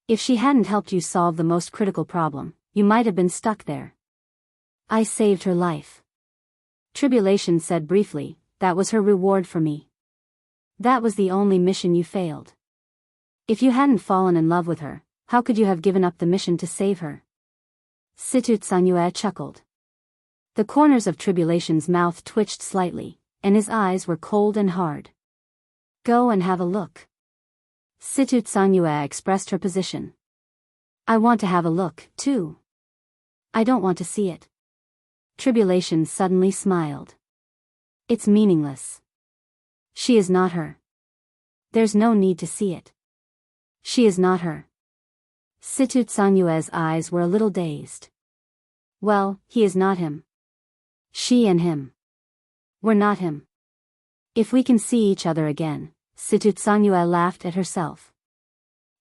If she hadn't helped you solve the most critical problem, you might have been stuck there. I saved her life. Tribulation said briefly, that was her reward for me. That was the only mission you failed. If you hadn't fallen in love with her, how could you have given up the mission to save her? Situ Tsungyue chuckled. The corners of Tribulation's mouth twitched slightly, and his eyes were cold and hard. Go and have a look. Situ Tsungyue expressed her position. I want to have a look, too. I don't want to see it. Tribulation suddenly smiled. It's meaningless. She is not her. There's no need to see it. She is not her. Situ Tsungyue's eyes were a little dazed. Well, he is not him. She and him. We're not him. If we can see each other again, Situ Tsungyue laughed at herself.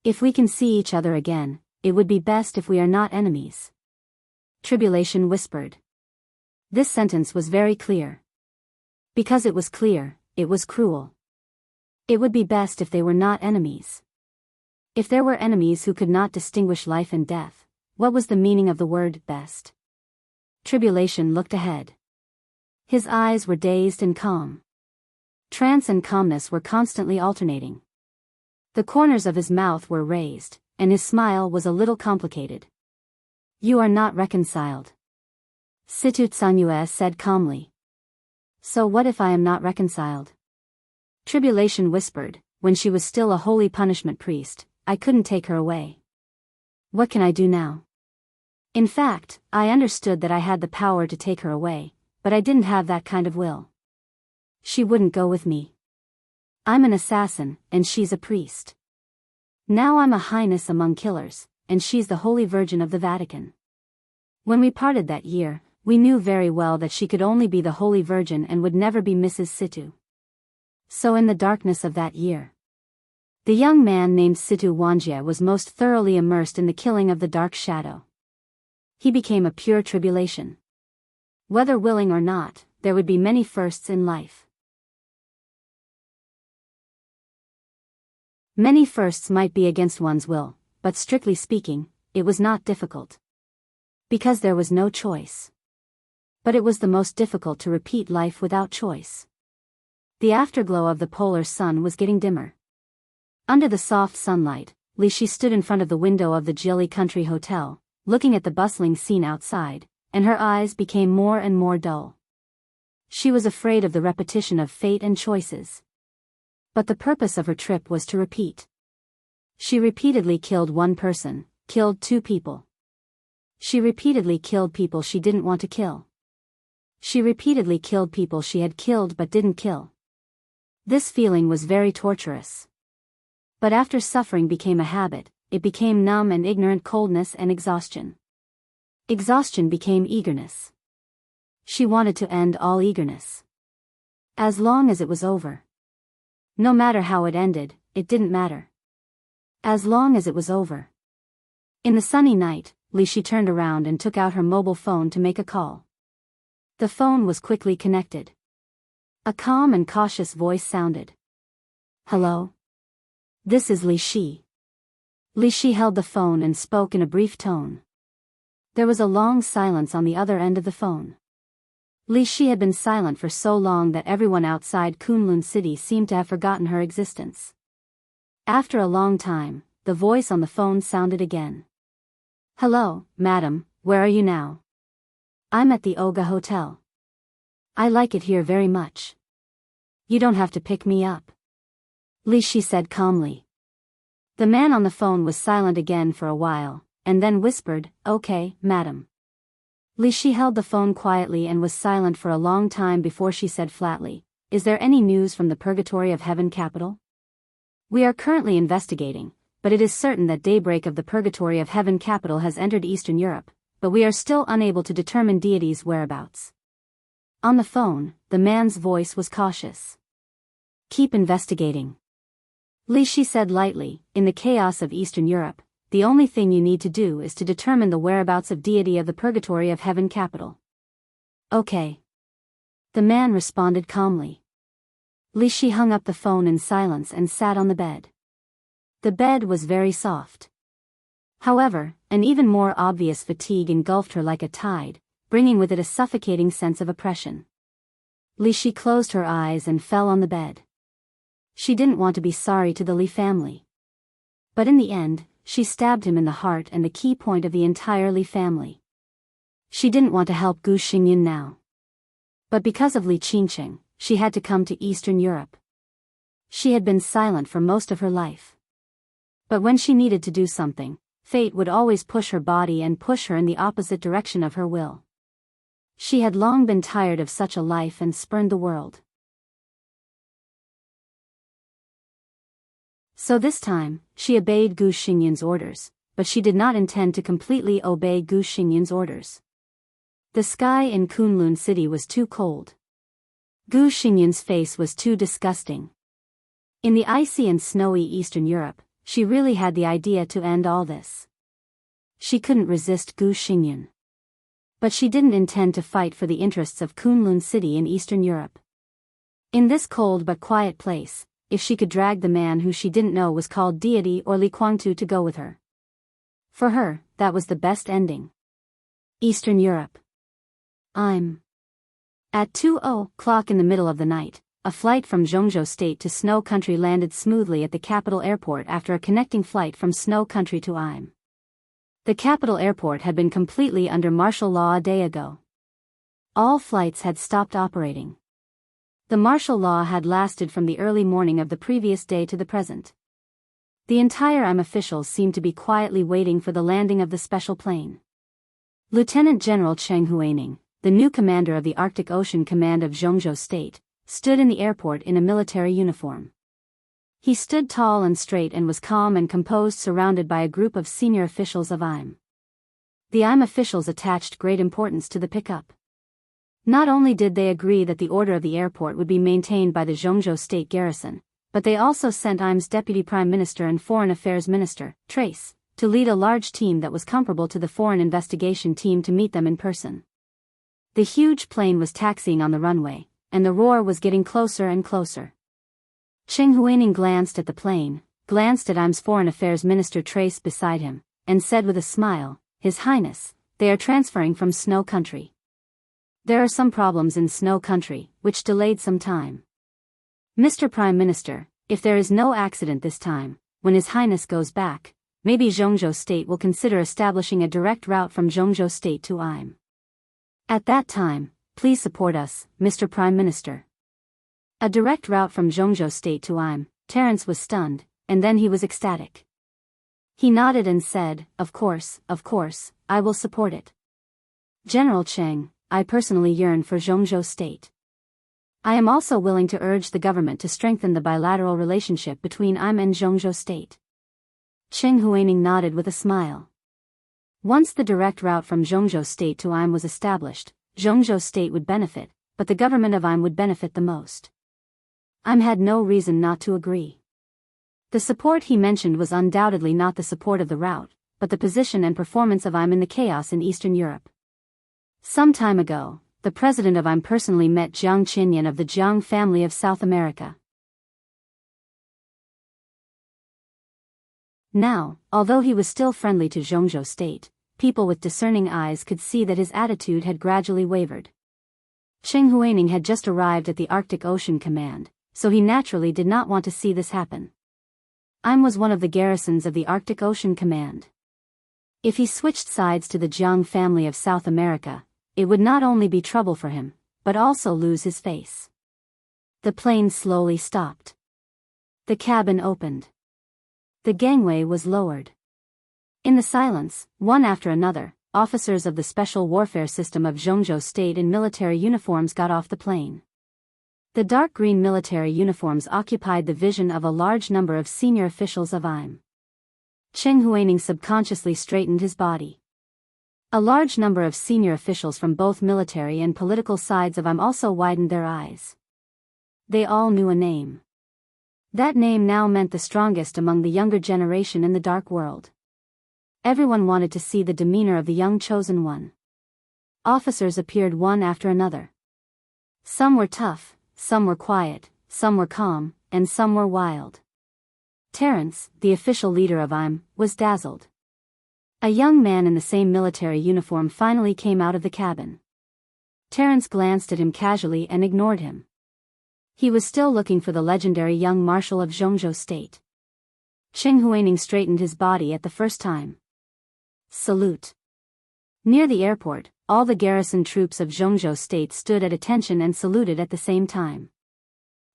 If we can see each other again, it would be best if we are not enemies. Tribulation whispered. This sentence was very clear. Because it was clear, it was cruel. It would be best if they were not enemies. If there were enemies who could not distinguish life and death, what was the meaning of the word best? Tribulation looked ahead. His eyes were dazed and calm. Trance and calmness were constantly alternating. The corners of his mouth were raised, and his smile was a little complicated. You are not reconciled. Situ Tsungyue said calmly. So what if I am not reconciled? Tribulation whispered, when she was still a holy punishment priest, I couldn't take her away. What can I do now? In fact, I understood that I had the power to take her away, but I didn't have that kind of will. She wouldn't go with me. I'm an assassin, and she's a priest. Now I'm a highness among killers, and she's the Holy Virgin of the Vatican. When we parted that year, we knew very well that she could only be the Holy Virgin and would never be Mrs. Situ. So in the darkness of that year, the young man named Situ Wanjie was most thoroughly immersed in the killing of the dark shadow. He became a pure tribulation. Whether willing or not, there would be many firsts in life. Many firsts might be against one's will, but strictly speaking, it was not difficult. Because there was no choice. But it was the most difficult to repeat life without choice. The afterglow of the polar sun was getting dimmer. Under the soft sunlight, Li Shi stood in front of the window of the Jilly Country Hotel, looking at the bustling scene outside, and her eyes became more and more dull. She was afraid of the repetition of fate and choices. But the purpose of her trip was to repeat. She repeatedly killed one person, killed two people. She repeatedly killed people she didn't want to kill. She repeatedly killed people she had killed but didn't kill. This feeling was very torturous. But after suffering became a habit, it became numb and ignorant coldness and exhaustion. Exhaustion became eagerness. She wanted to end all eagerness. As long as it was over. No matter how it ended, it didn't matter. As long as it was over. In the sunny night, Li Shi turned around and took out her mobile phone to make a call. The phone was quickly connected. A calm and cautious voice sounded. Hello? This is Li Shi. Li Shi held the phone and spoke in a brief tone. There was a long silence on the other end of the phone. Li Shi had been silent for so long that everyone outside Kunlun City seemed to have forgotten her existence. After a long time, the voice on the phone sounded again. Hello, madam, where are you now? I'm at the Oga Hotel. I like it here very much. You don't have to pick me up. Li Shi said calmly. The man on the phone was silent again for a while, and then whispered, Okay, madam. Li Shi held the phone quietly and was silent for a long time before she said flatly, Is there any news from the Purgatory of Heaven capital? We are currently investigating, but it is certain that daybreak of the Purgatory of Heaven capital has entered Eastern Europe, but we are still unable to determine deity's whereabouts. On the phone, the man's voice was cautious. Keep investigating. Li Shi said lightly, in the chaos of Eastern Europe, the only thing you need to do is to determine the whereabouts of deity of the purgatory of heaven capital. Okay. The man responded calmly. Li Shi hung up the phone in silence and sat on the bed. The bed was very soft. However, an even more obvious fatigue engulfed her like a tide, bringing with it a suffocating sense of oppression. Li Shi closed her eyes and fell on the bed. She didn't want to be sorry to the Li family. But in the end, she stabbed him in the heart and the key point of the entire Li family. She didn't want to help Gu Xingyan now. But because of Li Qingcheng, she had to come to Eastern Europe. She had been silent for most of her life. But when she needed to do something, fate would always push her body and push her in the opposite direction of her will. She had long been tired of such a life and spurned the world. So this time, she obeyed Gu Xingyan's orders, but she did not intend to completely obey Gu Xingyan's orders. The sky in Kunlun City was too cold. Gu Xingyan's face was too disgusting. In the icy and snowy Eastern Europe, she really had the idea to end all this. She couldn't resist Gu Xingyan. But she didn't intend to fight for the interests of Kunlun City in Eastern Europe. In this cold but quiet place, if she could drag the man who she didn't know was called deity or Li Guangtu to go with her. For her, that was the best ending. Eastern Europe. At 2:00 in the middle of the night, a flight from Zhongzhou State to Snow Country landed smoothly at the capital airport after a connecting flight from Snow Country to Im. The capital airport had been completely under martial law a day ago. All flights had stopped operating. The martial law had lasted from the early morning of the previous day to the present. The entire Im officials seemed to be quietly waiting for the landing of the special plane. Lieutenant General Cheng Huaining, the new commander of the Arctic Ocean Command of Zhongzhou State, stood in the airport in a military uniform. He stood tall and straight and was calm and composed, surrounded by a group of senior officials of Im. The Im officials attached great importance to the pickup. Not only did they agree that the order of the airport would be maintained by the Zhongzhou State garrison, but they also sent Im's Deputy Prime Minister and Foreign Affairs Minister, Trace, to lead a large team that was comparable to the foreign investigation team to meet them in person. The huge plane was taxiing on the runway, and the roar was getting closer and closer. Cheng Huaining glanced at the plane, glanced at Im's Foreign Affairs Minister Trace beside him, and said with a smile, "His Highness, they are transferring from Snow Country. There are some problems in Snow Country, which delayed some time. Mr. Prime Minister, if there is no accident this time, when His Highness goes back, maybe Zhongzhou State will consider establishing a direct route from Zhongzhou State to Im. At that time, please support us, Mr. Prime Minister." A direct route from Zhongzhou State to Im. Terence was stunned, and then he was ecstatic. He nodded and said, of course, I will support it. General Cheng, I personally yearn for Zhongzhou State. I am also willing to urge the government to strengthen the bilateral relationship between Im and Zhongzhou State. Cheng Huaining nodded with a smile. Once the direct route from Zhongzhou State to Im was established, Zhongzhou State would benefit, but the government of Im would benefit the most. Im had no reason not to agree. The support he mentioned was undoubtedly not the support of the route, but the position and performance of Im in the chaos in Eastern Europe. Some time ago, the president of Im personally met Jiang Qinyan of the Jiang family of South America. Now, although he was still friendly to Zhongzhou State, people with discerning eyes could see that his attitude had gradually wavered. Cheng Huaining had just arrived at the Arctic Ocean Command, so he naturally did not want to see this happen. Im was one of the garrisons of the Arctic Ocean Command. If he switched sides to the Jiang family of South America, it would not only be trouble for him, but also lose his face. The plane slowly stopped. The cabin opened. The gangway was lowered. In the silence, one after another, officers of the Special Warfare System of Zhongzhou State in military uniforms got off the plane. The dark green military uniforms occupied the vision of a large number of senior officials of Im. Cheng Huaining subconsciously straightened his body. A large number of senior officials from both military and political sides of Im also widened their eyes. They all knew a name. That name now meant the strongest among the younger generation in the dark world. Everyone wanted to see the demeanor of the young chosen one. Officers appeared one after another. Some were tough, some were quiet, some were calm, and some were wild. Terence, the official leader of IM, was dazzled. A young man in the same military uniform finally came out of the cabin. Terence glanced at him casually and ignored him. He was still looking for the legendary young marshal of Zhongzhou State. Cheng Huaining straightened his body at the first time. Salute. Near the airport, all the garrison troops of Zhongzhou State stood at attention and saluted at the same time.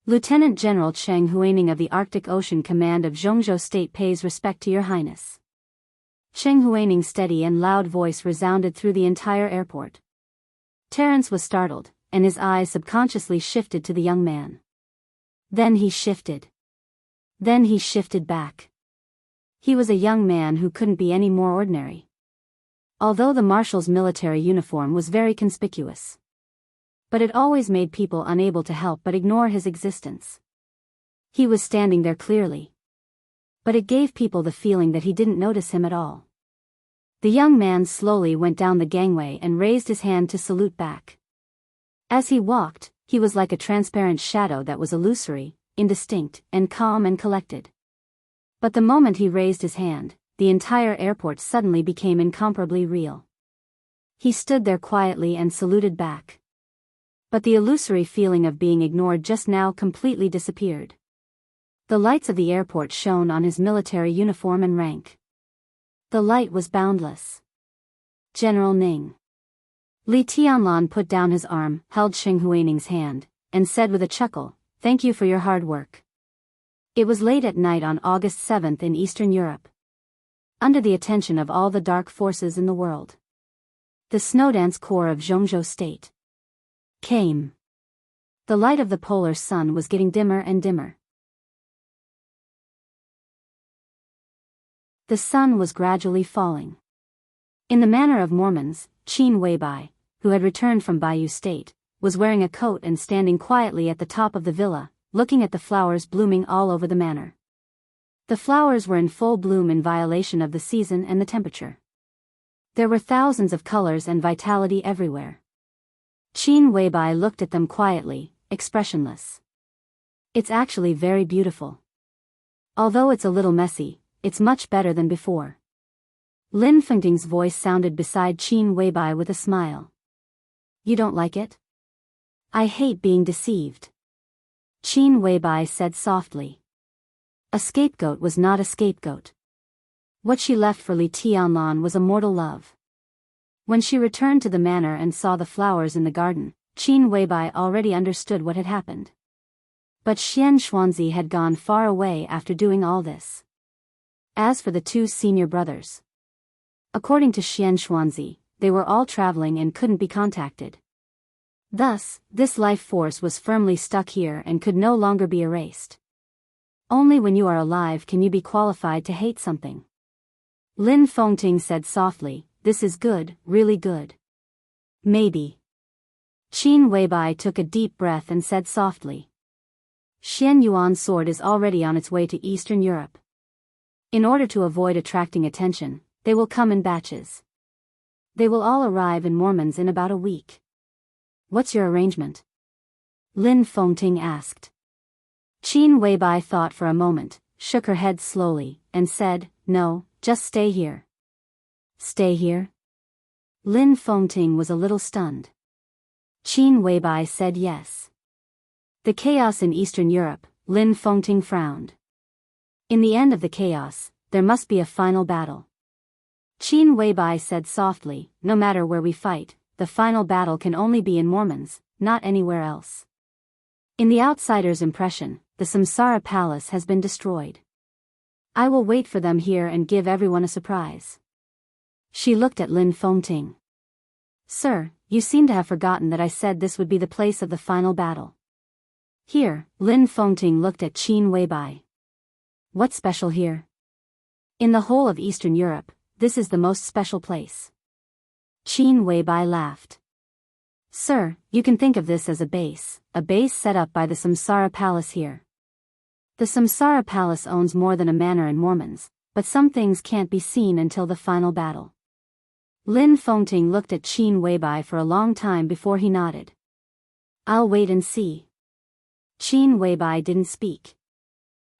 Lieutenant General Cheng Huaining of the Arctic Ocean Command of Zhongzhou State pays respect to your highness. Cheng Huaining's steady and loud voice resounded through the entire airport. Terence was startled, and his eyes subconsciously shifted to the young man. Then he shifted. Then he shifted back. He was a young man who couldn't be any more ordinary. Although the marshal's military uniform was very conspicuous. But it always made people unable to help but ignore his existence. He was standing there clearly. But it gave people the feeling that he didn't notice him at all. The young man slowly went down the gangway and raised his hand to salute back. As he walked, he was like a transparent shadow that was illusory, indistinct, and calm and collected. But the moment he raised his hand, the entire airport suddenly became incomparably real. He stood there quietly and saluted back. But the illusory feeling of being ignored just now completely disappeared. The lights of the airport shone on his military uniform and rank. The light was boundless. General Ning. Li Tianlan put down his arm, held Cheng Huaining's hand, and said with a chuckle, "Thank you for your hard work." It was late at night on August 7th in Eastern Europe. Under the attention of all the dark forces in the world. The Snowdance Corps of Zhongzhou State came. The light of the polar sun was getting dimmer and dimmer. The sun was gradually falling. In the manner of Mormons, Qin Weibai, who had returned from Bayou State, was wearing a coat and standing quietly at the top of the villa, looking at the flowers blooming all over the manor. The flowers were in full bloom in violation of the season and the temperature. There were thousands of colors and vitality everywhere. Qin Weibai looked at them quietly, expressionless. "It's actually very beautiful. Although it's a little messy, it's much better than before." Lin Fengting's voice sounded beside Qin Weibai with a smile. "You don't like it?" "I hate being deceived," Qin Weibai said softly. A scapegoat was not a scapegoat. What she left for Li Tianlan was a mortal love. When she returned to the manor and saw the flowers in the garden, Qin Weibai already understood what had happened. But Xian Xuanzi had gone far away after doing all this. As for the two senior brothers, according to Xian Xuanzi, they were all traveling and couldn't be contacted. Thus, this life force was firmly stuck here and could no longer be erased. Only when you are alive can you be qualified to hate something. Lin Fengting said softly, "This is good, really good." "Maybe." Qin Weibai took a deep breath and said softly, "Xian Yuan's sword is already on its way to Eastern Europe. In order to avoid attracting attention, they will come in batches. They will all arrive in Mormons in about a week." "What's your arrangement?" Lin Fengting asked. Qin Weibai thought for a moment, shook her head slowly, and said, "No, just stay here." "Stay here?" Lin Fengting was a little stunned. Qin Weibai said yes. The chaos in Eastern Europe, Lin Fengting frowned. In the end of the chaos, there must be a final battle. Qin Weibai said softly, "No matter where we fight, the final battle can only be in Mormons, not anywhere else. In the outsider's impression, the Samsara Palace has been destroyed. I will wait for them here and give everyone a surprise." She looked at Lin Fengting. "Sir, you seem to have forgotten that I said this would be the place of the final battle." "Here," Lin Fengting looked at Qin Weibai. "What's special here?" "In the whole of Eastern Europe, this is the most special place." Qin Weibai laughed. "Sir, you can think of this as a base set up by the Samsara Palace here. The Samsara Palace owns more than a manor in Mormons, but some things can't be seen until the final battle. Lin Fengting looked at Qin Weibai for a long time before he nodded. I'll wait and see. Qin Weibai didn't speak.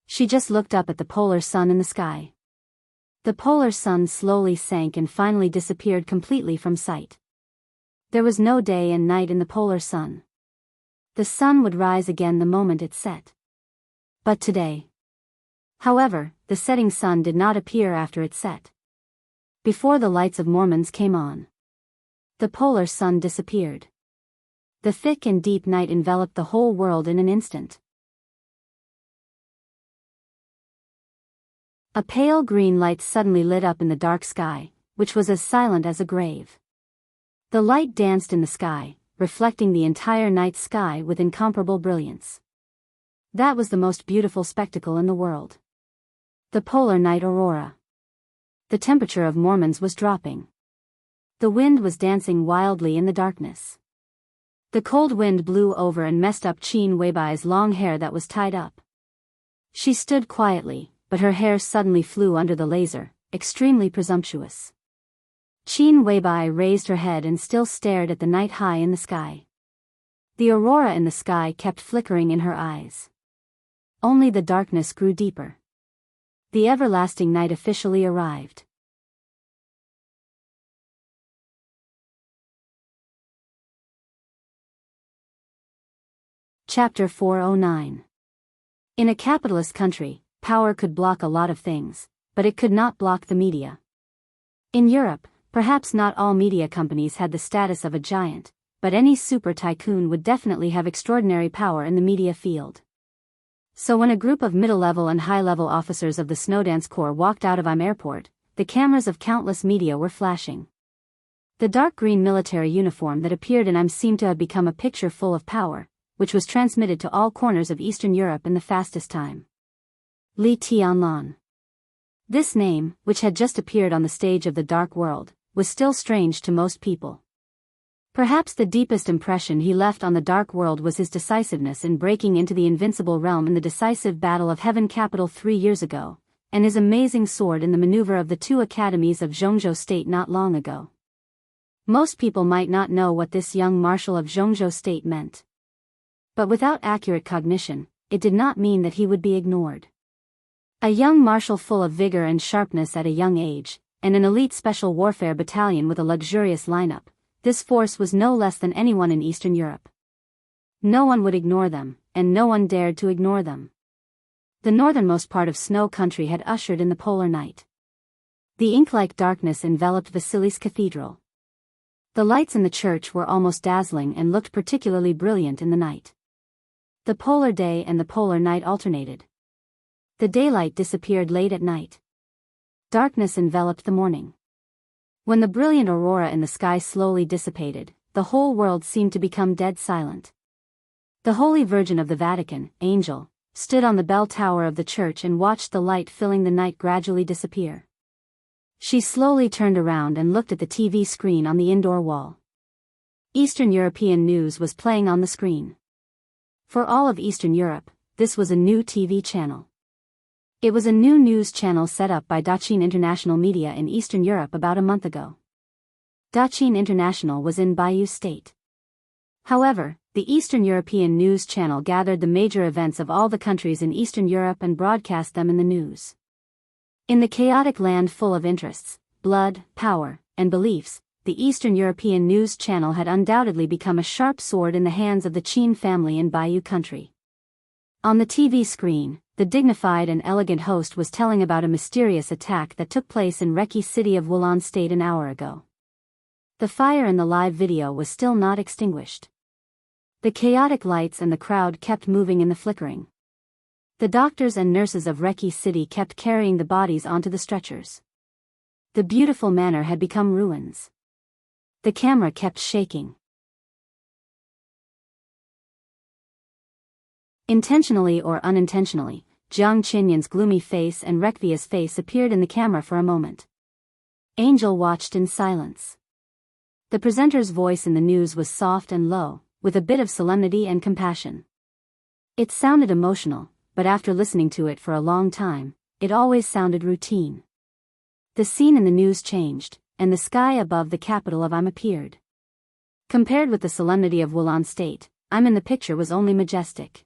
She just looked up at the polar sun in the sky. The polar sun slowly sank and finally disappeared completely from sight. There was no day and night in the polar sun. The sun would rise again the moment it set. But today. However, the setting sun did not appear after it set. Before the lights of Mormons came on, the polar sun disappeared. The thick and deep night enveloped the whole world in an instant. A pale green light suddenly lit up in the dark sky, which was as silent as a grave. The light danced in the sky, reflecting the entire night sky with incomparable brilliance. That was the most beautiful spectacle in the world. The polar night aurora. The temperature of Mormons was dropping. The wind was dancing wildly in the darkness. The cold wind blew over and messed up Qin Weibai's long hair that was tied up. She stood quietly, but her hair suddenly flew under the laser, extremely presumptuous. Qin Weibai raised her head and still stared at the night high in the sky. The aurora in the sky kept flickering in her eyes. Only the darkness grew deeper. The everlasting night officially arrived. Chapter 409. In a capitalist country, power could block a lot of things, but it could not block the media. In Europe, perhaps not all media companies had the status of a giant, but any super tycoon would definitely have extraordinary power in the media field. So when a group of middle-level and high-level officers of the Snowdance Corps walked out of Airport, the cameras of countless media were flashing. The dark green military uniform that appeared in seemed to have become a picture full of power, which was transmitted to all corners of Eastern Europe in the fastest time. Li Tianlan. This name, which had just appeared on the stage of the Dark World, was still strange to most people. Perhaps the deepest impression he left on the Dark World was his decisiveness in breaking into the invincible realm in the decisive Battle of Heaven Capital 3 years ago, and his amazing sword in the maneuver of the 2 academies of Zhongzhou State not long ago. Most people might not know what this young marshal of Zhongzhou State meant. But without accurate cognition, it did not mean that he would be ignored. A young marshal full of vigor and sharpness at a young age, and an elite special warfare battalion with a luxurious lineup, this force was no less than anyone in Eastern Europe. No one would ignore them, and no one dared to ignore them. The northernmost part of Snow Country had ushered in the polar night. The ink-like darkness enveloped Vasilis Cathedral. The lights in the church were almost dazzling and looked particularly brilliant in the night. The polar day and the polar night alternated. The daylight disappeared late at night. Darkness enveloped the morning. When the brilliant aurora in the sky slowly dissipated, the whole world seemed to become dead silent. The Holy Virgin of the Vatican, Angel, stood on the bell tower of the church and watched the light filling the night gradually disappear. She slowly turned around and looked at the TV screen on the indoor wall. Eastern European news was playing on the screen. For all of Eastern Europe, this was a new TV channel. It was a new news channel set up by Daqin International Media in Eastern Europe about a month ago. Daqin International was in Bayou State. However, the Eastern European News Channel gathered the major events of all the countries in Eastern Europe and broadcast them in the news. In the chaotic land full of interests, blood, power, and beliefs, the Eastern European News Channel had undoubtedly become a sharp sword in the hands of the Qin family in Bayou country. On the TV screen, the dignified and elegant host was telling about a mysterious attack that took place in Reki city of Wulan State an hour ago. The fire in the live video was still not extinguished. The chaotic lights and the crowd kept moving in the flickering. The doctors and nurses of Reki city kept carrying the bodies onto the stretchers. The beautiful manor had become ruins. The camera kept shaking. Intentionally or unintentionally, Jiang Qinyan's gloomy face and Rekvia's face appeared in the camera for a moment. Angel watched in silence. The presenter's voice in the news was soft and low, with a bit of solemnity and compassion. It sounded emotional, but after listening to it for a long time, it always sounded routine. The scene in the news changed, and the sky above the capital of Im appeared. Compared with the solemnity of Wulan State, Im in the picture was only majestic.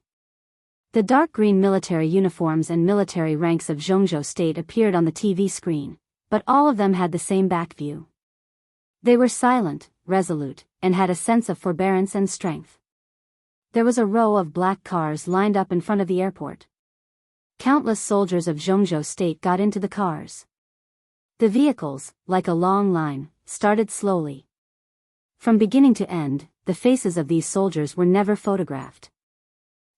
The dark green military uniforms and military ranks of Zhongzhou State appeared on the TV screen, but all of them had the same back view. They were silent, resolute, and had a sense of forbearance and strength. There was a row of black cars lined up in front of the airport. Countless soldiers of Zhongzhou State got into the cars. The vehicles, like a long line, started slowly. From beginning to end, the faces of these soldiers were never photographed.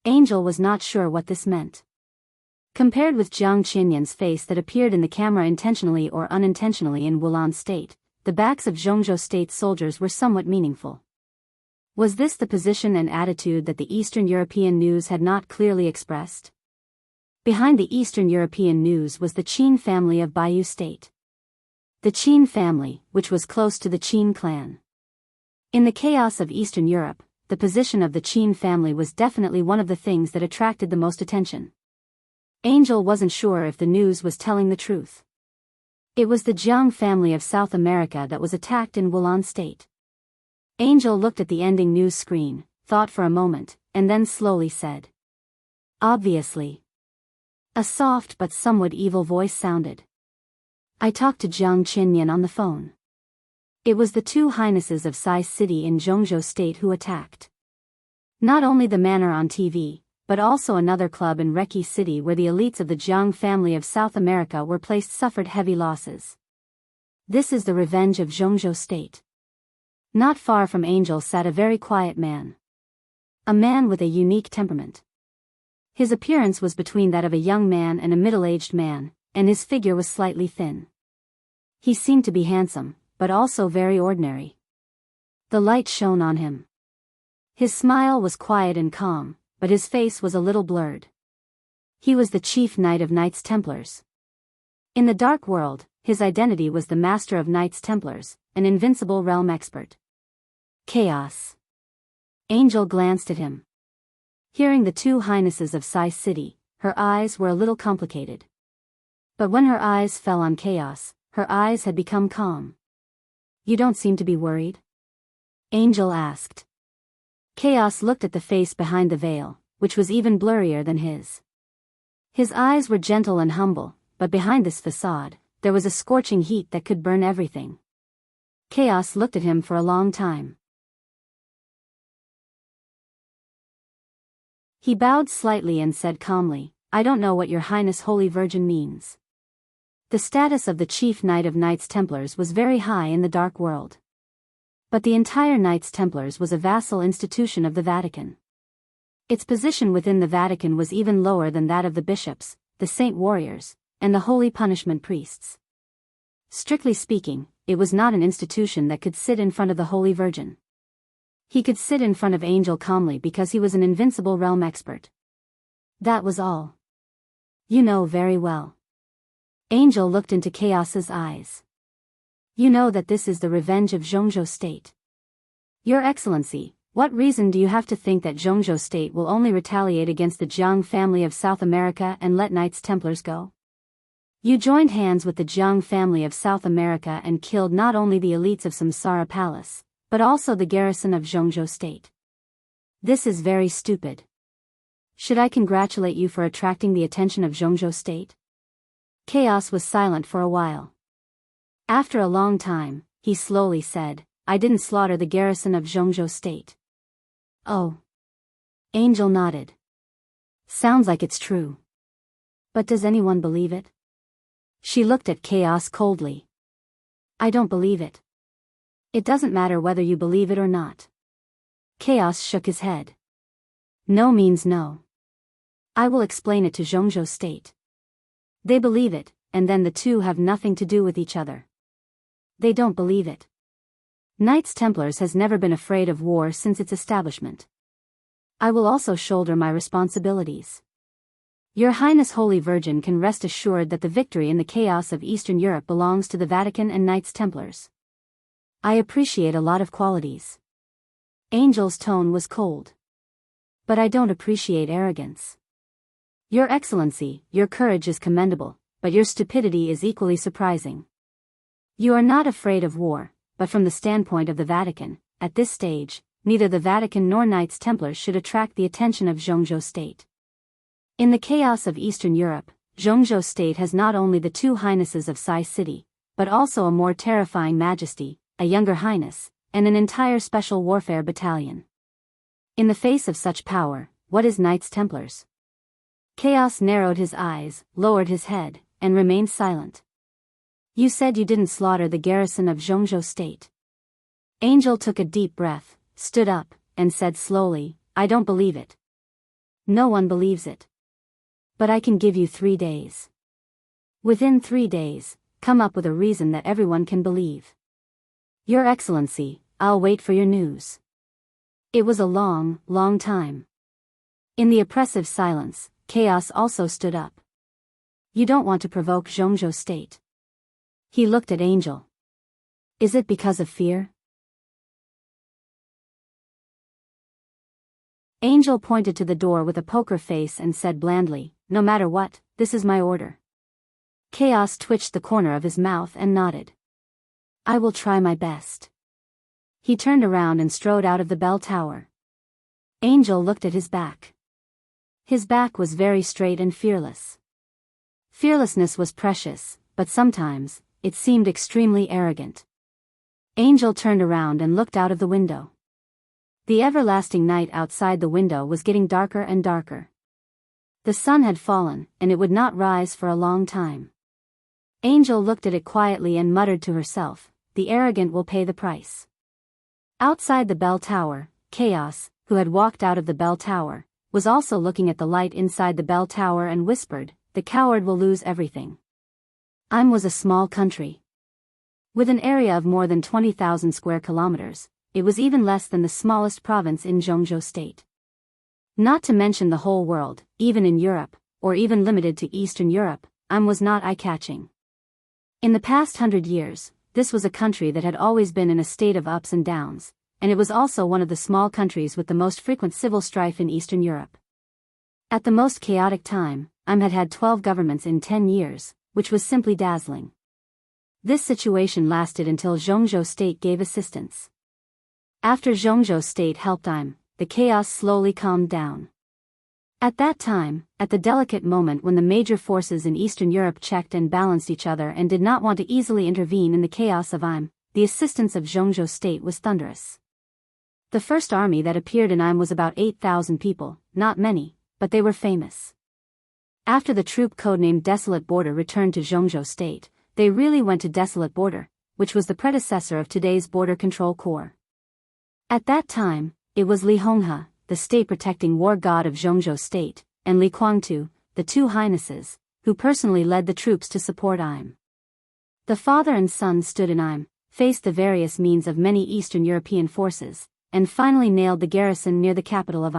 Angel was not sure what this meant. Compared with Jiang Qinyan's face that appeared in the camera intentionally or unintentionally in Wulan State, the backs of Zhongzhou State soldiers were somewhat meaningful. Was this the position and attitude that the Eastern European news had not clearly expressed? Behind the Eastern European news was the Qin family of Baiyu State. The Qin family, which was close to the Qin clan. In the chaos of Eastern Europe, the position of the Qin family was definitely one of the things that attracted the most attention. Angel wasn't sure if the news was telling the truth. It was the Jiang family of South America that was attacked in Wulan State. Angel looked at the ending news screen, thought for a moment, and then slowly said, "Obviously." A soft but somewhat evil voice sounded. "I talked to Jiang Qinyan on the phone. It was the two highnesses of Sai City in Zhongzhou State who attacked. Not only the manor on TV, but also another club in Reki City where the elites of the Jiang family of South America were placed suffered heavy losses. This is the revenge of Zhongzhou State." Not far from Angel sat a very quiet man. A man with a unique temperament. His appearance was between that of a young man and a middle-aged man, and his figure was slightly thin. He seemed to be handsome, but also very ordinary. The light shone on him. His smile was quiet and calm, but his face was a little blurred. He was the chief knight of Knights Templars. In the dark world, his identity was the master of Knights Templars, an invincible realm expert. Chaos. Angel glanced at him. Hearing the two highnesses of Sai City, her eyes were a little complicated. But when her eyes fell on Chaos, her eyes had become calm. "You don't seem to be worried?" Angel asked. Chaos looked at the face behind the veil, which was even blurrier than his. His eyes were gentle and humble, but behind this facade, there was a scorching heat that could burn everything. Chaos looked at him for a long time. He bowed slightly and said calmly, "I don't know what your Highness Holy Virgin means." The status of the chief knight of Knights Templars was very high in the dark world. But the entire Knights Templars was a vassal institution of the Vatican. Its position within the Vatican was even lower than that of the bishops, the saint warriors, and the holy punishment priests. Strictly speaking, it was not an institution that could sit in front of the Holy Virgin. He could sit in front of Angel calmly because he was an invincible realm expert. That was all. "You know very well." Angel looked into Chaos's eyes. "You know that this is the revenge of Zhongzhou State. Your Excellency, what reason do you have to think that Zhongzhou State will only retaliate against the Jiang family of South America and let Knights Templars go? You joined hands with the Jiang family of South America and killed not only the elites of Samsara Palace, but also the garrison of Zhongzhou State. This is very stupid. Should I congratulate you for attracting the attention of Zhongzhou State?" Chaos was silent for a while. After a long time, he slowly said, "I didn't slaughter the garrison of Zhongzhou State." "Oh." Angel nodded. "Sounds like it's true. But does anyone believe it?" She looked at Chaos coldly. "I don't believe it." "It doesn't matter whether you believe it or not." Chaos shook his head. "No means no. I will explain it to Zhongzhou State. They believe it, and then the two have nothing to do with each other. They don't believe it. Knights Templars has never been afraid of war since its establishment. I will also shoulder my responsibilities. Your Highness Holy Virgin can rest assured that the victory in the chaos of Eastern Europe belongs to the Vatican and Knights Templars. I appreciate a lot of qualities." Angel's tone was cold. "But I don't appreciate arrogance. Your Excellency, your courage is commendable, but your stupidity is equally surprising." You are not afraid of war, but from the standpoint of the Vatican, at this stage, neither the Vatican nor Knights Templars should attract the attention of Zhongzhou State. In the chaos of Eastern Europe, Zhongzhou State has not only the two highnesses of Sai City, but also a more terrifying majesty, a younger highness, and an entire special warfare battalion. In the face of such power, what is Knights Templars? Chaos narrowed his eyes, lowered his head, and remained silent. You said you didn't slaughter the garrison of Zhongzhou State. Angel took a deep breath, stood up, and said slowly, I don't believe it. No one believes it. But I can give you 3 days. Within 3 days, come up with a reason that everyone can believe. Your Excellency, I'll wait for your news. It was a long, long time. In the oppressive silence, Chaos also stood up. You don't want to provoke Zhongzhou State. He looked at Angel. Is it because of fear? Angel pointed to the door with a poker face and said blandly, no matter what, this is my order. Chaos twitched the corner of his mouth and nodded. I will try my best. He turned around and strode out of the bell tower. Angel looked at his back. His back was very straight and fearless. Fearlessness was precious, but sometimes, it seemed extremely arrogant. Angel turned around and looked out of the window. The everlasting night outside the window was getting darker and darker. The sun had fallen, and it would not rise for a long time. Angel looked at it quietly and muttered to herself, the arrogant will pay the price. Outside the bell tower, Chaos, who had walked out of the bell tower, was also looking at the light inside the bell tower and whispered, the coward will lose everything. Was a small country. With an area of more than 20,000 square kilometers, it was even less than the smallest province in Zhongzhou State. Not to mention the whole world, even in Europe, or even limited to Eastern Europe, was not eye-catching. In the past 100 years, this was a country that had always been in a state of ups and downs, and it was also one of the small countries with the most frequent civil strife in Eastern Europe. At the most chaotic time, had had 12 governments in 10 years, which was simply dazzling. This situation lasted until Zhongzhou State gave assistance. After Zhongzhou State helped the chaos slowly calmed down. At that time, at the delicate moment when the major forces in Eastern Europe checked and balanced each other and did not want to easily intervene in the chaos of the assistance of Zhongzhou State was thunderous. The first army that appeared in was about 8,000 people, not many, but they were famous. After the troop codenamed Desolate Border returned to Zhongzhou State, they really went to Desolate Border, which was the predecessor of today's Border Control Corps. At that time, it was Li Honghe, the state-protecting war god of Zhongzhou State, and Li Guangtu, the two highnesses, who personally led the troops to support The father and son stood in faced the various means of many Eastern European forces, and finally nailed the garrison near the capital of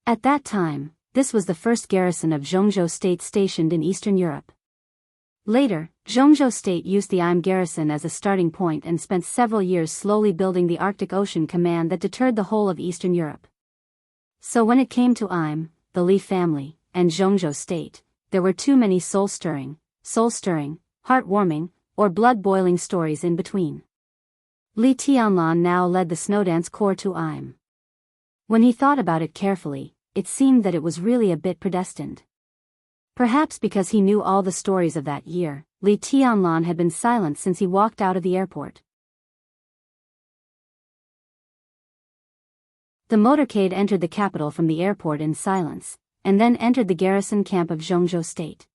At that time, this was the first garrison of Zhongzhou State stationed in Eastern Europe. Later, Zhongzhou State used the garrison as a starting point and spent several years slowly building the Arctic Ocean Command that deterred the whole of Eastern Europe. So when it came to the Li family, and Zhongzhou State, there were too many soul-stirring, heartwarming, or blood-boiling stories in between. Li Tianlan now led the Snowdance Corps to When he thought about it carefully, it seemed that it was really a bit predestined. Perhaps because he knew all the stories of that year, Li Tianlan had been silent since he walked out of the airport. The motorcade entered the capital from the airport in silence, and then entered the garrison camp of Zhongzhou State.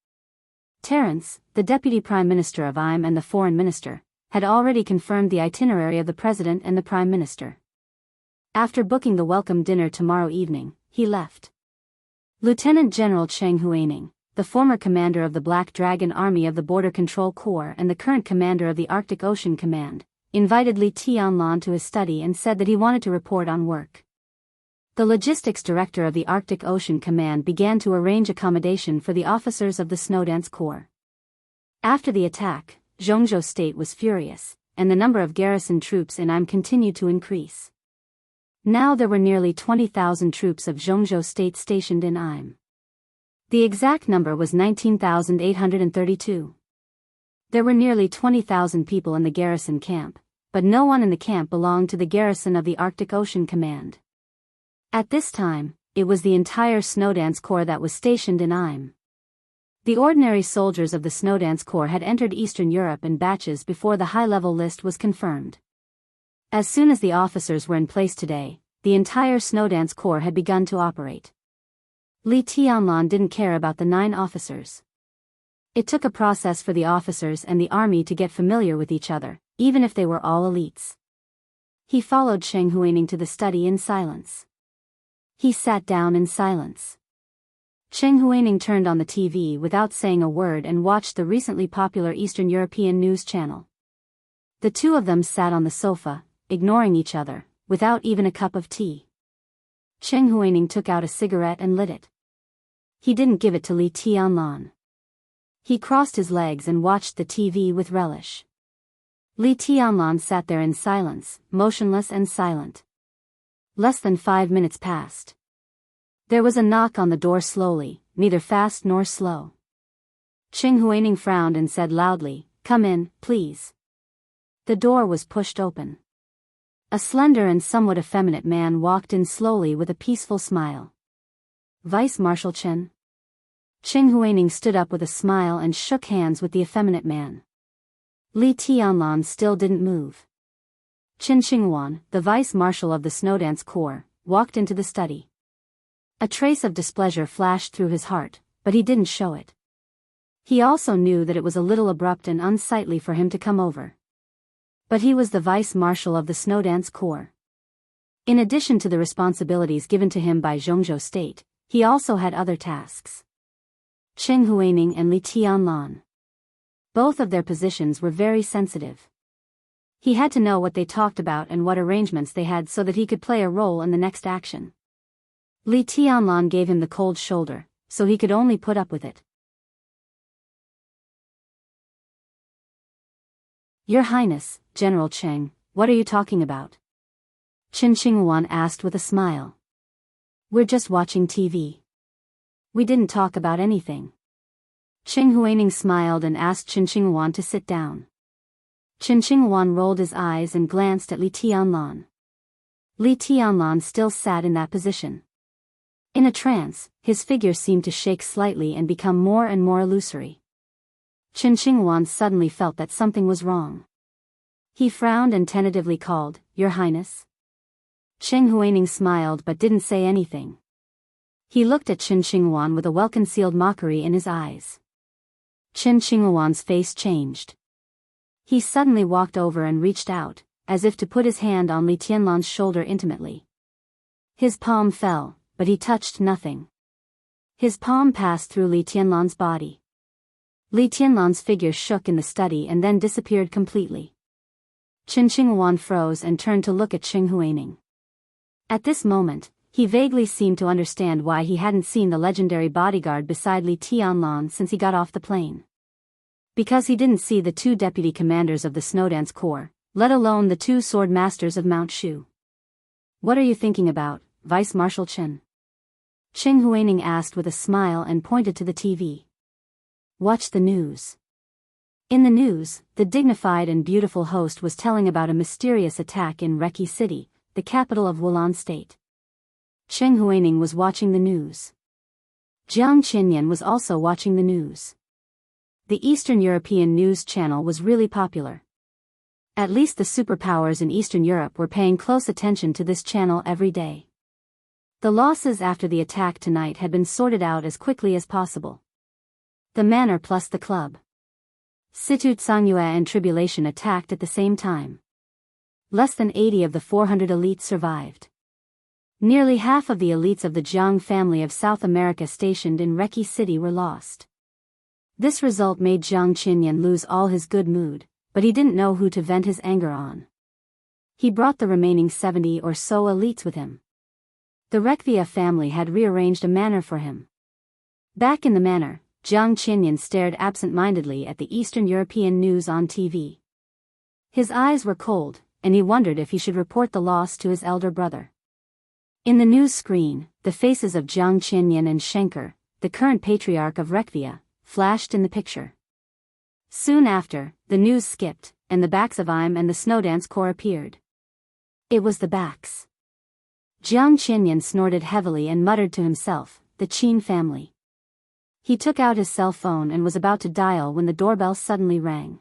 Terence, the deputy prime minister of and the foreign minister, had already confirmed the itinerary of the president and the prime minister. After booking the welcome dinner tomorrow evening, he left. Lieutenant General Cheng Huaining, the former commander of the Black Dragon Army of the Border Control Corps and the current commander of the Arctic Ocean Command, invited Li Tianlan to his study and said that he wanted to report on work. The logistics director of the Arctic Ocean Command began to arrange accommodation for the officers of the Snowdance Corps. After the attack, Zhongzhou State was furious, and the number of garrison troops in continued to increase. Now there were nearly 20,000 troops of Zhongzhou State stationed in The exact number was 19,832. There were nearly 20,000 people in the garrison camp, but no one in the camp belonged to the garrison of the Arctic Ocean Command. At this time, it was the entire Snowdance Corps that was stationed in Immerse. The ordinary soldiers of the Snowdance Corps had entered Eastern Europe in batches before the high-level list was confirmed. As soon as the officers were in place today, the entire Snowdance Corps had begun to operate. Li Tianlan didn't care about the 9 officers. It took a process for the officers and the army to get familiar with each other, even if they were all elites. He followed Cheng Huining to the study in silence. He sat down in silence. Cheng Huining turned on the TV without saying a word and watched the recently popular Eastern European news channel. The two of them sat on the sofa, ignoring each other, without even a cup of tea. Cheng Huining took out a cigarette and lit it. He didn't give it to Li Tianlan. He crossed his legs and watched the TV with relish. Li Tianlan sat there in silence, motionless and silent. Less than 5 minutes passed. There was a knock on the door slowly, neither fast nor slow. Cheng Huining frowned and said loudly, "Come in, please." The door was pushed open. A slender and somewhat effeminate man walked in slowly with a peaceful smile. "Vice Marshal Chen?" Cheng Huining stood up with a smile and shook hands with the effeminate man. Li Tianlan still didn't move. Qin Xinghuan, the vice marshal of the Snowdance Corps, walked into the study. A trace of displeasure flashed through his heart, but he didn't show it. He also knew that it was a little abrupt and unsightly for him to come over. But he was the vice marshal of the Snowdance Corps. In addition to the responsibilities given to him by Zhongzhou State, he also had other tasks. Cheng Huining and Li Tianlan. Both of their positions were very sensitive. He had to know what they talked about and what arrangements they had so that he could play a role in the next action. Li Tianlan gave him the cold shoulder, so he could only put up with it. "Your Highness, General Cheng, what are you talking about?" Qin Xinghuan asked with a smile. "We're just watching TV. We didn't talk about anything." Cheng Huining smiled and asked Qin Xinghuan to sit down. Qin Xinghuan rolled his eyes and glanced at Li Tianlan. Li Tianlan still sat in that position. In a trance, his figure seemed to shake slightly and become more and more illusory. Qin Xinghuan suddenly felt that something was wrong. He frowned and tentatively called, "Your Highness?" Cheng Huining smiled but didn't say anything. He looked at Qin Xinghuan with a well-concealed mockery in his eyes. Qin Xinghuan's face changed. He suddenly walked over and reached out, as if to put his hand on Li Tianlan's shoulder intimately. His palm fell, but he touched nothing. His palm passed through Li Tianlan's body. Li Tianlan's figure shook in the study and then disappeared completely. Qin Xinghuan froze and turned to look at Cheng Huining. At this moment, he vaguely seemed to understand why he hadn't seen the legendary bodyguard beside Li Tianlan since he got off the plane. Because he didn't see the 2 deputy commanders of the Snowdance Corps, let alone the 2 sword masters of Mount Shu. "What are you thinking about, Vice Marshal Chen?" Cheng Huining asked with a smile and pointed to the TV. "Watch the news." In the news, the dignified and beautiful host was telling about a mysterious attack in Reki City, the capital of Wulan State. Cheng Huining was watching the news. Jiang Qinyan was also watching the news. The Eastern European news channel was really popular. At least the superpowers in Eastern Europe were paying close attention to this channel every day. The losses after the attack tonight had been sorted out as quickly as possible. The manor plus the club. Situt Sangyue and Tribulation attacked at the same time. Less than 80 of the 400 elites survived. Nearly half of the elites of the Jiang family of South America stationed in Reki City were lost. This result made Jiang Qinyan lose all his good mood, but he didn't know who to vent his anger on. He brought the remaining 70 or so elites with him. The Rekvia family had rearranged a manor for him. Back in the manor, Jiang Qinyan stared absent-mindedly at the Eastern European news on TV. His eyes were cold, and he wondered if he should report the loss to his elder brother. In the news screen, the faces of Jiang Qinyan and Schenker, the current patriarch of Rekvia, flashed in the picture. Soon after, the news skipped, and the backs of Im and the Snowdance Corps appeared. It was the backs. Jiang Qinyan snorted heavily and muttered to himself, the Qin family. He took out his cell phone and was about to dial when the doorbell suddenly rang.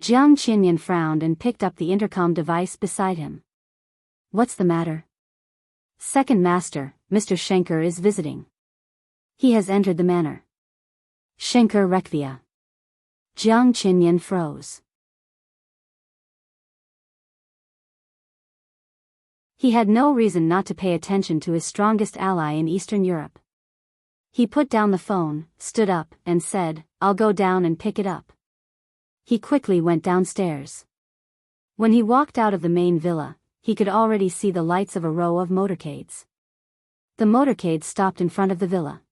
Jiang Qinyan frowned and picked up the intercom device beside him. What's the matter? Second Master, Mr. Schenker is visiting. He has entered the manor. Schenker Rekvia. Jiang Qinyan froze. He had no reason not to pay attention to his strongest ally in Eastern Europe. He put down the phone, stood up, and said, I'll go down and pick it up. He quickly went downstairs. When he walked out of the main villa, he could already see the lights of a row of motorcades. The motorcade stopped in front of the villa.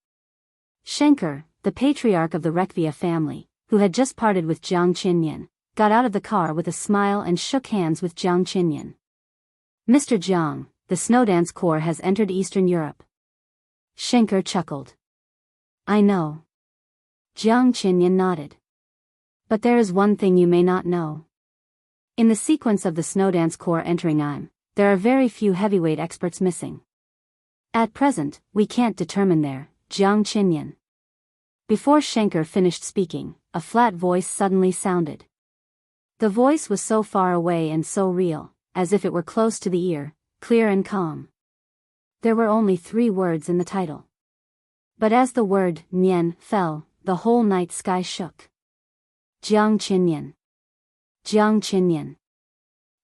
Schenker, the patriarch of the Rekvia family, who had just parted with Jiang Qinyan, got out of the car with a smile and shook hands with Jiang Qinyan. Mr. Jiang, the Snowdance Corps has entered Eastern Europe. Schenker chuckled. I know. Jiang Qinyan nodded. But there is one thing you may not know. In the sequence of the Snowdance Corps entering Im, there are very few heavyweight experts missing. At present, we can't determine their, Jiang Qinyan. Before Schenker finished speaking, a flat voice suddenly sounded. The voice was so far away and so real, as if it were close to the ear, clear and calm. There were only 3 words in the title. But as the word, Nian, fell, the whole night sky shook. Jiang Qinyan. Jiang Qinyan.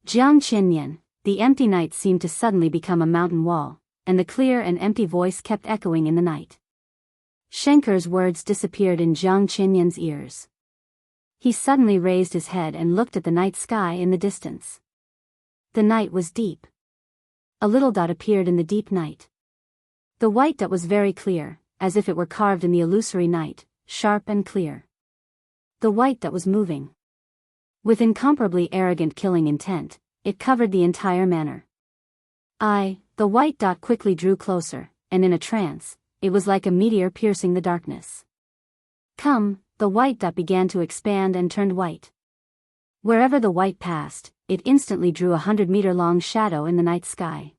Jiang Qinyan. The empty night seemed to suddenly become a mountain wall, and the clear and empty voice kept echoing in the night. Schenker's words disappeared in Jiang Qinyan's ears. He suddenly raised his head and looked at the night sky in the distance. The night was deep. A little dot appeared in the deep night. The white dot was very clear, as if it were carved in the illusory night, sharp and clear. The white dot was moving. With incomparably arrogant killing intent, it covered the entire manor. The white dot quickly drew closer, and in a trance, it was like a meteor piercing the darkness. Come, the white dot began to expand and turned white. Wherever the white passed, it instantly drew 100-meter-long shadow in the night sky.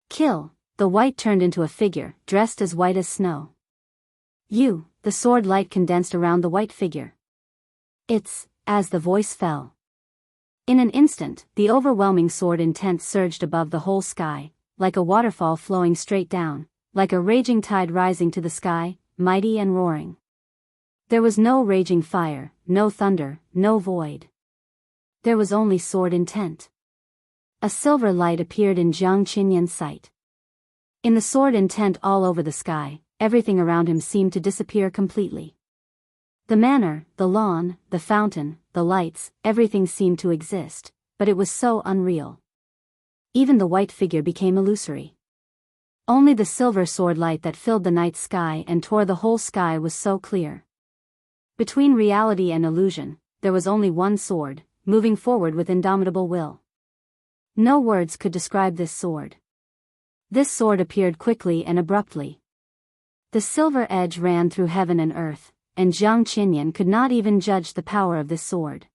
Kill, the white turned into a figure, dressed as white as snow. The sword light condensed around the white figure. As the voice fell. In an instant, the overwhelming sword intent surged above the whole sky, like a waterfall flowing straight down, like a raging tide rising to the sky, mighty and roaring. There was no raging fire, no thunder, no void. There was only sword intent. A silver light appeared in Jiang Qinyan's sight. In the sword intent all over the sky, everything around him seemed to disappear completely. The manor, the lawn, the fountain, the lights, everything seemed to exist, but it was so unreal. Even the white figure became illusory. Only the silver sword light that filled the night sky and tore the whole sky was so clear. Between reality and illusion, there was only one sword, moving forward with indomitable will. No words could describe this sword. This sword appeared quickly and abruptly. The silver edge ran through heaven and earth, and Jiang Qinyan could not even judge the power of this sword.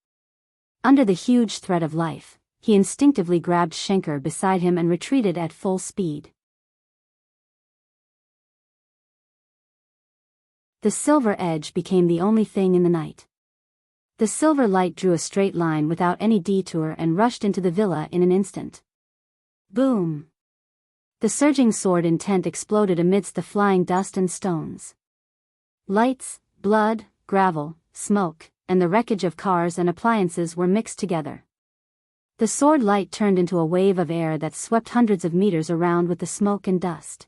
Under the huge threat of life, he instinctively grabbed Schenker beside him and retreated at full speed. The silver edge became the only thing in the night. The silver light drew a straight line without any detour and rushed into the villa in an instant. Boom! The surging sword intent exploded amidst the flying dust and stones. Lights, blood, gravel, smoke, and the wreckage of cars and appliances were mixed together. The sword light turned into a wave of air that swept hundreds of meters around with the smoke and dust.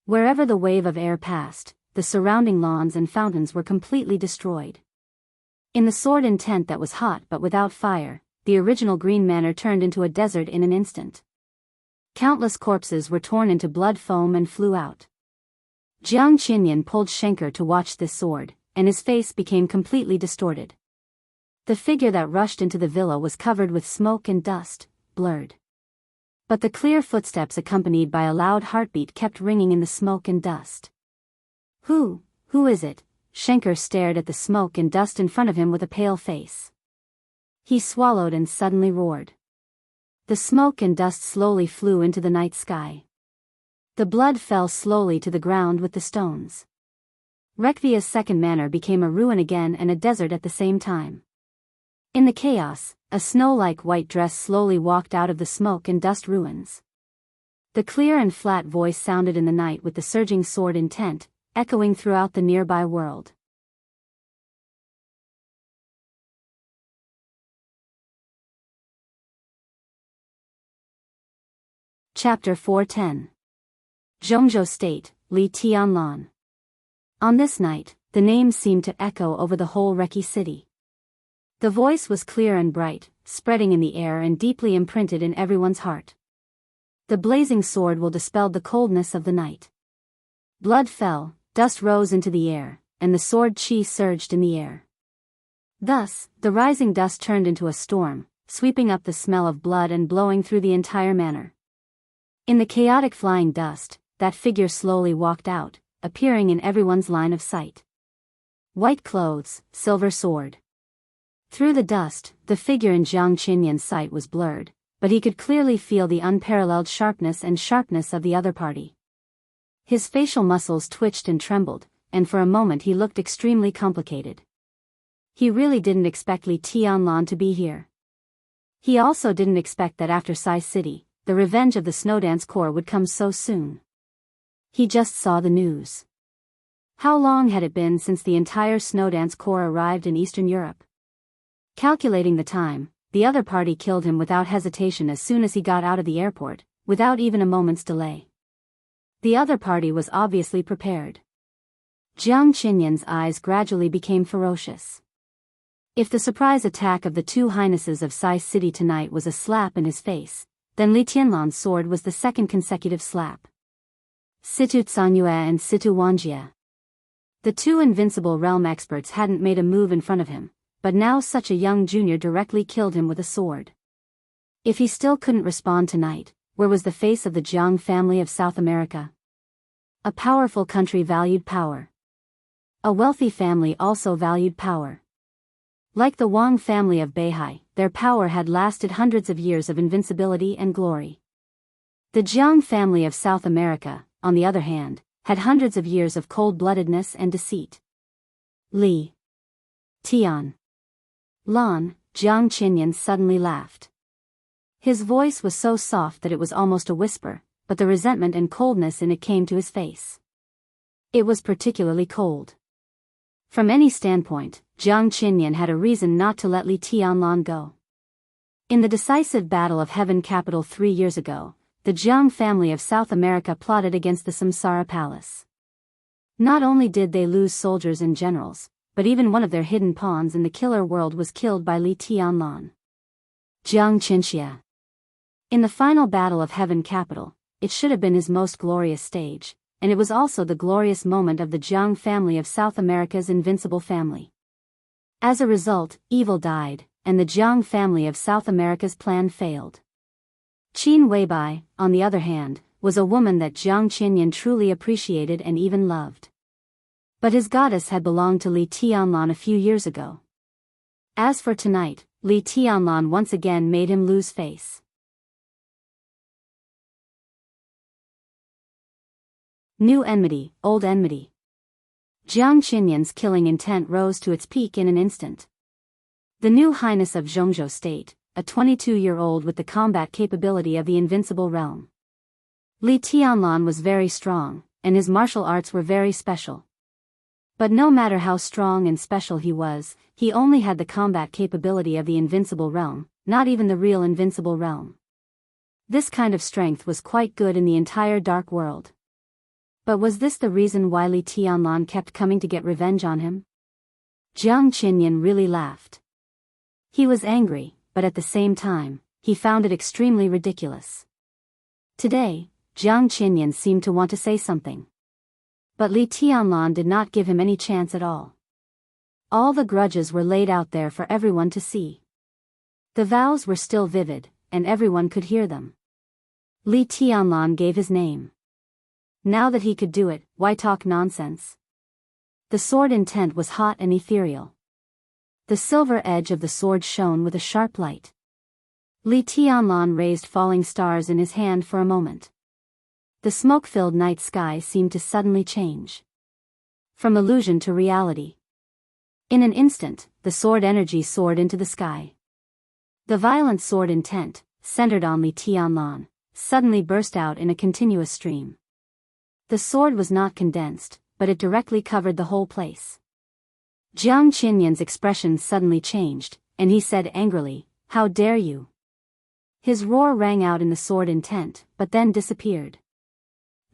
Wherever the wave of air passed, the surrounding lawns and fountains were completely destroyed. In the sword intent that was hot but without fire, the original green manor turned into a desert in an instant. Countless corpses were torn into blood foam and flew out. Jiang Qinyan pulled Schenker to watch this sword, and his face became completely distorted. The figure that rushed into the villa was covered with smoke and dust, blurred. But the clear footsteps accompanied by a loud heartbeat kept ringing in the smoke and dust. Who is it? Schenker stared at the smoke and dust in front of him with a pale face. He swallowed and suddenly roared. The smoke and dust slowly flew into the night sky. The blood fell slowly to the ground with the stones. Rekvia's second manor became a ruin again and a desert at the same time. In the chaos, a snow-like white dress slowly walked out of the smoke and dust ruins. The clear and flat voice sounded in the night with the surging sword intent, echoing throughout the nearby world. Chapter 410. Zhongzhou State, Li Tianlan. On this night, the name seemed to echo over the whole Reki city. The voice was clear and bright, spreading in the air and deeply imprinted in everyone's heart. The blazing sword will dispel the coldness of the night. Blood fell, dust rose into the air, and the sword chi surged in the air. Thus, the rising dust turned into a storm, sweeping up the smell of blood and blowing through the entire manor. In the chaotic flying dust, that figure slowly walked out, appearing in everyone's line of sight. White clothes, silver sword. Through the dust, the figure in Jiang Qinyan's sight was blurred, but he could clearly feel the unparalleled sharpness of the other party. His facial muscles twitched and trembled, and for a moment he looked extremely complicated. He really didn't expect Li Tianlan to be here. He also didn't expect that after Sai City, the revenge of the Snowdance Corps would come so soon. He just saw the news. How long had it been since the entire Snowdance Corps arrived in Eastern Europe? Calculating the time, the other party killed him without hesitation as soon as he got out of the airport, without even a moment's delay. The other party was obviously prepared. Jiang Qinyan's eyes gradually became ferocious. If the surprise attack of the two highnesses of Sai City tonight was a slap in his face, then Li Tianlan's sword was the second consecutive slap. Situ Tsanyue and Situ Wanjie. The two invincible realm experts hadn't made a move in front of him, but now such a young junior directly killed him with a sword. If he still couldn't respond tonight, where was the face of the Jiang family of South America? A powerful country valued power. A wealthy family also valued power. Like the Wang family of Beihai, their power had lasted hundreds of years of invincibility and glory. The Jiang family of South America, on the other hand, had hundreds of years of cold-bloodedness and deceit. Li Tian Lan, Jiang Qinyan suddenly laughed. His voice was so soft that it was almost a whisper, but the resentment and coldness in it came to his face. It was particularly cold. From any standpoint, Jiang Qinyan had a reason not to let Li Tianlan go. In the decisive Battle of Heaven Capital 3 years ago, the Jiang family of South America plotted against the Samsara Palace. Not only did they lose soldiers and generals, but even one of their hidden pawns in the killer world was killed by Li Tianlan. Jiang Qinxia. In the final Battle of Heaven Capital, it should have been his most glorious stage, and it was also the glorious moment of the Jiang family of South America's invincible family. As a result, evil died, and the Jiang family of South America's plan failed. Qin Weibai, on the other hand, was a woman that Jiang Qinyan truly appreciated and even loved. But his goddess had belonged to Li Tianlan a few years ago. As for tonight, Li Tianlan once again made him lose face. New enmity, old enmity. Jiang Qinyan's killing intent rose to its peak in an instant. The new highness of Zhongzhou State, a 22-year-old with the combat capability of the invincible realm. Li Tianlan was very strong, and his martial arts were very special. But no matter how strong and special he was, he only had the combat capability of the invincible realm, not even the real invincible realm. This kind of strength was quite good in the entire dark world. But was this the reason why Li Tianlan kept coming to get revenge on him? Jiang Qinyan really laughed. He was angry, but at the same time, he found it extremely ridiculous. Today, Jiang Qinyan seemed to want to say something. But Li Tianlan did not give him any chance at all. All the grudges were laid out there for everyone to see. The vows were still vivid, and everyone could hear them. Li Tianlan gave his name. Now that he could do it, why talk nonsense? The sword intent was hot and ethereal. The silver edge of the sword shone with a sharp light. Li Tianlan raised falling stars in his hand for a moment. The smoke-filled night sky seemed to suddenly change. From illusion to reality. In an instant, the sword energy soared into the sky. The violent sword intent, centered on Li Tianlan, suddenly burst out in a continuous stream. The sword was not condensed, but it directly covered the whole place. Jiang Qinyan's expression suddenly changed, and he said angrily, "How dare you?" His roar rang out in the sword intent, but then disappeared.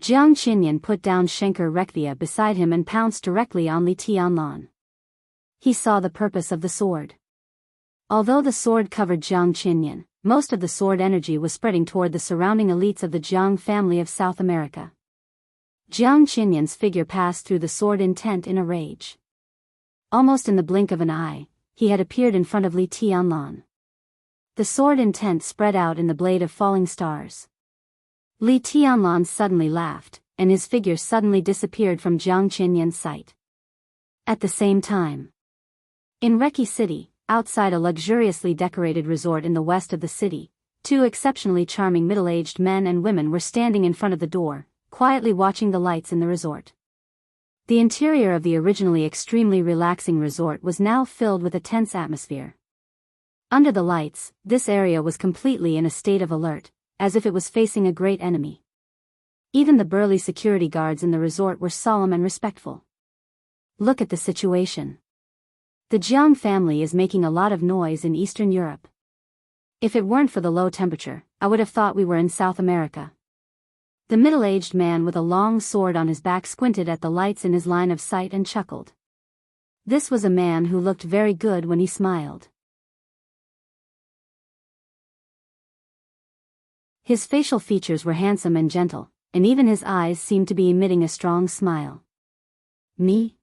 Jiang Qinyan put down Schenker Rekvia beside him and pounced directly on Li Tianlan. He saw the purpose of the sword. Although the sword covered Jiang Qinyan, most of the sword energy was spreading toward the surrounding elites of the Jiang family of South America. Jiang Qinyan's figure passed through the sword intent in a rage. Almost in the blink of an eye, he had appeared in front of Li Tianlan. The sword intent spread out in the blade of falling stars. Li Tianlan suddenly laughed, and his figure suddenly disappeared from Jiang Qinyan's sight. At the same time, in Reki City, outside a luxuriously decorated resort in the west of the city, two exceptionally charming middle-aged men and women were standing in front of the door, quietly watching the lights in the resort. The interior of the originally extremely relaxing resort was now filled with a tense atmosphere. Under the lights, this area was completely in a state of alert, as if it was facing a great enemy. Even the burly security guards in the resort were solemn and respectful. Look at the situation. The Jiang family is making a lot of noise in Eastern Europe. If it weren't for the low temperature, I would have thought we were in South America. The middle-aged man with a long sword on his back squinted at the lights in his line of sight and chuckled. This was a man who looked very good when he smiled. His facial features were handsome and gentle, and even his eyes seemed to be emitting a strong smile. Me?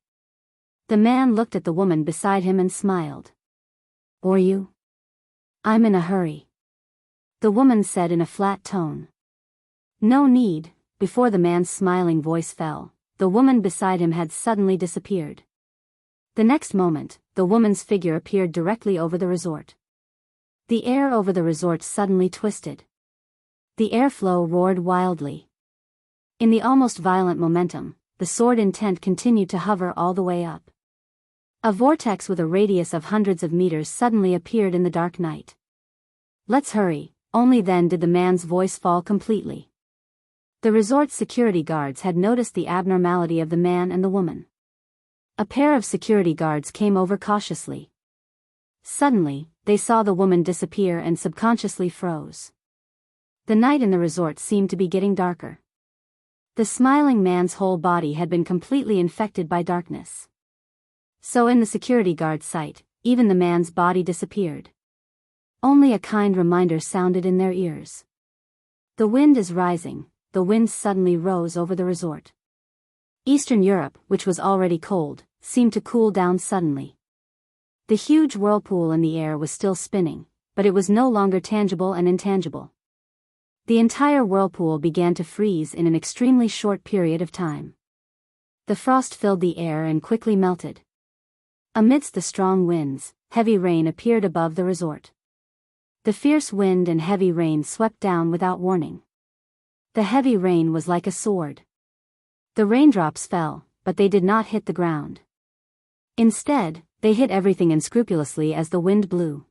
The man looked at the woman beside him and smiled. Or you? I'm in a hurry. The woman said in a flat tone. No need. Before the man's smiling voice fell, the woman beside him had suddenly disappeared. The next moment, the woman's figure appeared directly over the resort. The air over the resort suddenly twisted. The airflow roared wildly. In the almost violent momentum, the sword intent continued to hover all the way up. A vortex with a radius of hundreds of meters suddenly appeared in the dark night. Let's hurry. Only then did the man's voice fall completely. The resort's security guards had noticed the abnormality of the man and the woman. A pair of security guards came over cautiously. Suddenly, they saw the woman disappear and subconsciously froze. The night in the resort seemed to be getting darker. The smiling man's whole body had been completely infected by darkness. So in the security guard's sight, even the man's body disappeared. Only a kind reminder sounded in their ears. The wind is rising. The wind suddenly rose over the resort. Eastern Europe, which was already cold, seemed to cool down suddenly. The huge whirlpool in the air was still spinning, but it was no longer tangible and intangible. The entire whirlpool began to freeze in an extremely short period of time. The frost filled the air and quickly melted. Amidst the strong winds, heavy rain appeared above the resort. The fierce wind and heavy rain swept down without warning. The heavy rain was like a sword. The raindrops fell, but they did not hit the ground. Instead, they hit everything unscrupulously as the wind blew.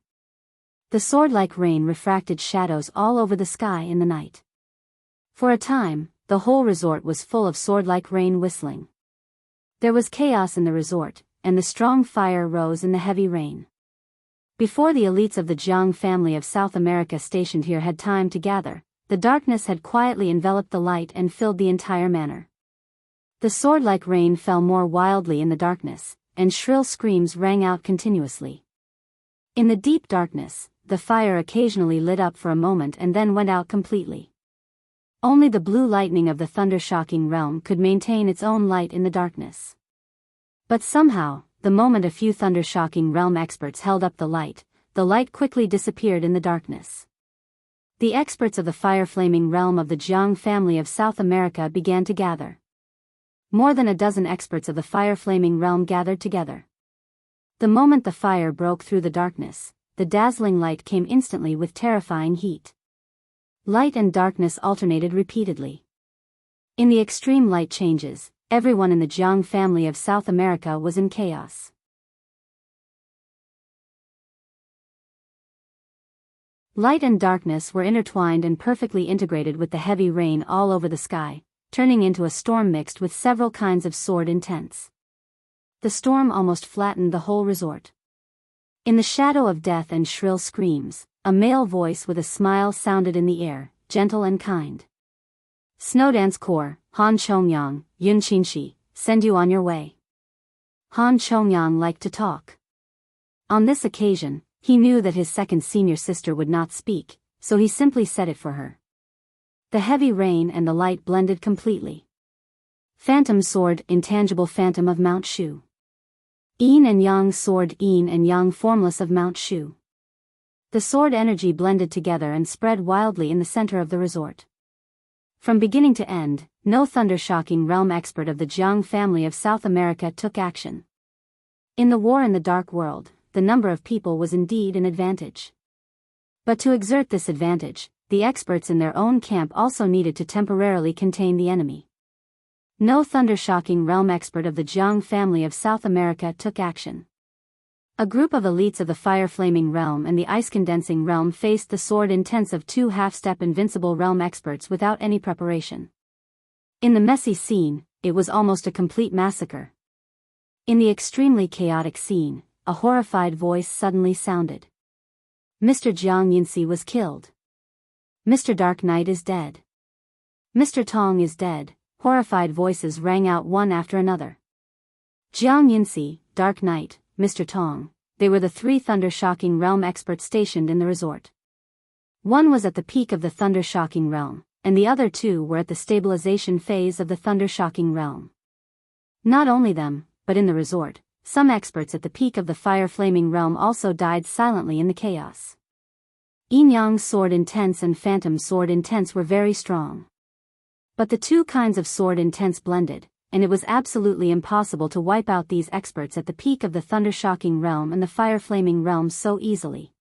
The sword-like rain refracted shadows all over the sky in the night. For a time, the whole resort was full of sword-like rain whistling. There was chaos in the resort, and the strong fire rose in the heavy rain. Before the elites of the Jiang family of South America stationed here had time to gather, the darkness had quietly enveloped the light and filled the entire manor. The sword-like rain fell more wildly in the darkness, and shrill screams rang out continuously. In the deep darkness, the fire occasionally lit up for a moment and then went out completely. Only the blue lightning of the thunder-shocking realm could maintain its own light in the darkness. But somehow, the moment a few thunder-shocking realm experts held up the light quickly disappeared in the darkness. The experts of the fire-flaming realm of the Jiang family of South America began to gather. More than a dozen experts of the fire-flaming realm gathered together. The moment the fire broke through the darkness, the dazzling light came instantly with terrifying heat. Light and darkness alternated repeatedly. In the extreme light changes, everyone in the Jiang family of South America was in chaos. Light and darkness were intertwined and perfectly integrated with the heavy rain all over the sky, turning into a storm mixed with several kinds of sword intense. The storm almost flattened the whole resort. In the shadow of death and shrill screams, a male voice with a smile sounded in the air, gentle and kind. Snowdance Corps, Han Chongyang, Yun Qinshi, send you on your way. Han Chongyang liked to talk. On this occasion, he knew that his second senior sister would not speak, so he simply said it for her. The heavy rain and the light blended completely. Phantom sword, intangible phantom of Mount Shu. Yin and Yang sword, Yin and Yang formless of Mount Shu. The sword energy blended together and spread wildly in the center of the resort. From beginning to end, no thunder-shocking realm expert of the Jiang family of South America took action. In the war in the Dark World, the number of people was indeed an advantage. But to exert this advantage, the experts in their own camp also needed to temporarily contain the enemy. No thunder-shocking realm expert of the Jiang family of South America took action. A group of elites of the fire-flaming realm and the ice-condensing realm faced the sword-intensive two half-step invincible realm experts without any preparation. In the messy scene, it was almost a complete massacre. In the extremely chaotic scene, a horrified voice suddenly sounded. Mr. Jiang Yinsi was killed. Mr. Dark Knight is dead. Mr. Tong is dead. Horrified voices rang out one after another. Jiang Yinsi, Dark Knight, Mr. Tong, they were the three thunder-shocking realm experts stationed in the resort. One was at the peak of the thunder-shocking realm, and the other two were at the stabilization phase of the thunder-shocking realm. Not only them, but in the resort, some experts at the peak of the fire-flaming realm also died silently in the chaos. Yin-Yang sword intense and Phantom sword intense were very strong. But the two kinds of sword intense blended, and it was absolutely impossible to wipe out these experts at the peak of the thunder-shocking realm and the fire-flaming realm so easily.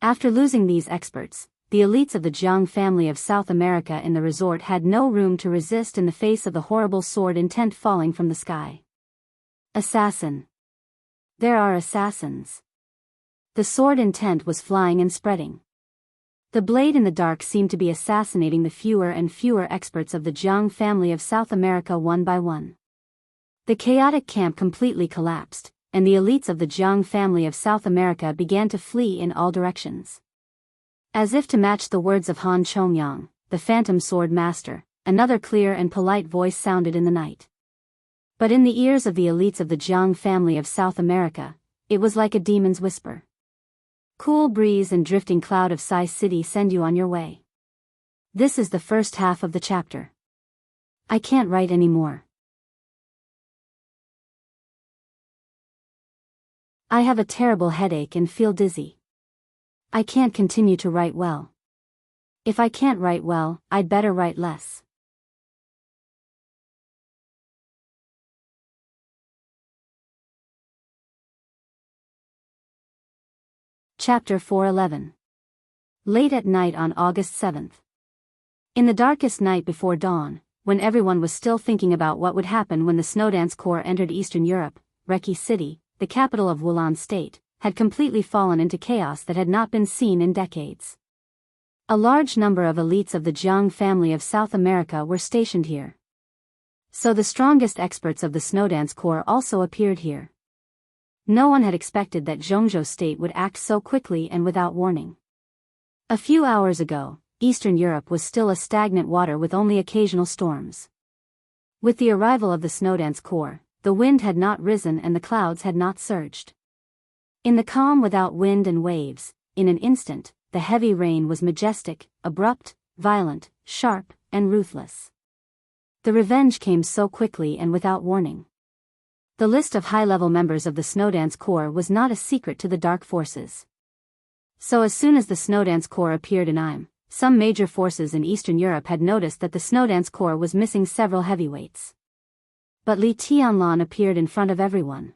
After losing these experts, the elites of the Jiang family of South America in the resort had no room to resist in the face of the horrible sword intent falling from the sky. Assassin. There are assassins. The sword intent was flying and spreading. The blade in the dark seemed to be assassinating the fewer and fewer experts of the Jiang family of South America one by one. The chaotic camp completely collapsed, and the elites of the Jiang family of South America began to flee in all directions. As if to match the words of Han Chongyang, the Phantom Sword Master, another clear and polite voice sounded in the night. But in the ears of the elites of the Jiang family of South America, it was like a demon's whisper. Cool breeze and drifting cloud of Sai City send you on your way. This is the first half of the chapter. I can't write anymore. I have a terrible headache and feel dizzy. I can't continue to write well. If I can't write well, I'd better write less. Chapter 411. Late at night on August 7th. In the darkest night before dawn, when everyone was still thinking about what would happen when the Snowdance Corps entered Eastern Europe, Reki City, the capital of Wulan State, had completely fallen into chaos that had not been seen in decades. A large number of elites of the Jiang family of South America were stationed here. So the strongest experts of the Snowdance Corps also appeared here. No one had expected that Zhongzhou State would act so quickly and without warning. A few hours ago, Eastern Europe was still a stagnant water with only occasional storms. With the arrival of the Snowdance Corps, the wind had not risen and the clouds had not surged. In the calm without wind and waves, in an instant, the heavy rain was majestic, abrupt, violent, sharp, and ruthless. The revenge came so quickly and without warning. The list of high-level members of the Snowdance Corps was not a secret to the dark forces. So as soon as the Snowdance Corps appeared in Im, some major forces in Eastern Europe had noticed that the Snowdance Corps was missing several heavyweights. But Li Tianlan appeared in front of everyone.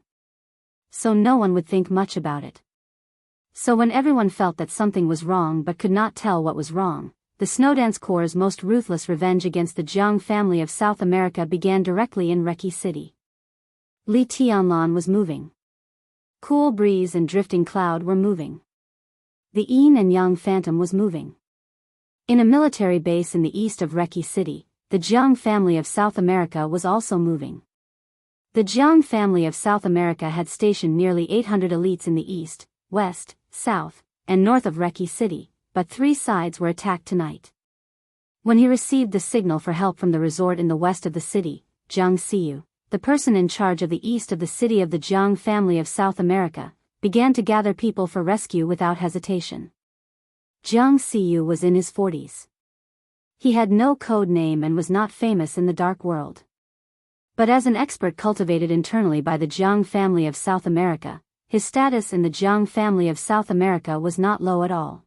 So no one would think much about it. So when everyone felt that something was wrong but could not tell what was wrong, the Snowdance Corps' most ruthless revenge against the Jiang family of South America began directly in Reki City. Li Tianlan was moving. Cool breeze and drifting cloud were moving. The yin and yang phantom was moving. In a military base in the east of Reki City, the Jiang family of South America was also moving. The Jiang family of South America had stationed nearly 800 elites in the east, west, south, and north of Reki City, but 3 sides were attacked tonight. When he received the signal for help from the resort in the west of the city, Jiang Xiyu, the person in charge of the east of the city of the Jiang family of South America, began to gather people for rescue without hesitation. Jiang Xiyu was in his 40s. He had no code name and was not famous in the dark world. But as an expert cultivated internally by the Jiang family of South America, his status in the Jiang family of South America was not low at all.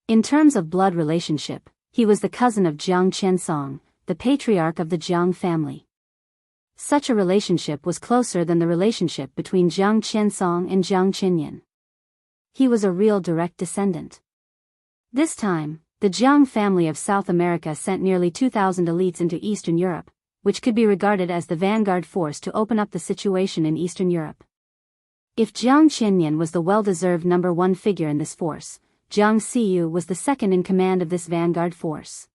In terms of blood relationship, he was the cousin of Jiang Qiansong, the patriarch of the Jiang family. Such a relationship was closer than the relationship between Jiang Qiansong and Jiang Qinyan. He was a real direct descendant. This time, the Jiang family of South America sent nearly 2,000 elites into Eastern Europe, which could be regarded as the vanguard force to open up the situation in Eastern Europe. If Jiang Qinyan was the well-deserved number 1 figure in this force, Jiang Xiyu was the second in command of this vanguard force.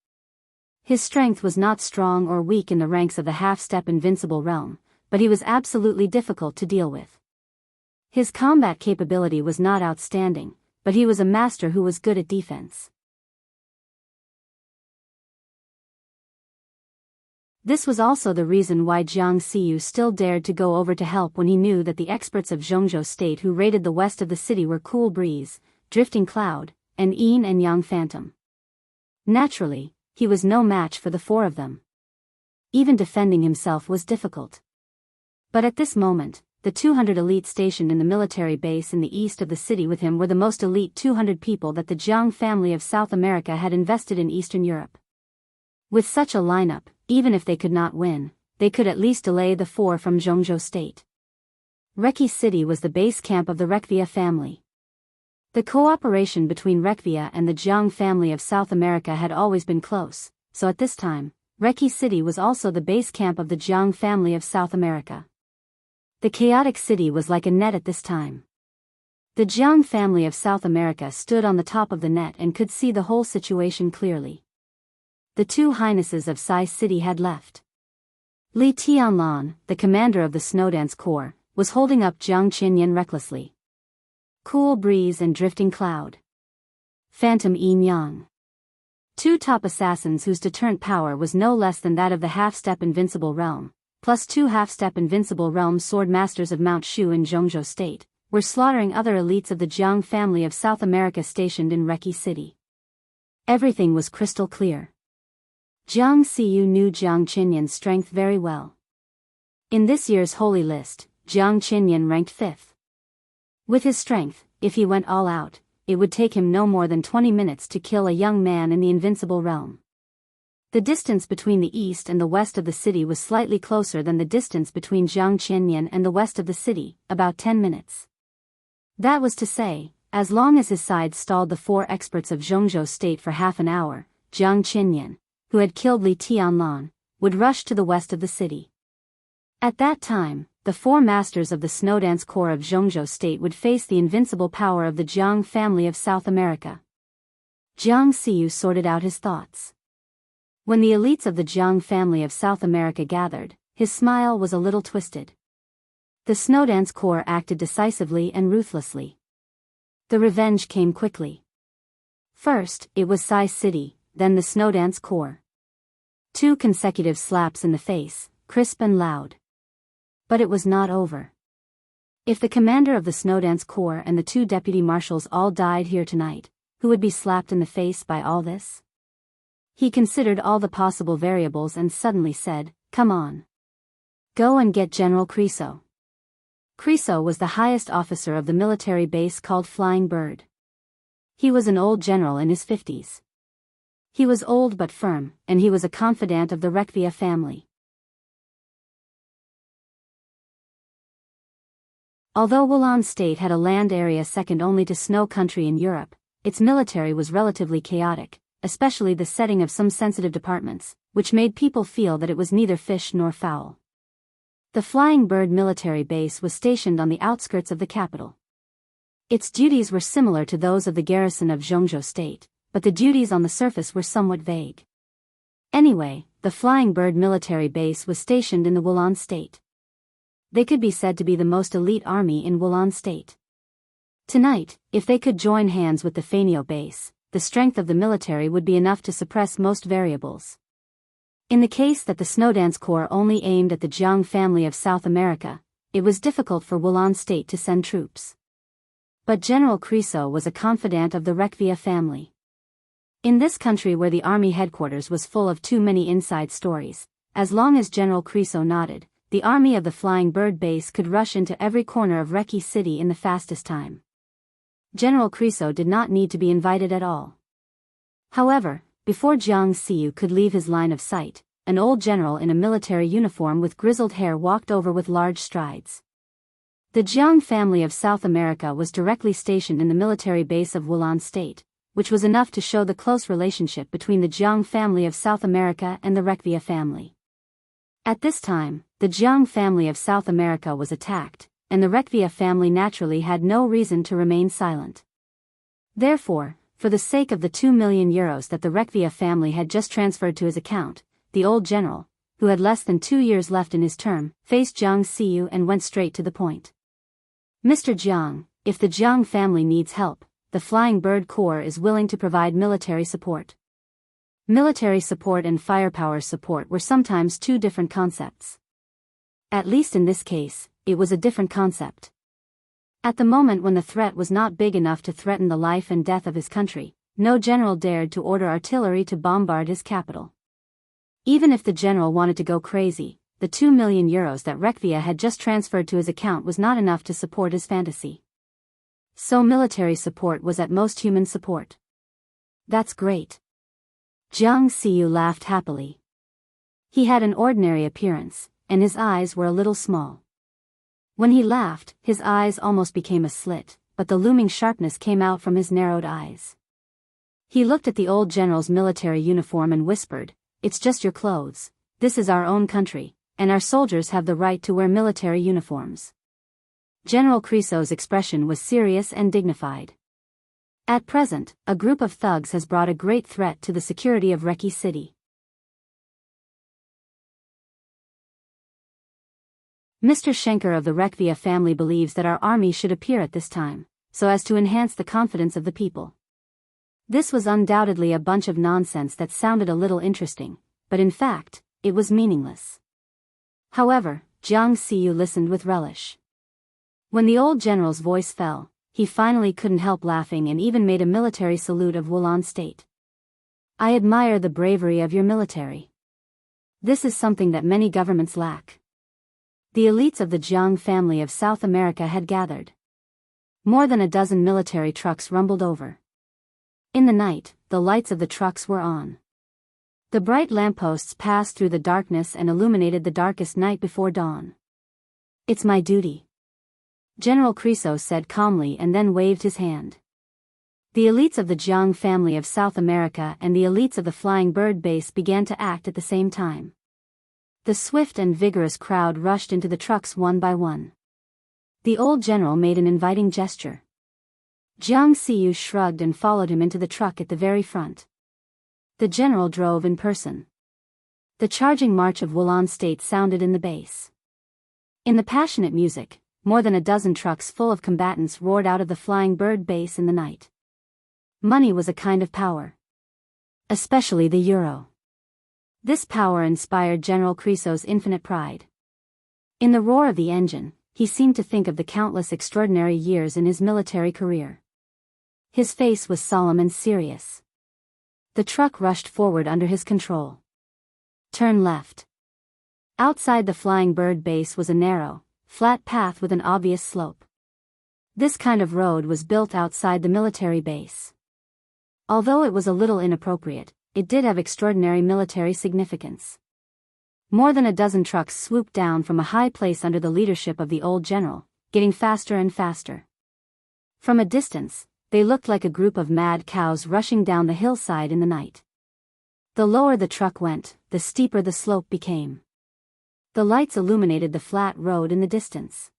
His strength was not strong or weak in the ranks of the half-step invincible realm, but he was absolutely difficult to deal with. His combat capability was not outstanding, but he was a master who was good at defense. This was also the reason why Jiang Xiyu still dared to go over to help when he knew that the experts of Zhongzhou State who raided the west of the city were Cool Breeze, Drifting Cloud, and Yin and Yang Phantom. Naturally, he was no match for the 4 of them. Even defending himself was difficult. But at this moment, the 200 elites stationed in the military base in the east of the city with him were the most elite 200 people that the Jiang family of South America had invested in Eastern Europe. With such a lineup, even if they could not win, they could at least delay the 4 from Zhongzhou State. Reki City was the base camp of the Rekvia family. The cooperation between Rekvia and the Jiang family of South America had always been close, so at this time, Reki City was also the base camp of the Jiang family of South America. The chaotic city was like a net at this time. The Jiang family of South America stood on the top of the net and could see the whole situation clearly. The 2 highnesses of Sai City had left. Li Tianlan, the commander of the Snowdance Corps, was holding up Jiang Qinyan recklessly. Cool breeze and drifting cloud. Phantom yin yang. 2 top assassins whose deterrent power was no less than that of the half-step invincible realm, plus 2 half-step invincible realm sword masters of Mount Shu in Zhongzhou State, were slaughtering other elites of the Jiang family of South America stationed in Reki City. Everything was crystal clear. Jiang Xiyu knew Jiang Qinyan's strength very well. In this year's holy list, Jiang Qinyan ranked 5th. With his strength, if he went all out, it would take him no more than 20 minutes to kill a young man in the invincible realm. The distance between the east and the west of the city was slightly closer than the distance between Jiang Qinyan and the west of the city, about 10 minutes. That was to say, as long as his side stalled the 4 experts of Zhongzhou State for half an hour, Jiang Qinyan, who had killed Li Tianlan, would rush to the west of the city. At that time, the 4 masters of the Snowdance Corps of Zhongzhou State would face the invincible power of the Jiang family of South America. Jiang Xiyu sorted out his thoughts. When the elites of the Jiang family of South America gathered, his smile was a little twisted. The Snowdance Corps acted decisively and ruthlessly. The revenge came quickly. First, it was Sai City, then the Snowdance Corps. 2 consecutive slaps in the face, crisp and loud. But it was not over. If the commander of the Snowdance Corps and the 2 deputy marshals all died here tonight, who would be slapped in the face by all this? He considered all the possible variables and suddenly said, "Come on. Go and get General Creso." Creso was the highest officer of the military base called Flying Bird. He was an old general in his 50s. He was old but firm, and he was a confidant of the Rekvia family. Although Wulan State had a land area second only to Snow Country in Europe, its military was relatively chaotic, especially the setting of some sensitive departments, which made people feel that it was neither fish nor fowl. The Flying Bird military base was stationed on the outskirts of the capital. Its duties were similar to those of the garrison of Zhongzhou State, but the duties on the surface were somewhat vague. Anyway, the Flying Bird military base was stationed in the Wulan State. They could be said to be the most elite army in Wulan State. Tonight, if they could join hands with the Fanyo base, the strength of the military would be enough to suppress most variables. In the case that the Snowdance Corps only aimed at the Jiang family of South America, it was difficult for Wulan State to send troops. But General Creso was a confidant of the Rekvia family. In this country where the army headquarters was full of too many inside stories, as long as General Creso nodded, the army of the Flying Bird base could rush into every corner of Reki City in the fastest time. General Creso did not need to be invited at all. However, before Jiang Xiu could leave his line of sight, an old general in a military uniform with grizzled hair walked over with large strides. The Jiang family of South America was directly stationed in the military base of Wulan State, which was enough to show the close relationship between the Jiang family of South America and the Rekvia family. At this time, the Jiang family of South America was attacked, and the Rekvia family naturally had no reason to remain silent. Therefore, for the sake of the 2 million euros that the Rekvia family had just transferred to his account, the old general, who had less than 2 years left in his term, faced Jiang Xiu and went straight to the point. Mr. Jiang, if the Jiang family needs help, the Flying Bird Corps is willing to provide military support. Military support and firepower support were sometimes two different concepts. At least in this case, it was a different concept. At the moment when the threat was not big enough to threaten the life and death of his country, no general dared to order artillery to bombard his capital. Even if the general wanted to go crazy, the 2 million euros that Rekvia had just transferred to his account was not enough to support his fantasy. So military support was at most human support. That's great. Jiang Xiu laughed happily. He had an ordinary appearance, and his eyes were a little small. When he laughed, his eyes almost became a slit, but the looming sharpness came out from his narrowed eyes. He looked at the old general's military uniform and whispered, "It's just your clothes. This is our own country, and our soldiers have the right to wear military uniforms." General Creso's expression was serious and dignified. At present, a group of thugs has brought a great threat to the security of Reki City. Mr. Schenker of the Rekvia family believes that our army should appear at this time, so as to enhance the confidence of the people. This was undoubtedly a bunch of nonsense that sounded a little interesting, but in fact, it was meaningless. However, Jiang Xiu listened with relish. When the old general's voice fell, he finally couldn't help laughing and even made a military salute of Wulan State. "I admire the bravery of your military. This is something that many governments lack." The elites of the Jiang family of South America had gathered. More than a dozen military trucks rumbled over. In the night, the lights of the trucks were on. The bright lampposts passed through the darkness and illuminated the darkest night before dawn. "It's my duty," General Creso said calmly and then waved his hand. The elites of the Jiang family of South America and the elites of the Flying Bird base began to act at the same time. The swift and vigorous crowd rushed into the trucks one by one. The old general made an inviting gesture. Jiang Xiu shrugged and followed him into the truck at the very front. The general drove in person. The charging march of Wulan State sounded in the base. In the passionate music, more than a dozen trucks full of combatants roared out of the Flying Bird base in the night. Money was a kind of power. Especially the euro. This power inspired General Creso's infinite pride. In the roar of the engine, he seemed to think of the countless extraordinary years in his military career. His face was solemn and serious. The truck rushed forward under his control. "Turn left." Outside the Flying Bird base was a narrow, flat path with an obvious slope. This kind of road was built outside the military base. Although it was a little inappropriate, it did have extraordinary military significance. More than a dozen trucks swooped down from a high place under the leadership of the old general, getting faster and faster. From a distance, they looked like a group of mad cows rushing down the hillside in the night. The lower the truck went, the steeper the slope became. The lights illuminated the flat road in the distance.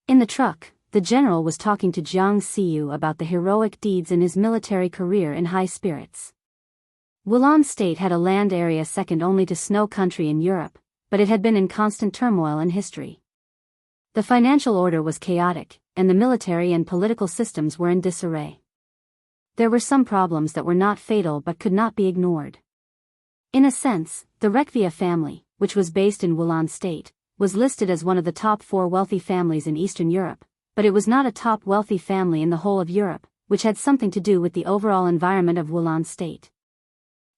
In the truck, the general was talking to Jiang Xiyu about the heroic deeds in his military career in high spirits. Wulan State had a land area second only to Snow Country in Europe, but it had been in constant turmoil in history. The financial order was chaotic, and the military and political systems were in disarray. There were some problems that were not fatal but could not be ignored. In a sense, the Rekvia family, which was based in Wulan State, was listed as one of the top 4 wealthy families in Eastern Europe, but it was not a top wealthy family in the whole of Europe, which had something to do with the overall environment of Wulan State.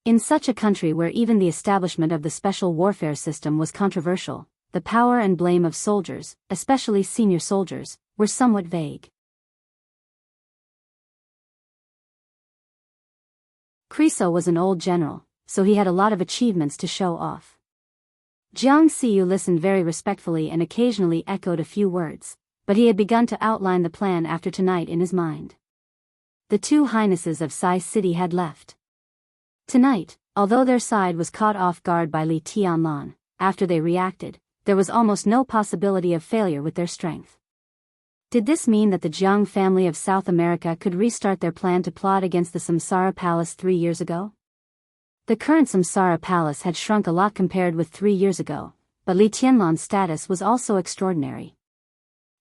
In such a country where even the establishment of the special warfare system was controversial, the power and blame of soldiers, especially senior soldiers, were somewhat vague. Kriso was an old general, so he had a lot of achievements to show off. Jiang Xiyu listened very respectfully and occasionally echoed a few words, but he had begun to outline the plan after tonight in his mind. The 2 highnesses of Sai City had left. Tonight, although their side was caught off guard by Li Tianlan, after they reacted, there was almost no possibility of failure with their strength. Did this mean that the Jiang family of South America could restart their plan to plot against the Samsara Palace 3 years ago? The current Samsara Palace had shrunk a lot compared with 3 years ago, but Li Tianlan's status was also extraordinary.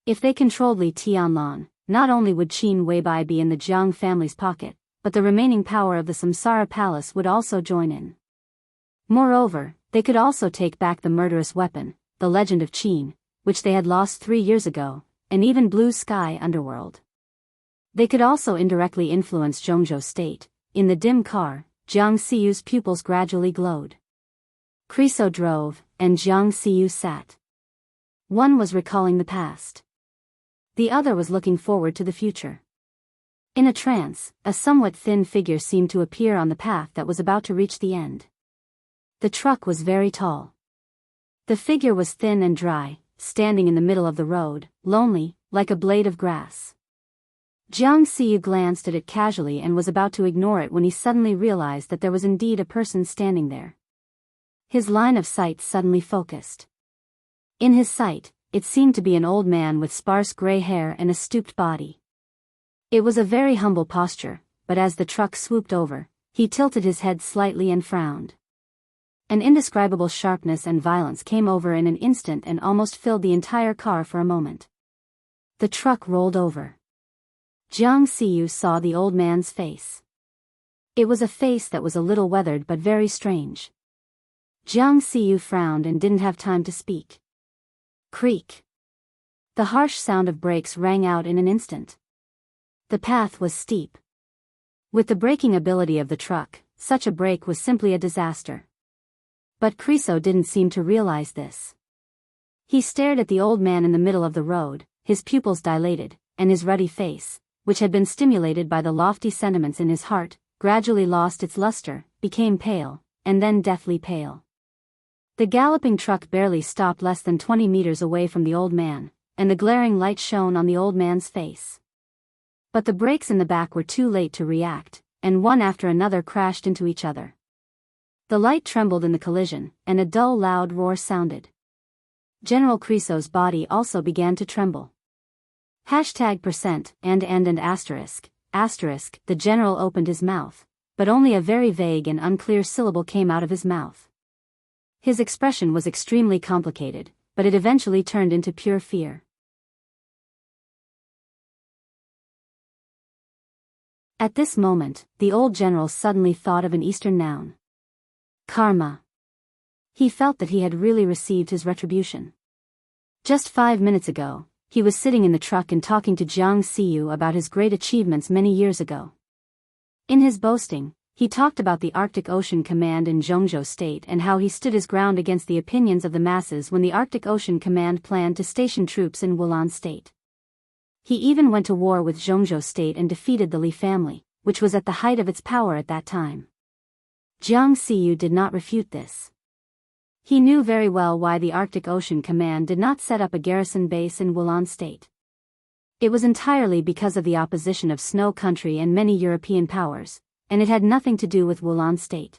If they controlled Li Tianlan, not only would Qin Weibai be in the Jiang family's pocket, but the remaining power of the Samsara Palace would also join in. Moreover, they could also take back the murderous weapon, the Legend of Qin, which they had lost 3 years ago, and even Blue Sky Underworld. They could also indirectly influence Zhongzhou State. In the dim car, Jiang Xiyu's pupils gradually glowed. Kriso drove, and Jiang Xiyu sat. One was recalling the past. The other was looking forward to the future. In a trance, a somewhat thin figure seemed to appear on the path that was about to reach the end. The truck was very tall. The figure was thin and dry, standing in the middle of the road, lonely, like a blade of grass. Jiang Xiyu glanced at it casually and was about to ignore it when he suddenly realized that there was indeed a person standing there. His line of sight suddenly focused. In his sight, it seemed to be an old man with sparse gray hair and a stooped body. It was a very humble posture, but as the truck swooped over, he tilted his head slightly and frowned. An indescribable sharpness and violence came over in an instant and almost filled the entire car for a moment. The truck rolled over. Jiang Xiyu saw the old man's face. It was a face that was a little weathered but very strange. Jiang Xiyu frowned and didn't have time to speak. Creak. The harsh sound of brakes rang out in an instant. The path was steep. With the braking ability of the truck, such a brake was simply a disaster. But Kriso didn't seem to realize this. He stared at the old man in the middle of the road, his pupils dilated, and his ruddy face, which had been stimulated by the lofty sentiments in his heart, gradually lost its luster, became pale, and then deathly pale. The galloping truck barely stopped less than 20 meters away from the old man, and the glaring light shone on the old man's face. But the brakes in the back were too late to react, and one after another crashed into each other. The light trembled in the collision, and a dull loud roar sounded. General Kriso's body also began to tremble. #% and asterisk, the general opened his mouth, but only a very vague and unclear syllable came out of his mouth. His expression was extremely complicated, but it eventually turned into pure fear. At this moment, the old general suddenly thought of an Eastern noun. Karma. He felt that he had really received his retribution. Just 5 minutes ago, he was sitting in the truck and talking to Jiang Xiyu about his great achievements many years ago. In his boasting, he talked about the Arctic Ocean Command in Zhongzhou State and how he stood his ground against the opinions of the masses when the Arctic Ocean Command planned to station troops in Wulan State. He even went to war with Zhongzhou State and defeated the Li family, which was at the height of its power at that time. Jiang Xiyu did not refute this. He knew very well why the Arctic Ocean Command did not set up a garrison base in Wulon State. It was entirely because of the opposition of Snow Country and many European powers, and it had nothing to do with Wulon State.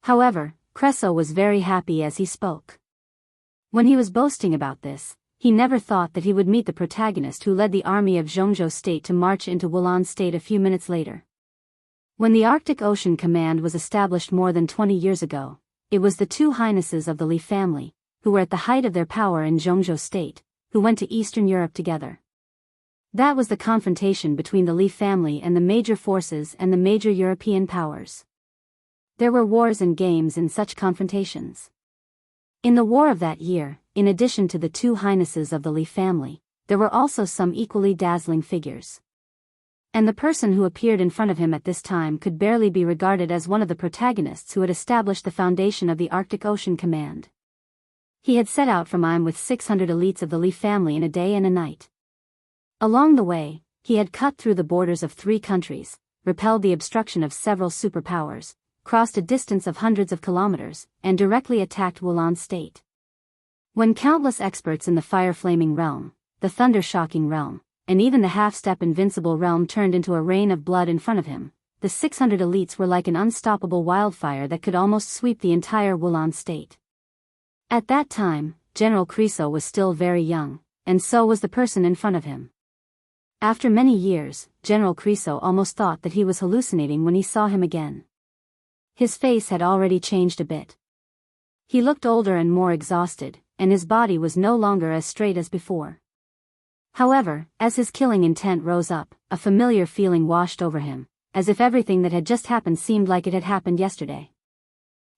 However, Creso was very happy as he spoke. When he was boasting about this, he never thought that he would meet the protagonist who led the army of Zhongzhou State to march into Wulon State a few minutes later. When the Arctic Ocean Command was established more than 20 years ago, it was the two highnesses of the Li family, who were at the height of their power in Zhongzhou State, who went to Eastern Europe together. That was the confrontation between the Li family and the major forces and the major European powers. There were wars and games in such confrontations. In the war of that year, in addition to the two highnesses of the Li family, there were also some equally dazzling figures. And the person who appeared in front of him at this time could barely be regarded as one of the protagonists who had established the foundation of the Arctic Ocean Command. He had set out from Im with 600 elites of the Li family in a day and a night. Along the way, he had cut through the borders of 3 countries, repelled the obstruction of several superpowers, crossed a distance of hundreds of kilometers, and directly attacked Wulon State. When countless experts in the fire-flaming realm, the thunder-shocking realm, and even the half-step invincible realm turned into a rain of blood in front of him, the 600 elites were like an unstoppable wildfire that could almost sweep the entire Wulon State. At that time, General Creso was still very young, and so was the person in front of him. After many years, General Creso almost thought that he was hallucinating when he saw him again. His face had already changed a bit. He looked older and more exhausted, and his body was no longer as straight as before. However, as his killing intent rose up, a familiar feeling washed over him, as if everything that had just happened seemed like it had happened yesterday.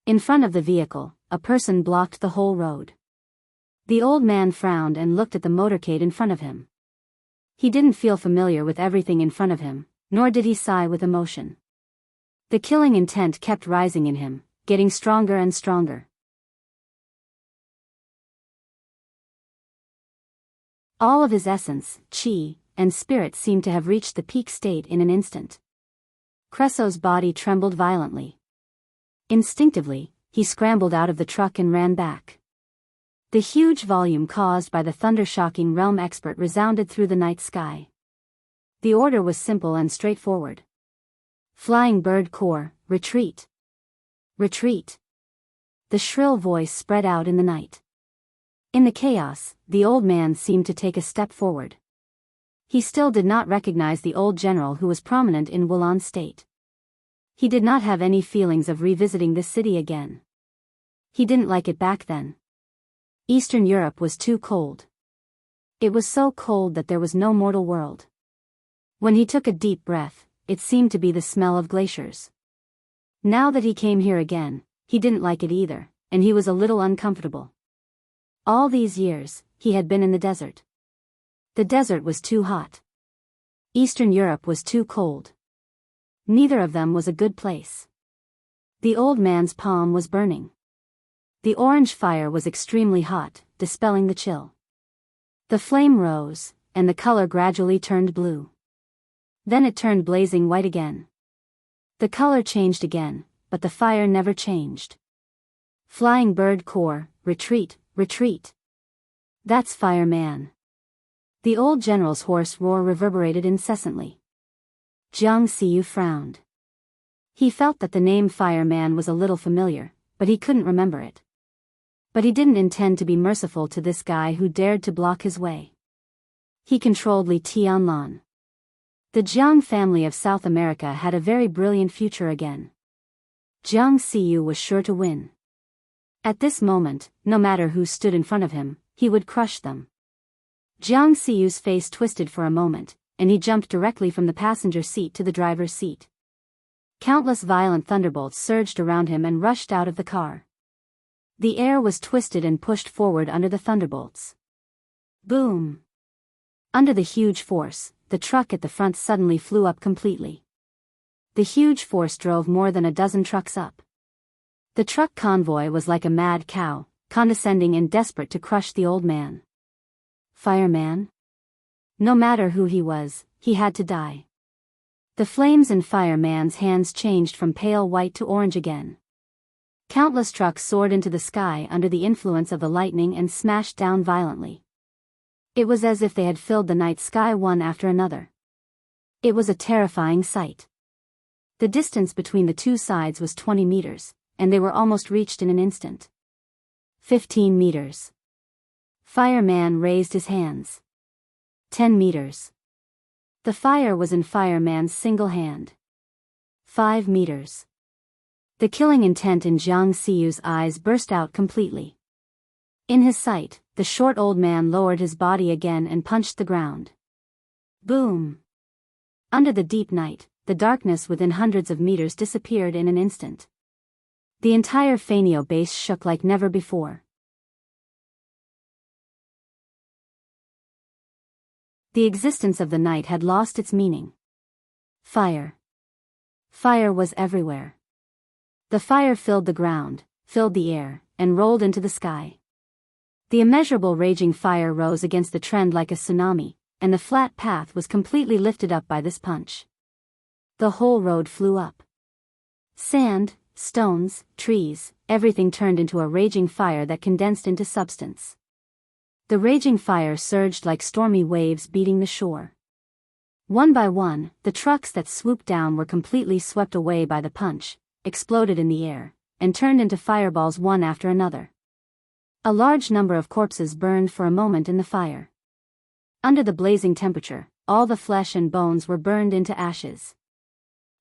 In front of the vehicle, a person blocked the whole road. The old man frowned and looked at the motorcade in front of him. He didn't feel familiar with everything in front of him, nor did he sigh with emotion. The killing intent kept rising in him, getting stronger and stronger. All of his essence, chi, and spirit seemed to have reached the peak state in an instant. Creso's body trembled violently. Instinctively, he scrambled out of the truck and ran back. The huge volume caused by the thunder-shocking realm expert resounded through the night sky. The order was simple and straightforward. Flying Bird Corps, retreat. Retreat. The shrill voice spread out in the night. In the chaos, the old man seemed to take a step forward. He still did not recognize the old general who was prominent in Wulon State. He did not have any feelings of revisiting this city again. He didn't like it back then. Eastern Europe was too cold. It was so cold that there was no mortal world. When he took a deep breath, it seemed to be the smell of glaciers. Now that he came here again, he didn't like it either, and he was a little uncomfortable. All these years, he had been in the desert. The desert was too hot. Eastern Europe was too cold. Neither of them was a good place. The old man's palm was burning. The orange fire was extremely hot, dispelling the chill. The flame rose, and the color gradually turned blue. Then it turned blazing white again. The color changed again, but the fire never changed. Flying Bird Corps, retreat, retreat. That's Fireman. The old general's hoarse roar reverberated incessantly. Jiang Xiyu frowned. He felt that the name Fireman was a little familiar, but he couldn't remember it. But he didn't intend to be merciful to this guy who dared to block his way. He controlled Li Tianlan. The Jiang family of South America had a very brilliant future again. Jiang Xiyu was sure to win. At this moment, no matter who stood in front of him, he would crush them. Jiang Xiyu's face twisted for a moment, and he jumped directly from the passenger seat to the driver's seat. Countless violent thunderbolts surged around him and rushed out of the car. The air was twisted and pushed forward under the thunderbolts. Boom! Under the huge force, the truck at the front suddenly flew up completely. The huge force drove more than a dozen trucks up. The truck convoy was like a mad cow, condescending and desperate to crush the old man. Fireman? No matter who he was, he had to die. The flames in Fireman's hands changed from pale white to orange again. Countless trucks soared into the sky under the influence of the lightning and smashed down violently. It was as if they had filled the night sky one after another. It was a terrifying sight. The distance between the two sides was 20 meters, and they were almost reached in an instant. 15 meters. Fireman raised his hands. 10 meters. The fire was in Fireman's single hand. 5 meters. The killing intent in Jiang Siyu's eyes burst out completely. In his sight, the short old man lowered his body again and punched the ground. Boom! Under the deep night, the darkness within hundreds of meters disappeared in an instant. The entire Fanio base shook like never before. The existence of the night had lost its meaning. Fire. Fire was everywhere. The fire filled the ground, filled the air, and rolled into the sky. The immeasurable raging fire rose against the trend like a tsunami, and the flat path was completely lifted up by this punch. The whole road flew up. Sand, stones, trees, everything turned into a raging fire that condensed into substance. The raging fire surged like stormy waves beating the shore. One by one, the trucks that swooped down were completely swept away by the punch, exploded in the air, and turned into fireballs one after another. A large number of corpses burned for a moment in the fire. Under the blazing temperature, all the flesh and bones were burned into ashes.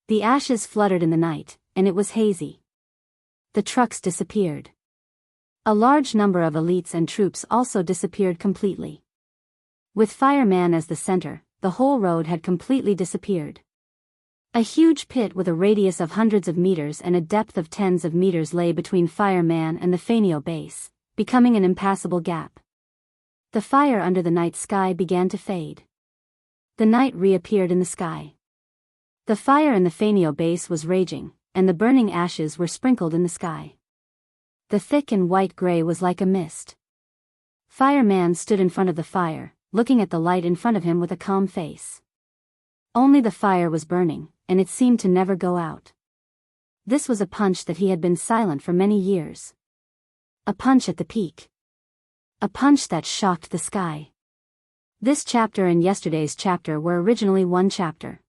The ashes fluttered in the night, and it was hazy. The trucks disappeared. A large number of elites and troops also disappeared completely. With Fireman as the center, the whole road had completely disappeared. A huge pit with a radius of hundreds of meters and a depth of tens of meters lay between Fireman and the Fanio base, becoming an impassable gap. The fire under the night sky began to fade. The night reappeared in the sky. The fire in the Fanio base was raging, and the burning ashes were sprinkled in the sky. The thick and white gray was like a mist. Fireman stood in front of the fire, looking at the light in front of him with a calm face. Only the fire was burning, and it seemed to never go out. This was a punch that he had been silent for many years. A punch at the peak. A punch that shocked the sky. This chapter and yesterday's chapter were originally one chapter.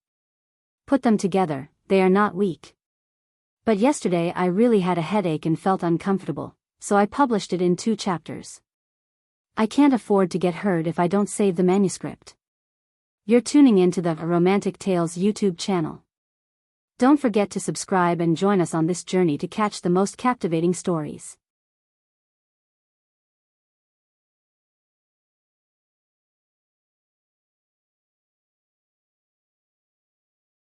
Put them together, they are not weak. But yesterday I really had a headache and felt uncomfortable, so I published it in 2 chapters. I can't afford to get hurt if I don't save the manuscript. You're tuning in to the Romantic Tales YouTube channel. Don't forget to subscribe and join us on this journey to catch the most captivating stories.